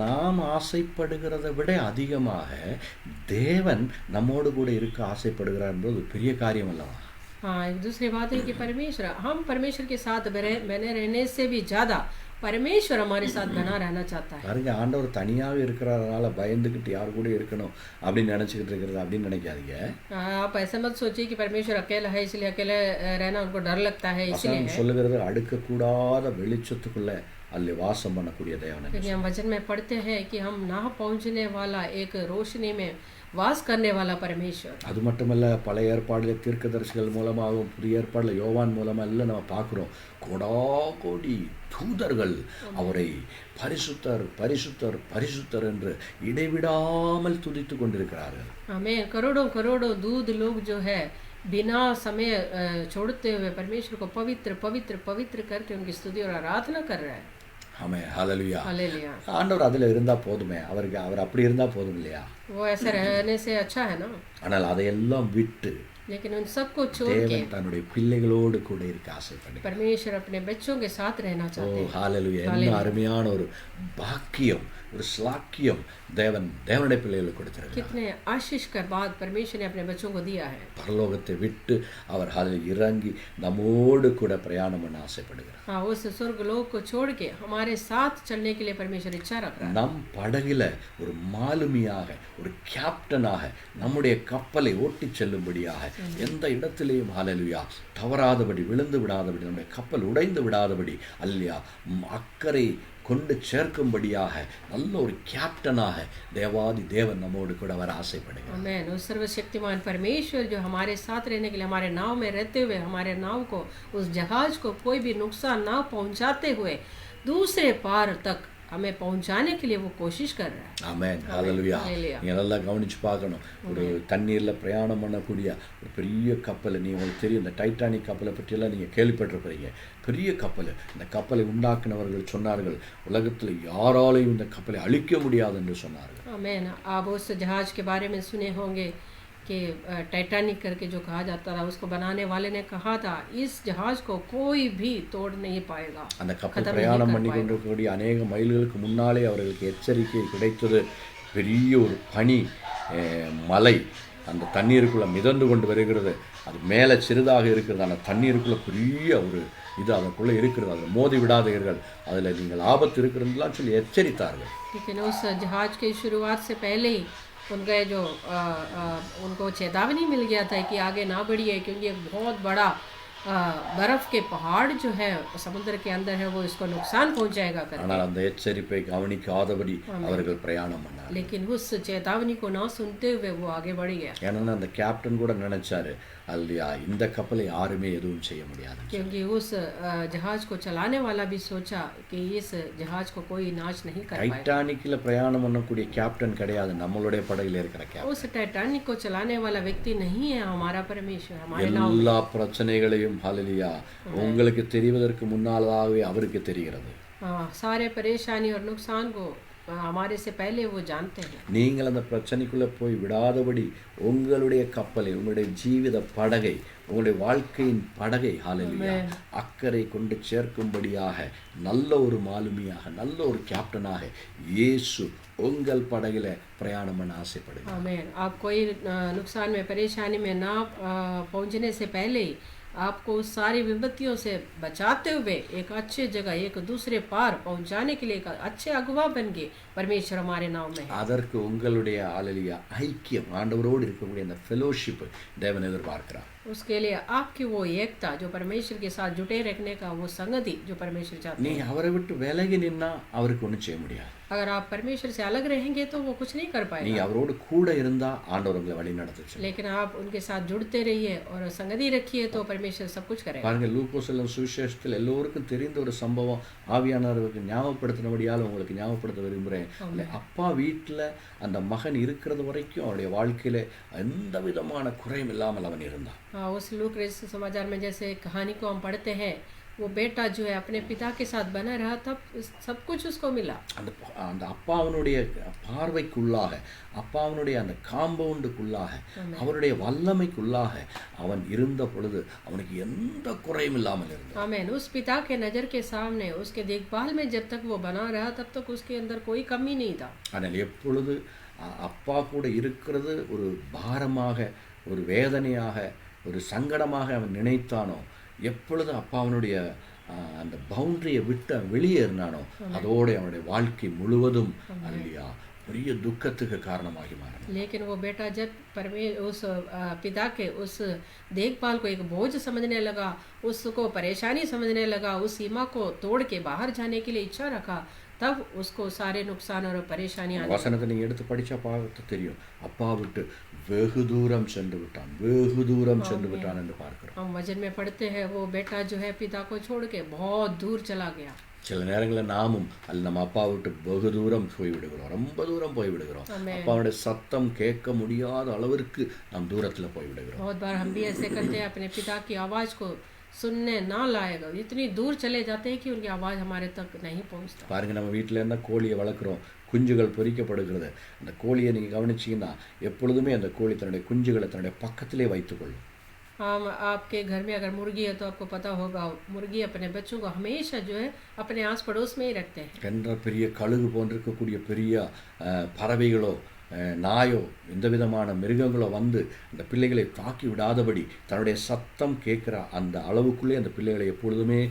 நாம் ஆசைப்படுகிறதை விட அதிகமாக தேவன் நம்மோடு கூட இருக்க ஆசைப்படுகிறார் என்பது ஒரு பெரிய காரியம் அல்லவா? हाँ, एक दूसरी बात है कि हम परमेश्वर के साथ बने रहने से भी ज़्यादा परमेश्वर हमारे साथ बना रहना चाहता है। பாருங்க, ஆண்டவர் தனியாக இருக்கிறதுனால பயந்துக்கிட்டு யார் கூட இருக்கணும் அப்படின்னு நினச்சிக்கிட்டு இருக்கிறது அப்படின்னு நினைக்காதீங்க. आप ऐसा मत सोचिए कि परमेश्वर अकेला है इसलिए अकेले रहना उनको डर लगता है, इसलिए है। சொல்லுகிறது அடுக்கக்கூடாத வெளிச்சத்துக்குள்ள ಅಲ್ಲಿ வாசம் பண்ணக்கூடிய தேவன். क्योंकि हम वचन में पढ़ते हैं कि हम ना पहुंचने वाला एक रोशनी में वास करने वाला परमेश्वर। அது மட்டுமல்ல, பழைய ஏற்பாடுல தீர்க்கதரிசிகள் மூலமாகவும் புதிய ஏற்பாடுல யோவான் மூலமா எல்லாம் நம்ம பார்க்குறோம், கோடாகோடி தூதர்கள் அவரை பரிசுத்தர் பரிசுத்தர் பரிசுத்தர் என்று இடைவிடாமல் துதித்து கொண்டிருக்கிறார்கள். हमें करोड़ों करोड़ों दूध लोग जो है बिना समय छोड़ते हुए परमेश्वर को पवित्र पवित्र पवित्र करके उनकी स्तुति और आराधना कर रहा है। ஆமென், ஹல்லேலூயா. हालेलुया। ஆண்டவர் அதில் இருந்தால் போதுமே, அவர் அப்படி இருந்தால் போதும் இல்லையா? वो ऐसे रहने से अच्छा है ना। ஆனால் அதையெல்லாம் விட்டு लेकिन उन सबको छोड़ के தேவன் தன்னுடைய பிள்ளைகளோடு கூட இருக்க ஆசைப்படுகிறார். परमेश्वर अपने बच्चों के साथ रहना ஓ चाहते हैं. ஹalleluya, என்ன அருமையான ஒரு பாக்கியம், ஒரு ஸ்லாக்கியம் தேவனுடைய பிள்ளைகளுக்கு கொடுத்திருக்கிறார். कितने आशीष का बाद परमेश्वर ने अपने बच्चों को दिया है. பரலோகத்தை விட்டு அவர் இறங்கி நம்மோடு கூட பிரயாணம் பண்ண ஆசைப்படுகிறார். हाँ, उस स्वर्ग लोक को छोड़ के हमारे साथ चलने के लिए परमेश्वर इच्छा रख रहा है. நம் படகில ஒரு மாலுமியாக, ஒரு கேப்டனாக நம்முடைய கப்பலை ஓட்டி செல்லும்படியாக எந்த இடத்திலேயும் ஹalleluya தவறாதபடி, விழுந்து விடாதபடி, நம்முடைய கப்பல் உடைந்து விடாதபடி அல்லையா அக்கறை கொண்டு சேர்க்கும்படியாக நல்ல ஒரு கேப்டனாக தேவாதி தேவன் நம்மோடு கூட வர ஆசைப்படுகிறார். आमीन. उस सर्वशक्तिमान परमेश्वर जो हमारे साथ रहने के लिए हमारे नाव में रहते हुए हमारे नाव को, उस जहाज को कोई भी नुकसान ना पहुंचाते हुए दूसरे पार तक हमें पहुंचाने के लिए वो कोशिश कर रहा है. ஆமென். ஹalleluya. நீங்க நல்லா கவனிச்சு பார்க்கணும். ஒரு தண்ணீர்ல பிரயாணம் பண்ணக்கூடிய ஒரு பெரிய கப்பல், உங்களுக்கு தெரியும் இந்த டைட்டானிக் கப்பலை பற்றியெல்லாம் நீங்கள் கேள்விப்பட்டிருப்பீங்க. பெரிய கப்பல். இந்த கப்பலை உண்டாக்குனவர்கள் சொன்னார்கள், உலகத்தில் யாராலையும் இந்த கப்பலை அழிக்க முடியாது என்று சொன்னார்கள். आमीन. आप उस जहाज के बारे में सुने होंगे कि टाइटैनिक करके जो कहा जाता था, उसको बनाने वाले ने कहा था इस जहाज को कोई भी तोड़ नहीं पाएगा. அந்த கப்பல் பிரயாணம் பண்ணி கொண்டிருக்கக்கூடிய அநேக மைல்களுக்கு முன்னாலே அவர்களுக்கு எச்சரிக்கை கிடைத்தது. பெரிய ஒரு பனி மலை அந்த தண்ணீருக்குள்ளே மிதந்து கொண்டு வருகிறது. அது மேலே சிறிதாக இருக்கிறது, அந்த தண்ணீருக்குள்ளே பெரிய ஒரு இது அதற்குள்ளே இருக்கிறது, அதில் மோதி விடாதீர்கள், அதில் நீங்கள் ஆபத்து இருக்கிறதுலாம் சொல்லி எச்சரித்தார்கள். लेकिन उस जहाज की शुरुआत से पहले ही उनका जो उनको चेतावनी मिल गया था कि आगे ना बढ़िए, क्योंकि एक बहुत बड़ा बर्फ के पहाड़ जो है समुद्र के अंदर है, वो इसको नुकसान पहुंचाएगा करके. ஆனால் அந்த எச்சரிப்பை கவனிக்காதபடி அவர்கள் பிரயாணம் பண்ணார்கள். लेकिन उस चेतावनी को ना सुनते हुए वो आगे बढ़ गया. ஏன்னா அந்த கேப்டன் கூட நினைச்சாரு அல்லையா இந்த கப்பலை யாருமே எதுவும் செய்ய முடியாது. क्योंकि उस जहाज को चलाने वाला भी सोचा कि इस जहाज को कोई नाश नहीं कर पाएगा. டைட்டானிக்ல பிரயாணம் பண்ணக்கூடிய கேப்டன் கிடையாது, நம்மளுடைய படகுல இருக்கிற கேப்டன். उस टाइटैनिक को चलाने वाला व्यक्ति नहीं है हमारा परमेश्वर. हमारे नाव எல்லா பிரச்சனைகளையும் ஹalleluya உங்களுக்கு தெரிவதற்கு முன்னாலாகவே அவருக்கு தெரிகிறது. सारे परेशानी और नुकसान को हमारे से पहले वो जानते हैं. நீங்கள் அந்த பிரச்சனைக்குள்ள போய் விடாதபடி உங்களுடைய கப்பலை, உங்களுடைய ஜீவித படகை, உங்களுடைய வாழ்க்கையின் படகை ஹalleluya அக்கறை கொண்டு சேர்க்கும்படியாக நல்ல ஒரு மாலுமியாக, நல்ல ஒரு கேப்டனாக இயேசு உங்கள் படகில பிரயாணம் பண்ண ஆசைப்படுகிறார். आमीन. आप कोई नुकसान में, परेशानी में ना पहुंचने से पहले ही आपको उस सारी विपत्तियों से बचाते हुए एक अच्छे जगह, एक दूसरे पार पहुंचाने के लिए एक अच्छे अगुवा बन के परमेश्वर हमारे नाव में है. அதற்கு உங்களுடைய ஹalleluya ஐக்கியம், ஆண்டவரோடு இருக்கக்கூடிய அந்த ஃபெலோஷிப் தேவன் எதிர்பார்க்கிறார். उसके लिए आपकी वो एकता, जो परमेश्वर के साथ जुटे रखने का वो संगति जो परमेश्वर चाहते நீ हैं. அவரை விட்டு விலகி நின்னா அவருக்கு ஒன்றும் செய்ய முடியாது. अगर आप परमेश्वर से अलग रहेंगे तो वो कुछ नहीं कर நீ पाएगा. அவரோடு கூட இருந்தா ஆண்டவர் உங்களை வழி நடத்துச்சு. लेकिन आप उनके साथ जुड़ते रहिए और संगति रखिए तो परमेश्वर सब कुछ करेगा. பாருங்க, லூக்கோஸ் சுவிசேஷத்தில் எல்லோருக்கும் தெரிந்த ஒரு சம்பவம் ஆவியானவருக்கு ஞாபகப்படுத்தினபடியால் உங்களுக்கு ஞாபகப்படுத்த விரும்புகிறேன். அப்பா வீட்டில் அந்த மகன் இருக்கிறது வரைக்கும் அவருடைய வாழ்க்கையில எந்த விதமான குறையும் இல்லாமல் அவன் இருந்தான். हाँ, उस लूक समाचार में जैसे कहानी को हम पढ़ते हैं, वो बेटा जो है अपने पिता के साथ बना रहा, तब सब कुछ उसको मिला. அந்த அப்பாவனுடைய பார்வைக்குள்ளாக, அப்பாவனுடைய அந்த காம்பவுண்டுக்குள்ளாக, அவருடைய வல்லமைக்குள்ளாக அவன் இருந்த பொழுது அவனுக்கு எந்த குறையும் இல்லாமல் இருந்தான். आमीन. उस पिता के नजर के सामने, उसके देखभाल में जब तक वो बना रहा, तब तक उसके अंदर कोई कमी नहीं था. ஆனால் எப்பொழுது அப்பா கூட இருக்கிறது ஒரு பாரமாக, ஒரு வேதனையாக, ஒரு சங்கடமாக அவன் நினைத்தானோ, எப்பொழுது அப்பா அவனுடைய அந்த பவுண்டரியை விட்டு வெளியேறினானோ, அதோடு அவனுடைய வாழ்க்கை முழுவதும் அல்லையா பெரிய துக்கத்துக்கு காரணமாகி மாறினான். लेकिन वो बेटा जब उस पिता के उस देखभाल को एक बोझ समझने लगा, उसको परेशानी समझने लगा, उस सीमा को तोड़ के बाहर जाने के लिए इच्छा रखा, तब उसको सारे नुकसान और परेशानियां. வசனத்தை நீங்கள் எடுத்து படித்தா பார்த்து தெரியும், அப்பா விட்டு வெகு தூரம் சென்று விட்டான், வெகு தூரம் சென்று விட்டான் என்று பார்க்கிறோம். हम वचन में पढ़ते हैं वो बेटा जो है पिता को छोड़ के बहुत दूर चला गया. சில நேரங்களில் நாமும் அல்ல நம்ம அப்பா விட்டு வெகு தூரம் போய்விடுகிறோம், ரொம்ப தூரம் போய்விடுகிறோம். அப்பாவுடைய சத்தம் கேட்க முடியாத அளவிற்கு நாம் தூரத்தில் போய்விடுகிறோம். बहुत बार हम भी ऐसे करते हैं, अपने पिता की आवाज़ को सुनने ना लाएगा, इतनी दूर चले जाते हैं कि उनकी आवाज़ हमारे तक नहीं पहुंचता. பாருங்கள், நம்ம வீட்டில் இருந்தால் கோழியை வளர்க்குறோம், குஞ்சுகள் பொரிக்கப்படுகிறது. அந்த கோழியை நீங்கள் கவனிச்சிங்கன்னா எப்பொழுதுமே அந்த கோழி தன்னுடைய குஞ்சுகளை தன்னுடைய பக்கத்திலே வைத்துக்கொள்ளும். हम आपके घर में अगर मुर्गी है तो आपको पता होगा मुर्गी अपने बच्चों को हमेशा जो है अपने आस पड़ोस में ही रखते हैं என்ற பெரிய கழுகு போன்றிருக்கக்கூடிய பெரிய பறவைகளோ நாயோ எந்த விதமான மிருகங்களோ வந்து அந்த பிள்ளைகளை தாக்கி விடாதபடி தன்னுடைய சத்தம் கேட்குற அந்த அளவுக்குள்ளே அந்த பிள்ளைகளை எப்பொழுதுமே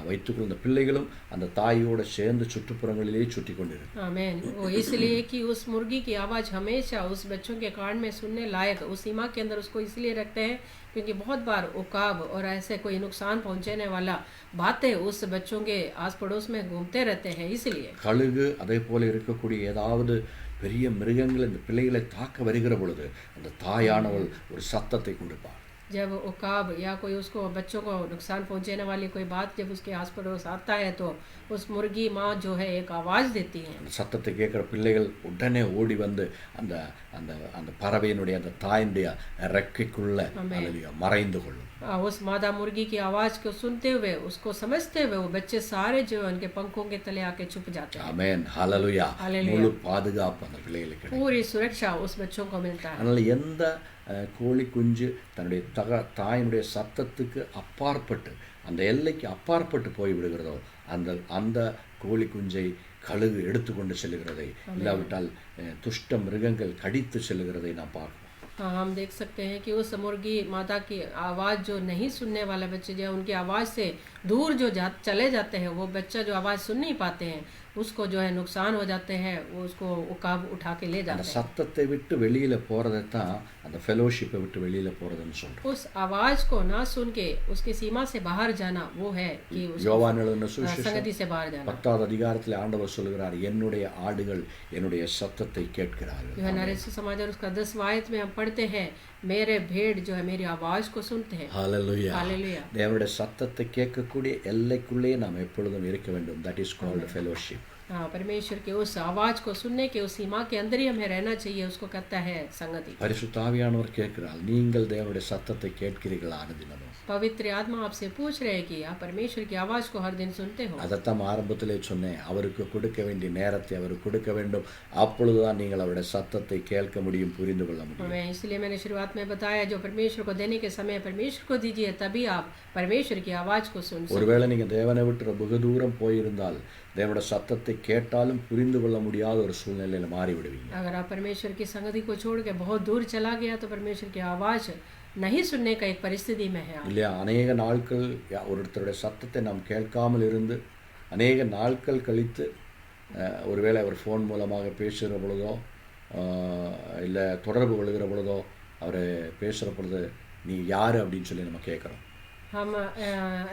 வைத்துக்கொள்ள அந்த பிள்ளைகளும் அந்த தாயோடு சேர்ந்து சுற்றுப்புறங்களிலே சுற்றி கொண்டிருக்கும் आमीन। वो इसलिए कि उस मुर्गी की आवाज़ हमेशा उस बच्चों के कान में सुनने लायक उस सीमा के अंदर उसको इसलिए रखते हैं क्योंकि बहुत बार उकाब और ऐसे कोई नुकसान पहुंचाने वाला बातें उस बच्चों के आस पड़ोस में घूमते रहते हैं इसलिए। கழுகு அதே போல இருக்கக்கூடிய ஏதாவது பெரிய மிருகங்கள் இந்த பிள்ளைகளை தாக்க வருகிற பொழுது அந்த தாயானவள் ஒரு சத்தத்தை கொடுப்பாள் जब उकाब या कोई उसको बच्चों को नुकसान पहुंचाने वाली कोई बात जब उसके आस पड़ोस आता है तो उस मुर्गी माँ जो है एक आवाज़ देती है அந்த சத்தத்தை கேட்குற பிள்ளைகள் உடனே ஓடி வந்து அந்த அந்த அந்த பறவையினுடைய அந்த தாயினுடைய ரெக்கைக்குள்ள மறைந்து கொள்ளும் उस मादा मुर्गी की आवाज़ को सुनते हुए उसको समझते हुए वो बच्चे सारे जो उनके पंखों के तले आके छुप जाते हैं। ஆமென் ஹல்லேலூயா முழு பாதுகாப்பு அந்த பிள்ளைகளுக்கு கிடைக்கும் पूरी सुरक्षा उस बच्चों को मिलता है। அதனால எந்த கோழி குஞ்சு தன்னுடைய தாயினுடைய சத்தத்துக்கு அப்பாற்பட்டு அந்த எல்லைக்கு அப்பாற்பட்டு போய் விடுகிறதோ அந்த அந்த கோழி குஞ்சை கழுகு எடுத்துக்கொண்டு செல்லுகிறதை இல்லாவிட்டால் துஷ்ட மிருகங்கள் கடித்து செல்லுகிறதை நாம் பார்க்கிறோம்। हाँ, हम देख सकते हैं कि उस मुर्गी माता की आवाज़ जो नहीं सुनने वाले बच्चे जो उनकी आवाज़ से दूर जो चले जाते हैं वो बच्चा जो आवाज़ सुन नहीं पाते हैं उसको जो है नुकसान हो जाते हैं वो उसको उकाब उठा के ले அந்த जाते हैं। சத்தத்தை விட்டு வெளியில போறதை தான் அந்த ஃபெலோஷிப்பை விட்டு வெளியில போறதுன்னு சொல்றோம்। उस आवाज़ को ना सुन के उसकी सीमा से बाहर जाना वो है कि उसको யோவான் எழுதின சுவிசேஷம் संगति से बाहर जाना। 10வது அதிகாரத்தில் ஆண்டவர் சொல்கிறார் என்னுடைய ஆடுகள் என்னுடைய சத்தத்தை கேட்கிறார்கள்। यूहन्ना रचित समाचार उसका 10वां आयत में हम पढ़ते हैं मेरे भेड़ जो है मेरी आवाज़ को सुनते हैं। ஹல்லேலூயா हालेलुया। தேவனுடைய சத்தத்தை கேட்கக்கூடிய எல்லைக்குள்ளே நாம் எப்பொழுதும் இருக்க வேண்டும்। That is called fellowship. हाँ, परमेश्वर के उस आवाज़ को सुनने के उस सीमा के अंदर ही हमें रहना चाहिए उसको कहता है संगति। பரிசுத்த ஆவியானவர் கேட்கிறார் நீங்கள் தேவனுடைய சத்தத்தை கேட்கிறீர்களா அனுதினமும்? पवित्र आत्मा आपसे पूछ रहे हैं कि आप परमेश्वर की आवाज़ को हर दिन सुनते हो। அதைத்தான் ஆரம்பத்திலே சொன்னேன் அவருக்கு கொடுக்க வேண்டிய நேரத்தை அவருக்கு கொடுக்க வேண்டும் அப்பொழுதுதான் நீங்கள் அவருடைய சத்தத்தை கேட்க முடியும் புரிந்து கொள்ள முடியும்। मैं इसलिए मैंने शुरुआत में बताया जो परमेश्वर को देने के समय परमेश्वर को दीजिए तभी आप परमेश्वर की आवाज़ को सुन सकते। ஒருவேளை நீங்க தேவனை விட்டு வெகு தூரம் போயிருந்தால் தேவனுடைய சத்தத்தை கேட்டாலும் புரிந்து கொள்ள முடியாத ஒரு சூழ்நிலையில மாறி விடுவீங்க। अगर आप परमेश्वर की संगति को छोड़ के बहुत दूर चला गया तो परमेश्वर की आवाज़ नहीं सुनने का एक परिस्थिति में है। இல்லையா அநேக நாட்கள் ஒருத்தருடைய சத்தத்தை நாம் கேட்காமல் இருந்து அநேக நாட்கள் கழித்து ஒருவேளை அவர் ஃபோன் மூலமாக பேசுகிற பொழுதோ இல்லை தொடர்பு கொள்கிற பொழுதோ அவர் பேசுகிற பொழுது நீ யார் அப்படின்னு சொல்லி நம்ம கேட்குறோம்। हम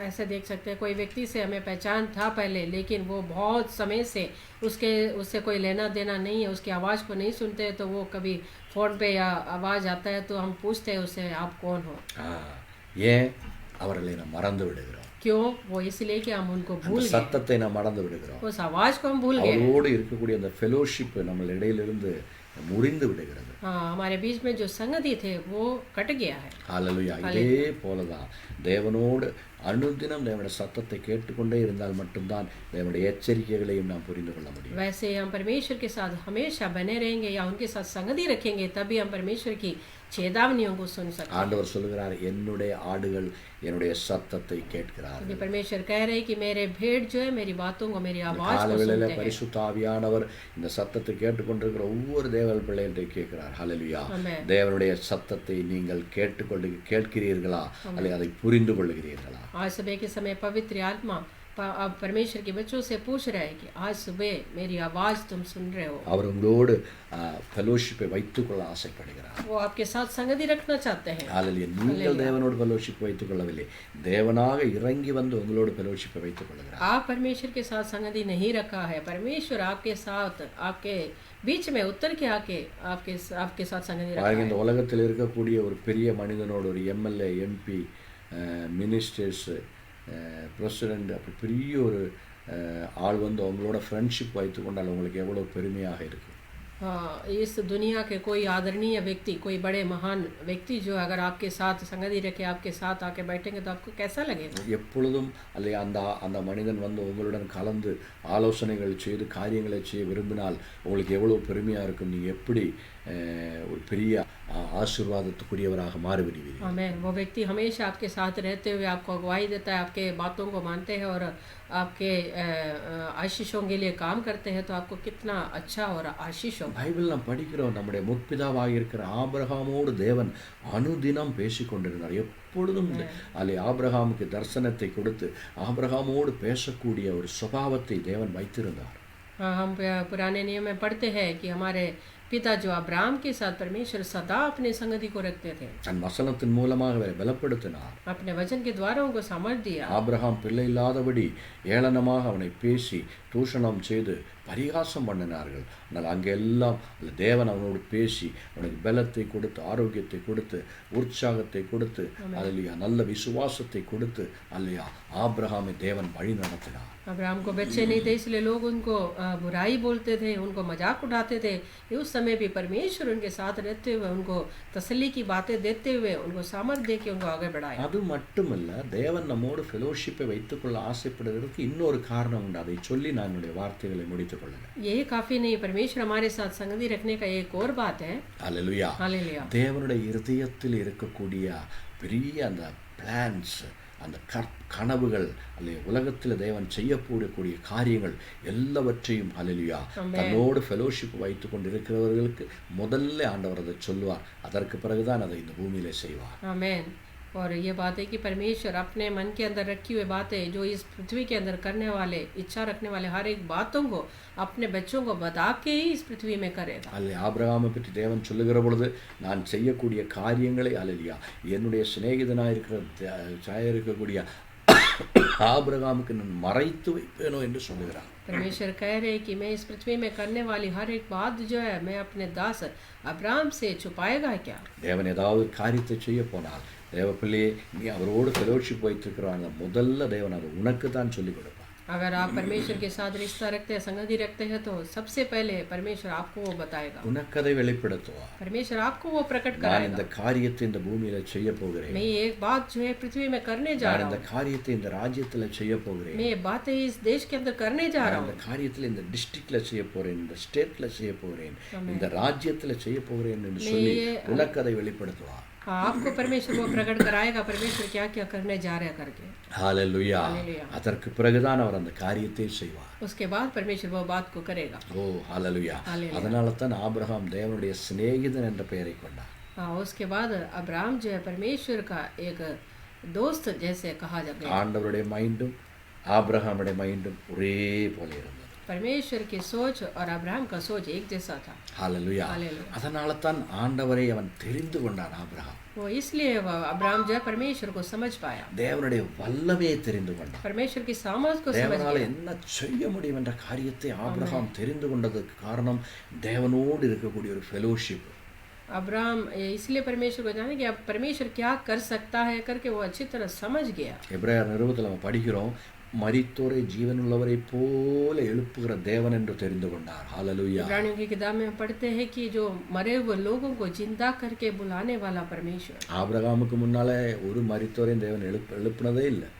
ऐसे देख सकते हैं कोई व्यक्ति से हमें पहचान था पहले लेकिन वो बहुत समय से उससे कोई लेना देना नहीं है उसकी आवाज़ को नहीं सुनते तो वो कभी फ़ोन पे या आवाज़ आता है तो हम पूछते हैं उससे आप कौन हो। ஏன் அவர்களை நாம் மறந்து விடுகிறோம்? क्यों? वो इसलिए कि हम उनको भूल गए, சத்தத்தை நாம் மறந்து விடுகிறோம்। उस आवाज़ को हम भूल गए। அவரோடு இருக்கக்கூடிய அந்த ஃபெலோஷிப் நம்ம இடையிலிருந்து முறிந்து விடுகிறது। हाँ, हमारे बीच में जो संगति थे वो कट गया है। ஹல்லேலூயா। இதே போலதான் தேவனோடு அனுதினம் தேவனுடைய சத்தத்தை கேட்டுக்கொண்டே இருந்தால் மட்டும்தான் தேவனுடைய எச்சரிக்கைகளையும் நாம் புரிந்து கொள்ள முடியும்। वैसे हम परमेश्वर के साथ हमेशा बने रहेंगे या उनके साथ संगति रखेंगे तभी हम परमेश्वर की चेतावनियों को सुन सकते हैं। ஆண்டவர் சொல்கிறார் என்னுடைய ஆடுகள் என்னுடைய சத்தத்தை கேட்கிறார்கள்। क्योंकि परमेश्वर कह रहे हैं कि मेरे भेड़ जो है मेरी बातों को मेरी आवाज़ को காலவேளையில सुनते हैं। பரிசுத்த ஆவியானவர் இந்த சத்தத்தை கேட்டுக்கொண்டிருக்கிற ஒவ்வொரு தேவ பிள்ளைகளை கேட்கிறார்। ஹல்லேலூயா। ஆமென்। தேவனுடைய சத்தத்தை நீங்கள் கேட்கிறீர்களா அல்லது அதை புரிந்து கொள்கிறீர்களா? आज सुबह के समय पवित्र आत्मा अब परमेश्वर के बच्चों से पूछ रहा है कि आज सुबह मेरी आवाज़ तुम सुन रहे हो। அவர் உங்களோடு ஃபெலோஷிப்பை வைத்துக்கொள்ள ஆசைப்படுகிறார்। वो आपके साथ संगति रखना चाहते हैं। ஹல்லேலூயா। நீங்கள் தேவனோடு ஃபெலோஷிப் வைத்துக் கொள்ளவில்லை தேவனாக இறங்கி வந்து உங்களோடு ஃபெலோஷிப்பை வைத்துக் கொள்கிறார்। आप परमेश्वर के साथ संगति नहीं रखा है परमेश्वर आपके साथ आपके बीच में उतर के आके आपके साथ संगति रखा பாருங்க है। இந்த உலகத்தில் இருக்கக்கூடிய ஒரு பெரிய மனிதனோடு ஒரு எம்எல்ஏ எம்பி மினிஸ்டர்ஸ் பிரசிடெண்ட் அப்படி பெரிய ஒரு ஆள் வந்து அவங்களோட ஃப்ரெண்ட்ஷிப் வைத்து கொண்டால் உங்களுக்கு எவ்வளோ பெருமையாக இருக்கும்। हाँ, इस दुनिया के कोई आदरणीय व्यक्ति कोई बड़े महान व्यक्ति जो अगर आपके साथ संगति रखे आपके साथ आके बैठेंगे तो आपको कैसा लगेगा? எப்பொழுதும் அல்ல அந்த மனிதன் வந்து உங்களுடன் கலந்து ஆலோசனைகள் செய்து காரியங்களை செய்ய விரும்பினால் உங்களுக்கு எவ்வளோ பெருமையாக இருக்கும்। நீங்கள் எப்படி ஒரு பெரிய ஆசீர்வாதத்துக்குரியவராக மாறிவிடுவீர்கள். आमेन। वो व्यक्ति हमेशा आपके साथ रहते हुए आपको अगुवाई देता है, आपके बातों को मानते हैं और आपके आशीषों के लिए काम करते हैं, तो आपको कितना अच्छा और आशीष होगा। பைபிள் நாம் படிக்கிறோம், நம்முடைய முற்பிதாவாக இருக்கிற ஆபிரகாமோடு தேவன் அனுதினம் பேசிக்கொண்டிருந்தார். எப்பொழுதும் அல்ல ஆபிரகாமுக்கு தரிசனத்தை கொடுத்து ஆபிரகாமோடு பேசக்கூடிய ஒரு சுபாவத்தை தேவன் வைத்திருந்தார். हाँ, हम पुराने नियम में पढ़ते हैं कि हमारे पिता जो अब्राहम के साथ परमेश्वर सदा अपनी संगति को रखते थे, தன் வசனத்தின் மூலமாக அவரை பலப்படுத்தினார். अपने वचन के द्वारा उनको सामर्थ दिया। ஆபிரகாம் பிள்ளை இல்லாதபடி ஏளனமாக அவனை பேசி தூஷணம் செய்து பரிகாசம் பண்ணினார்கள். ஆனால் அங்கெல்லாம் தேவன் அவனோடு பேசி அவனுக்கு பலத்தை கொடுத்து, ஆரோக்கியத்தை கொடுத்து, உற்சாகத்தை கொடுத்து, அல்லையா நல்ல விசுவாசத்தை கொடுத்து, அல்லையா ஆபிரகாமை தேவன் வழி நடத்தினார். अब्राहम को बच्चे नहीं थे, इसलिए लोग उनको बुराई बोलते थे, उनको मजाक उड़ाते थे। उस समय भी परमेश्वर उनके साथ रहते हुए उनको तसल्ली की बातें देते हुए उनको सामर्थ दे के उनको आगे बढ़ाया। அது மட்டுமல்ல, தேவன் நம்மோடு ஃபெலோஷிப்பை வைத்துக்கொள்ள ஆசைப்படுவதற்கு இன்னொரு காரணம் உண்டு. அதை சொல்லி நான் என்னுடைய வார்த்தைகளை முடித்துக் கொள்ளுங்கள். यही काफी नहीं, परमेश्वर हमारे साथ संगति रखने का एक और बात है। அல்லேலூயா. हालेलुया। தேவனுடைய இருதயத்தில் இருக்கக்கூடிய பெரிய அந்த பிளான்ஸ், அந்த கனவுகள், அல்ல உலகத்தில் தேவன் செய்யக்கூடிய காரியங்கள் எல்லாவற்றையும் அல்லேலூயா தன்னோடு ஃபெலோஷிப் வைத்து கொண்டிருக்கிறவர்களுக்கு முதல்ல ஆண்டவர் அதை சொல்லுவார். அதற்கு பிறகுதான் அதை இந்த பூமியிலே செய்வார். आमेन। और ये बात है कि परमेश्वर अपने मन के अंदर रखी हुई बातें जो इस पृथ्वी के अंदर करने वाले, इच्छा रखने वाले हर एक बातों को अपने बच्चों को बता के ही इस पृथ्वी में करेगा। அல்ல ஆபிரகாமை பற்றி தேவன் சொல்லுகிற பொழுது, நான் செய்யக்கூடிய காரியங்களை அல்லேலூயா என்னுடைய சிநேகிதனாக இருக்கக்கூடிய ஆபிரகாமுக்கு நான் மறைத்து வைப்பேனோ என்று சொல்லுகிறார். परमेश्वर कह रहे हैं कि मैं इस पृथ्वी में करने वाली हर एक बात जो है मैं अपने दास अब्राहम से छुपाएगा क्या? தேவன் ஏதாவது காரியத்தை செய்ய போனால், தேவ பிள்ளையே நீ அவரோடு ஃபெலோஷிப் வைத்திருக்கிறாங்க, முதல்ல தேவன் அதை உனக்கு தான் சொல்லிக் கொடுப்பார். अगर आप परमेश्वर के साथ रिश्ता रखते हैं, संगति रखते हैं, तो सबसे पहले परमेश्वर आपको वो बताएगा, உனக்கு அதை வெளிப்படுத்துவார். परमेश्वर आपको वो प्रकट நான் कराएगा। இந்த காரியத்தை இந்த பூமியில செய்ய போகிறேன், मैं ये एक बात जो है पृथ्वी में करने जा நான் रहा இந்த हूँ, காரியத்தை இந்த ராஜ்யத்துல செய்ய போகிறேன், मैं ये बातें इस देश के अंदर करने जा நான் रहा இந்த हूँ। காரியத்துல இந்த டிஸ்ட்ரிக்ட்ல செய்ய போறேன், இந்த ஸ்டேட்ல செய்ய போகிறேன், இந்த ராஜ்யத்துல செய்ய போகிறேன் என்று சொல்லி உனக்கு அதை வெளிப்படுத்துவார். हाँ, आपको परमेश्वर वो प्रकट कराएगा परमेश्वर क्या क्या करने जा रहे हैं करके। ஹalleluya. Hallelujah. அதற்கு பிறகுதான் அவர் அந்த காரியத்தை செய்வார். उसके बाद परमेश्वर वो बात को करेगा। ஓ ஹalleluya. Hallelujah. அதனால தான் ஆபிரகாம் தேவனுடைய சிநேகிதன் என்ற பெயரை கொண்டார். हाँ, उसके बाद अब्राहम जो है परमेश्वर का एक दोस्त जैसे कहा जा गया। ஆண்டவருடைய மைண்டும் ஆபிரகாமுடைய மைண்டும் ஒரே போல இருந்தது. परमेश्वर की सोच और अब्राहम का सोच एक जैसा था। ஹalleluya. Hallelujah. அதனால தான் ஆண்டவரை அவன் தெரிந்து கொண்டான். ஆபிரகாம் वो इसलिए अब्राहम जो है परमेश्वर को समझ पाया, தேவனுடைய வல்லமையை தெரிந்து கொண்டான். परमेश्वर की सामर्थ को समझ தேவனால गया। என்ன செய்ய முடியும் என்ற காரியத்தை ஆபிரகாம் தெரிந்து கொண்டதுக்கு காரணம் தேவனோடு இருக்கக்கூடிய ஒரு ஃபெலோஷிப். अब्राहम इसलिए परमेश्वर को जाने कि अब परमेश्वर क्या कर सकता है करके वो अच्छी तरह समझ गया। எபிரேயர் நிருபத்தில் நம்ம படிக்கிறோம், மரித்தோரை ஜீவனுள்ளவரை போல எழுப்புகிற தேவன் என்று தெரிந்து கொண்டார். ஹalleluya. इब्रानियों की किताब में हम पढ़ते हैं कि जो मरे हुए लोगों को जिंदा करके बुलाने वाला परमेश्वर। ஆபிரகாமுக்கு முன்னாலே ஒரு மரித்தோரையும் தேவன் எழுப்பினதே இல்லை.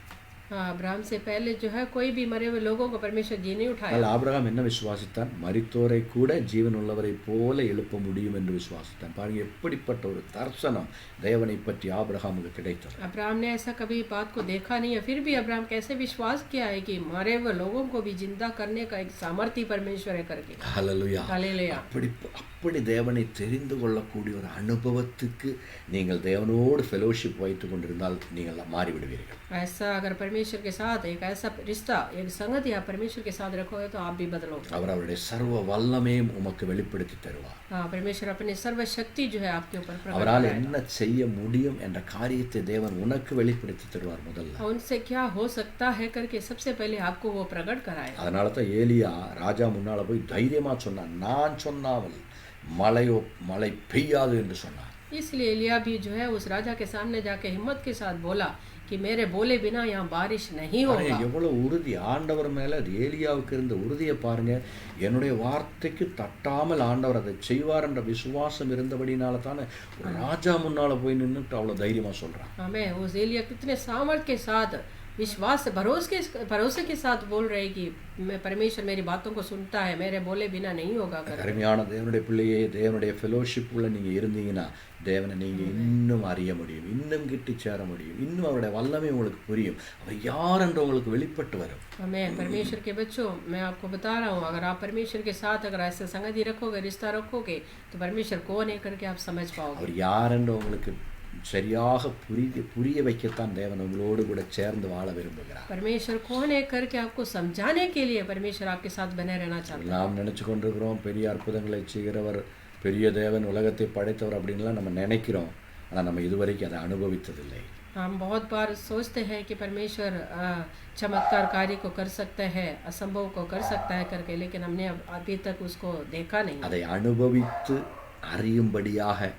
हाँ, अब्राहम से पहले जो है कोई भी मरे हुए लोगों को परमेश्वर जी नहीं उठाया। ஆனால் ஆபிரகாம் என்ன விசுவாசித்தான்? மரித்தோரை கூட ஜீவன் உள்ளவரை போல எழுப்ப முடியும் என்று விசுவாசித்தான். பாருங்க எப்படிப்பட்ட ஒரு தரிசனம் தேவனை பற்றி ஆபிரகாமுக்கு கிடைத்தது. अब्राहम ने ऐसा कभी बात को देखा नहीं है, फिर भी अब्राहम कैसे विश्वास किया है कि मरे हुए लोगों को भी जिंदा करने का एक सामर्थ्य परमेश्वर है करके। ஹalleluya. हालेलुया। அப்படி தேவனை தெரிந்து கொள்ளக்கூடிய ஒரு அனுபவத்துக்கு நீங்கள் தேவனோடு ஃபெலோஷிப் வைத்துக் கொண்டிருந்தால் நீங்கள் மாறிவிடுவீர்கள். ऐसा अगर परमेश्वर के साथ एक ऐसा रिश्ता, एक संगति आप परमेश्वर के साथ रखोगे तो आप भी बदलोगे। அவர் அவருடைய சர்வ வல்லமையும் உமக்கு வெளிப்படுத்தி தருவார். हाँ, परमेश्वर अपनी सर्व शक्ति जो है आपके ऊपर प्रकट அவரால் करेगा। என்ன செய்ய முடியும் என்ற காரியத்தை தேவன் உனக்கு வெளிப்படுத்தி தருவார் முதல்ல. उनसे क्या हो सकता है करके सबसे पहले आपको वो प्रकट कराएगा। அதனால தான் ஏலியா ராஜா முன்னால போய் தைரியமா சொன்னான், நான் சொன்னாமல் மழை பெய்யாது என்று சொன்னார். इसलिए एलिया भी जो है उस राजा के सामने जाके हिम्मत के साथ बोला कि मेरे बोले बिना यहाँ बारिश नहीं होगा। எவ்வளவு உறுதி ஆண்டவர் மேல ஏலியாவுக்கு இருந்த உறுதியை பாருங்க. என்னுடைய வார்த்தைக்கு தட்டாமல் ஆண்டவர் அதை செய்வார் என்ற விசுவாசம் இருந்தபடினால தானே ராஜா முன்னால போய் நின்னுட்டு அவ்வளவு தைரியமா சொல்றான். हमें उस एलिया कितने सामर्थ के साथ विश्वास भरोसे के साथ बोल रहे कि मैं परमेश्वर मेरी बातों को सुनता है, मेरे बोले बिना नहीं होगा कर। அருமையான தேவனுடைய பிள்ளையே, தேவனுடைய ஃபெலோஷிப்புள்ள நீங்கள் இருந்தீங்கன்னா தேவனை நீங்கள் இன்னும் அறிய முடியும், இன்னும் கிட்டி சேர முடியும், இன்னும் அவருடைய வல்லமை உங்களுக்கு புரியும், அவர் யார் என்று உங்களுக்கு வெளிப்பட்டு வரும். मैं परमेश्वर के बच्चों, मैं आपको बता रहा हूँ, अगर आप परमेश्वर के साथ अगर ऐसे संगति रखोगे, रिश्ता रखोगे, तो परमेश्वर कौन है करके आप समझ पाओगे. அவர் யார் என்று உங்களுக்கு சரியாக புரிய வைக்கத்தான் தேவன் உங்களோடு கூட சேர்ந்து வாழ விரும்புகிறார். परमेश्वर कौन है करके आपको समझाने के लिए परमेश्वर आपके साथ बने रहना चाहता है. நாம் நினைச்சு கொண்டிருக்கிறோம் பெரிய அற்புதங்களை செய்கிறவர், பெரிய தேவன், உலகத்தை படைத்தவர் அப்படின்லாம் நம்ம நினைக்கிறோம். ஆனால் நம்ம இதுவரைக்கும் அதை அனுபவித்ததில்லை. हम बहुत बार सोचते हैं कि परमेश्वर चमत्कार कार्य को कर सकता है, असंभव को कर सकता है करके, लेकिन हमने अभी तक उसको देखा नहीं. அதை அனுபவித்து அறியும்படியாக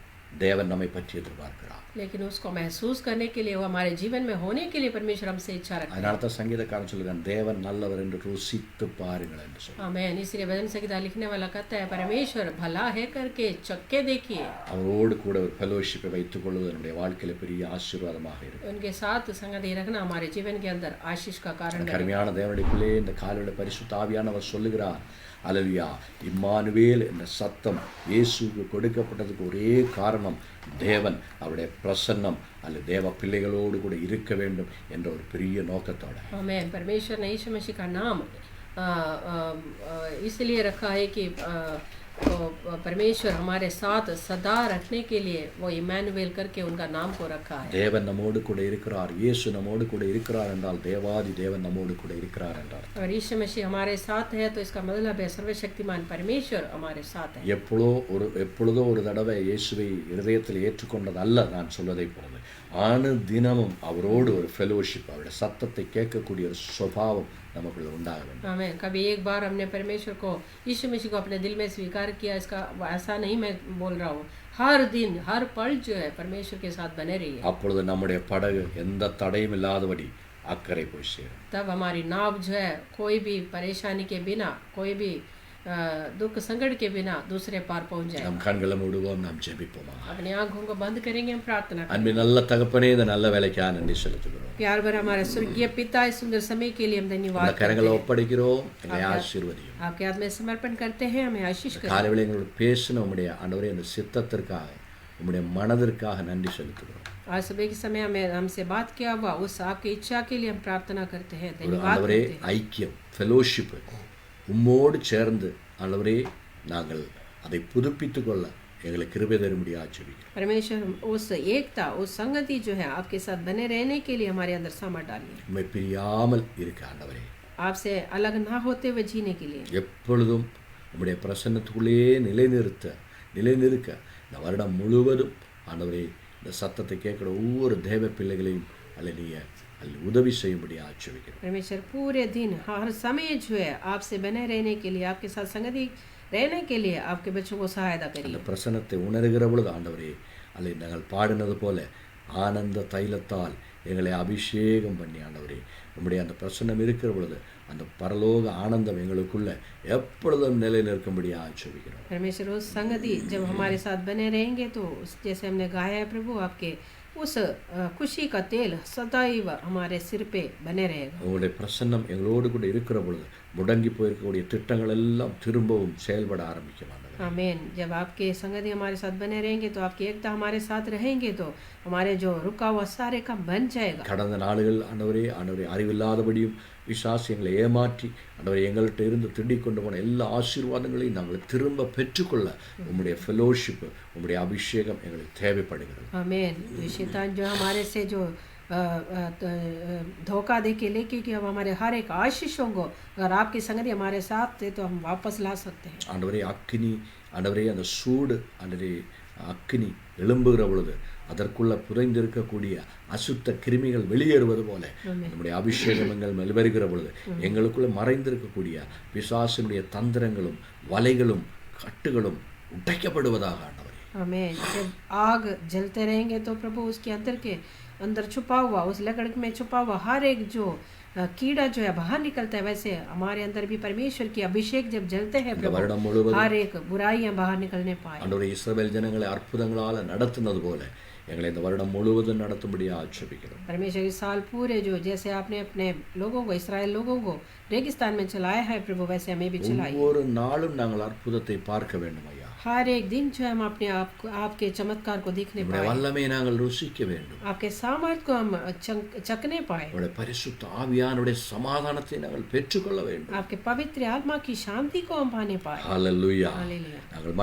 தேவன் நம்மை பற்றி எதிர்பார்க்கிறார். लेकिन उसको महसूस करने के लिए, वो हमारे जीवन में होने के लिए परमेश्वर हमसे इच्छा रखता है. அதனால தான் சங்கீதக்காரன் சொல்லுகிறான், தேவன் நல்லவர் என்று ருசித்து பாருங்கள் என்று சொல்லுவார். आमीन. इसलिए भजन संगीता लिखने वाला कहता है परमेश्वर भला है करके चक्के देखिए. அவரோடு கூட ஒரு ஃபெலோஷிப்பை வைத்துக் கொள்வது நம்முடைய வாழ்க்கையில பெரிய ஆசீர்வாதமாக இருக்கும். उनके साथ संगति रखना हमारे जीवन के अंदर आशीष का कारण है. கருமையான தேவனுடைய பிள்ளையே, இந்த காலையில பரிசுத்த ஆவியானவர் சொல்லுகிறார், அல்லேலூயா, இம்மானுவேல் என்ற சத்தம் இயேசுவுக்கு கொடுக்கப்பட்டதுக்கு ஒரே காரணம் தேவன் அவருடைய பிரசன்னம் அல்லது தேவ பிள்ளைகளோடு கூட இருக்க வேண்டும் என்ற ஒரு பெரிய நோக்கத்தோட. आमीन. परमेश्वर ने यीशु मसीह का नाम इसलिए रखा है कि परमेश्वर हमारे साथ सदा रखने के लिए वो इमानुएल करके उनका नाम को रखा है. தேவன் நம்மோடு கூட இருக்கிறார், இயேசு நம்மோடு கூட இருக்கிறார் என்றால் தேவாதி தேவன் நம்மோடு கூட இருக்கிறார் என்றார். अगर यीशु मसीह हमारे साथ है तो इसका मतलब है सर्वशक्तिमान परमेश्वर हमारे साथ है. எப்பொழுதோ ஒரு தடவை இயேசுவை இருதயத்தில் ஏற்றுக்கொண்டது அல்ல நான் சொல்வதை போல, தினமும் அவரோடு ஒரு ஃபெலோஷிப், அவருடைய சத்தத்தை கேட்கக்கூடிய ஒரு சுபாவம் நமக்குள்ள உண்டாக வேண்டும். आमीन. कभी एक बार हमने परमेश्वर को, यीशु मसीह को अपने दिल में स्वीकार किया, इसका ऐसा नहीं मैं बोल रहा हूँ, हर दिन हर पल जो है परमेश्वर के साथ बने रहिए. அப்பொழுது நம்முடைய படகு எந்த தடையும் இல்லாதபடி அக்கறை போய் சேரும். तब हमारी नाव जो है कोई भी परेशानी के बिना, कोई भी दुख संकट के बिना दूसरे पार पहुंच जाए. நம் கண்களை மூடுவோம், நாம் ஜெபிப்போமா. अपनी आंखों को बंद करेंगे, हम प्रार्थना करेंगे. அன்பின் நல்ல தகப்பனே, இந்த நல்ல வேலைக்காக நன்றி செலுத்துகிறோம். प्यार भरा हमारे स्वर्गीय पिता, इस सुंदर समय के लिए हम धन्यवाद இந்த करते கரங்களை हैं. ஒப்படைக்கிறோம், எங்களை ஆசீர்வதியும். आपके हाथ में समर्पण करते हैं, हमें आशीष करें. காலையில் எங்களோட பேசின உம்முடைய ஆண்டவரே அந்த சித்தத்திற்காக, உம்முடைய மனதிற்காக நன்றி செலுத்துகிறோம். आज सुबह के समय हमें हमसे बात किया हुआ उस आपकी इच्छा के लिए हम प्रार्थना करते हैं, धन्यवाद ஆண்டவரே करते हैं. ஐக்கியம், ஃபெலோஷிப் உம்மோடு சேர்ந்து ஆண்டவரே நாங்கள் அதை புதுப்பித்துக் கொள்ள எங்களுக்கு கிருபை தரும்படியாக ஜெபிக்கிறோம். परमेश्वर उस एकता, उस संगति जो है आपके साथ बने रहने के लिए हमारे अंदर सामर्थ डालिए. உம்மை பிரியாமல் இருக்க ஆண்டவரே, आपसे अलग ना होते हुए जीने के लिए எப்பொழுதும் உம்முடைய பிரசன்னத்துக்குள்ளேயே நிலைநிறுக்க இந்த வருடம் முழுவதும் ஆண்டவரே இந்த சத்தத்தை கேட்குற ஒவ்வொரு தேவ பிள்ளைகளையும் அல்லேலூயா உதவி செய்யும்படி ஆச்சரிக்கிறோம். परमेश्वर पूरे दिन हर समय जो है आपसे बने रहने के लिए, आपके साथ संगति रहने के लिए आपके बच्चों को सहायता அந்த करिए. பிரசன்னத்தை உணர்கிற பொழுது ஆண்டவரே, அல்ல நாங்கள் பாடினது போல ஆனந்த தைலத்தால் எங்களை அபிஷேகம் பண்ணி ஆண்டவரே, நம்முடைய அந்த பிரசன்னம் இருக்கிற பொழுது அந்த பரலோக ஆனந்தம் எங்களுக்குள்ள எப்பொழுதும் நிலை நிற்கும்படி ஆச்சரிக்கிறோம். परमेश्वर उस संगति जब हमारे साथ बने रहेंगे तो जैसे हमने गाया है प्रभु, आपके उस खुशी का तेल सदैव हमारे सिर पे बने रहेगा. உங்களுடைய பிரசன்னம் எங்களோடு கூட இருக்கிற பொழுது முடங்கி போயிருக்கக்கூடிய திட்டங்கள் எல்லாம் திரும்பவும் செயல்பட ஆரம்பிக்கும். आमीन. जब आपके संगति हमारे साथ बने रहेंगे तो आपकी एकता हमारे साथ रहेंगे तो हमारे जो रुका हुआ सारे काम बन जाएगा. கடந்த நாடுகள் ஆண்டவரே அறிவில்லாதபடியும் பிசாசு எங்களை ஏமாற்றி ஆண்டவரே எங்கள்கிட்ட இருந்து திருடிக் கொண்டு போன எல்லா ஆசீர்வாதங்களையும் நாங்கள் திரும்ப பெற்றுக்கொள்ள உம்முடைய ஃபெலோஷிப், உம்முடைய அபிஷேகம் எங்களுக்கு தேவைப்படுகிறது. आमीन. जो शैतान जो हमारे से जो धोखा दे के लेके कि अब हमारे हर एक आशीषों को अगर आपकी संगति हमारे साथ थे तो हम वापस ला सकते हैं. ஆண்டவரே அக்கினி, ஆண்டவரே அந்த சூடு, ஆண்டவரே அக்கினி எழும்புகிற பொழுது அதற்குள்ள புதைந்திருக்கக்கூடிய அசுத்த கிருமிகள் வெளியேறுவது போல நம்முடைய அபிஷேகம் எங்கள் மேல் வருகிற பொழுது எங்களுக்குள்ள மறைந்திருக்கக்கூடிய பிசாசினுடைய தந்திரங்களும் வலைகளும் கட்டுகளும் உடைக்கப்படுவதாக ஆண்டவரே. आमीन. जब आग जलते रहेंगे तो प्रभु उसके अंदर छुपा हुआ, उस लकड़ में छुपा हुआ हर एक जो कीड़ा जो है बाहर निकलता है, वैसे हमारे अंदर भी परमेश्वर की अभिषेक जब जलते हैं प्रभु, வருடம் முழுவதும் हर एक बुराइयां बाहर निकलने पाए. ஆண்டவரே இஸ்ரவேல் ஜனங்களை அற்புதங்களால் நடத்தினது போல எங்களை இந்த வருடம் முழுவதும் நடத்தும்படியாக ஜெபிக்கிறோம். परमेश्वर इस साल पूरे जो जैसे आपने अपने लोगों को इस्राएल लोगों को रेगिस्तान में चलाया है प्रभु, वैसे हमें भी चलाइए. ஒவ்வொரு நாளும் நாங்கள் அற்புதத்தை பார்க்க வேண்டும் ஐயா. हर एक दिन जो हम अपने आपके चमत्कार को देखने உம்முடைய पाए, வல்லமையை நாங்கள் ருசிக்க வேண்டும். आपके सामर्थ को हम चखने पाए, உம்முடைய பரிசுத்த ஆவியானுடைய சமாதானத்தை நாங்கள் பெற்றுக்கொள்ள வேண்டும். आपके पवित्र आत्मा की शांति को हम पाने पाए. ஹல்லேலூயா. हालेलुया. நாங்கள்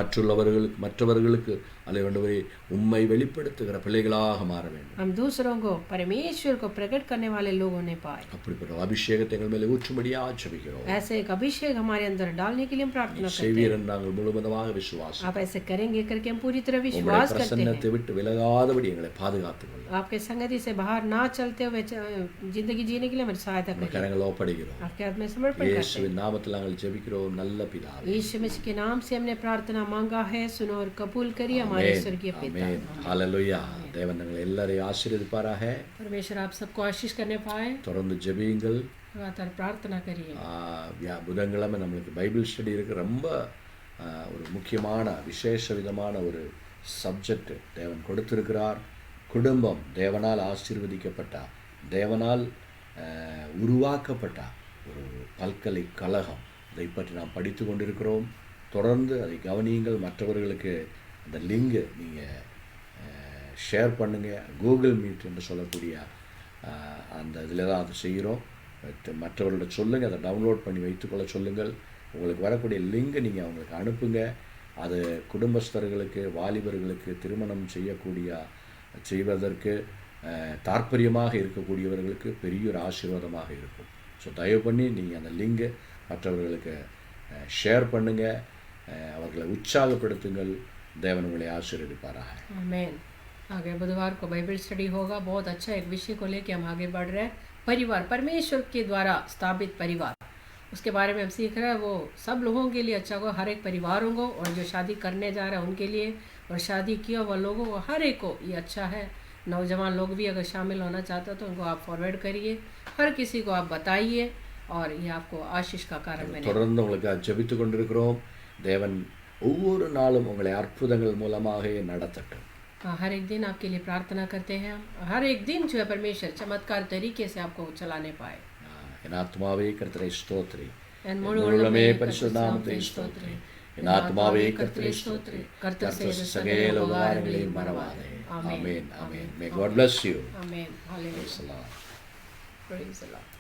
மற்றவர்களுக்கு அல்லேலூயா உம்மை வெளிப்படுத்துகிற பிள்ளைகளாக மாற வேண்டும். हम दूसरों को परमेश्वर को प्रकट करने वाले लोग होने पाए. அப்படிப்பட்ட அபிஷேகத்தை எங்கள் மேலே ஊற்றும்படியாக ஜெபிக்கிறோம். ऐसे एक अभिषेक हमारे अंदर डालने के लिए हम प्रार्थना करते हैं. செய்வீர் நாங்கள் முழுவதுமாக விசுவாசிக்கிறோம். आप ऐसे करेंगे करके हम पूरी तरह உம்முடைய विश्वास करते हैं. பிரசன்னத்தை விட்டு விலகாதபடி எங்களை பாதுகாத்துக் கொள்ளும். आपके संगति से बाहर ना चलते हुए जिंदगी जीने के लिए हमारी सहायता உம்முடைய करें. கரங்களில் ஒப்படைக்கிறோம். आपके हाथ में समर्पण करते हैं. இயேசுவின் நாமத்தில் நாங்கள் ஜெபிக்கிறோம் நல்ல பிதாவே. यीशु मसीह के नाम से हमने प्रार्थना मांगा है, सुनो और कबूल करिए हमारे स्वर्गीय पिता. ஆமென். ஹல்லேலூயா. தேவன் எங்களை எல்லாரையும் ஆசீர்வதிப்பாராக. परमेश्वर आप सबको आशीष करने पाए. தொடர்ந்து ஜெபியுங்கள். लगातार प्रार्थना करिए. புதன்கிழமை நம்மளுக்கு பைபிள் ஸ்டடி இருக்கு. ரொம்ப ஒரு முக்கியமான விசேஷ விதமான ஒரு சப்ஜெக்ட் தேவன் கொடுத்திருக்கிறார். குடும்பம் தேவனால் ஆசீர்வதிக்கப்பட்ட, தேவனால் உருவாக்கப்பட்ட ஒரு பல்கலைக்கழகம், இதை பற்றி நாம் படித்து கொண்டிருக்கிறோம். தொடர்ந்து அதை கவனியுங்கள். மற்றவர்களுக்கு அந்த லிங்கு நீங்கள் ஷேர் பண்ணுங்கள். கூகுள் மீட் என்று சொல்லக்கூடிய அந்த இதில் தான் அது செய்கிறோம். மற்றவர்கள்ட்ட சொல்லுங்கள், அதை டவுன்லோட் பண்ணி வைத்துக்கொள்ள சொல்லுங்கள். உங்களுக்கு வரக்கூடிய லிங்கை நீங்கள் அவங்களுக்கு அனுப்புங்க. அது குடும்பஸ்தர்களுக்கு, வாலிபர்களுக்கு, திருமணம் செய்வதற்கு தாற்பயமாக இருக்கக்கூடியவர்களுக்கு பெரிய ஒரு ஆசீர்வாதமாக இருக்கும். ஸோ தயவு பண்ணி நீங்கள் அந்த லிங்கை மற்றவர்களுக்கு ஷேர் பண்ணுங்கள். அவர்களை உற்சாகப்படுத்துங்கள். தேவன் உங்களை ஆசீர்வதிப்பாராக. आमीन. आगे बुधवार को बाइबल स्टडी होगा. बहुत अच्छा एक विषय को लेके हम आगे बढ़ रहे हैं. परिवार, परमेश्वर के द्वारा स्थापित परिवार, उसके बारे में हम सीख रहे हैं. वो सब लोगों के लिए अच्छा हो, हर एक परिवारों को, और जो शादी करने जा रहे हैं उनके लिए, और शादी किया हुआ लोगों को, हर एक को ये अच्छा है. नौजवान लोग भी अगर शामिल होना चाहते हो तो उनको आप फॉरवर्ड करिए, हर किसी को आप बताइए, और ये आपको आशीष का कारण बने. தொடர்ந்து உங்களுக்கு ஜெபித்து கொண்டிருக்கிறோம். தேவன் ஒவ்வொரு நாளும் உங்களை அற்புதங்கள் மூலமாக நடத்தட்டும். हर एक दिन आपके लिए प्रार्थना करते हैं. हर एक दिन जो है परमेश्वर चमत्कार तरीके से आपको चलाने पाए. என் ஆத்மாவே கர்த்தரை ஸ்தோத்திரி, என் முழு உள்ளமே பரிசுத்த நாமத்தை ஸ்தோத்திரி. என் ஆத்மாவே கர்த்தரை ஸ்தோத்திரி, கர்த்தர் சகல உபகாரங்களையும் மறவாதே. ஆமென். ஆமென். May God bless you. Amen. Hallelujah. Praise the Lord. Praise the Lord.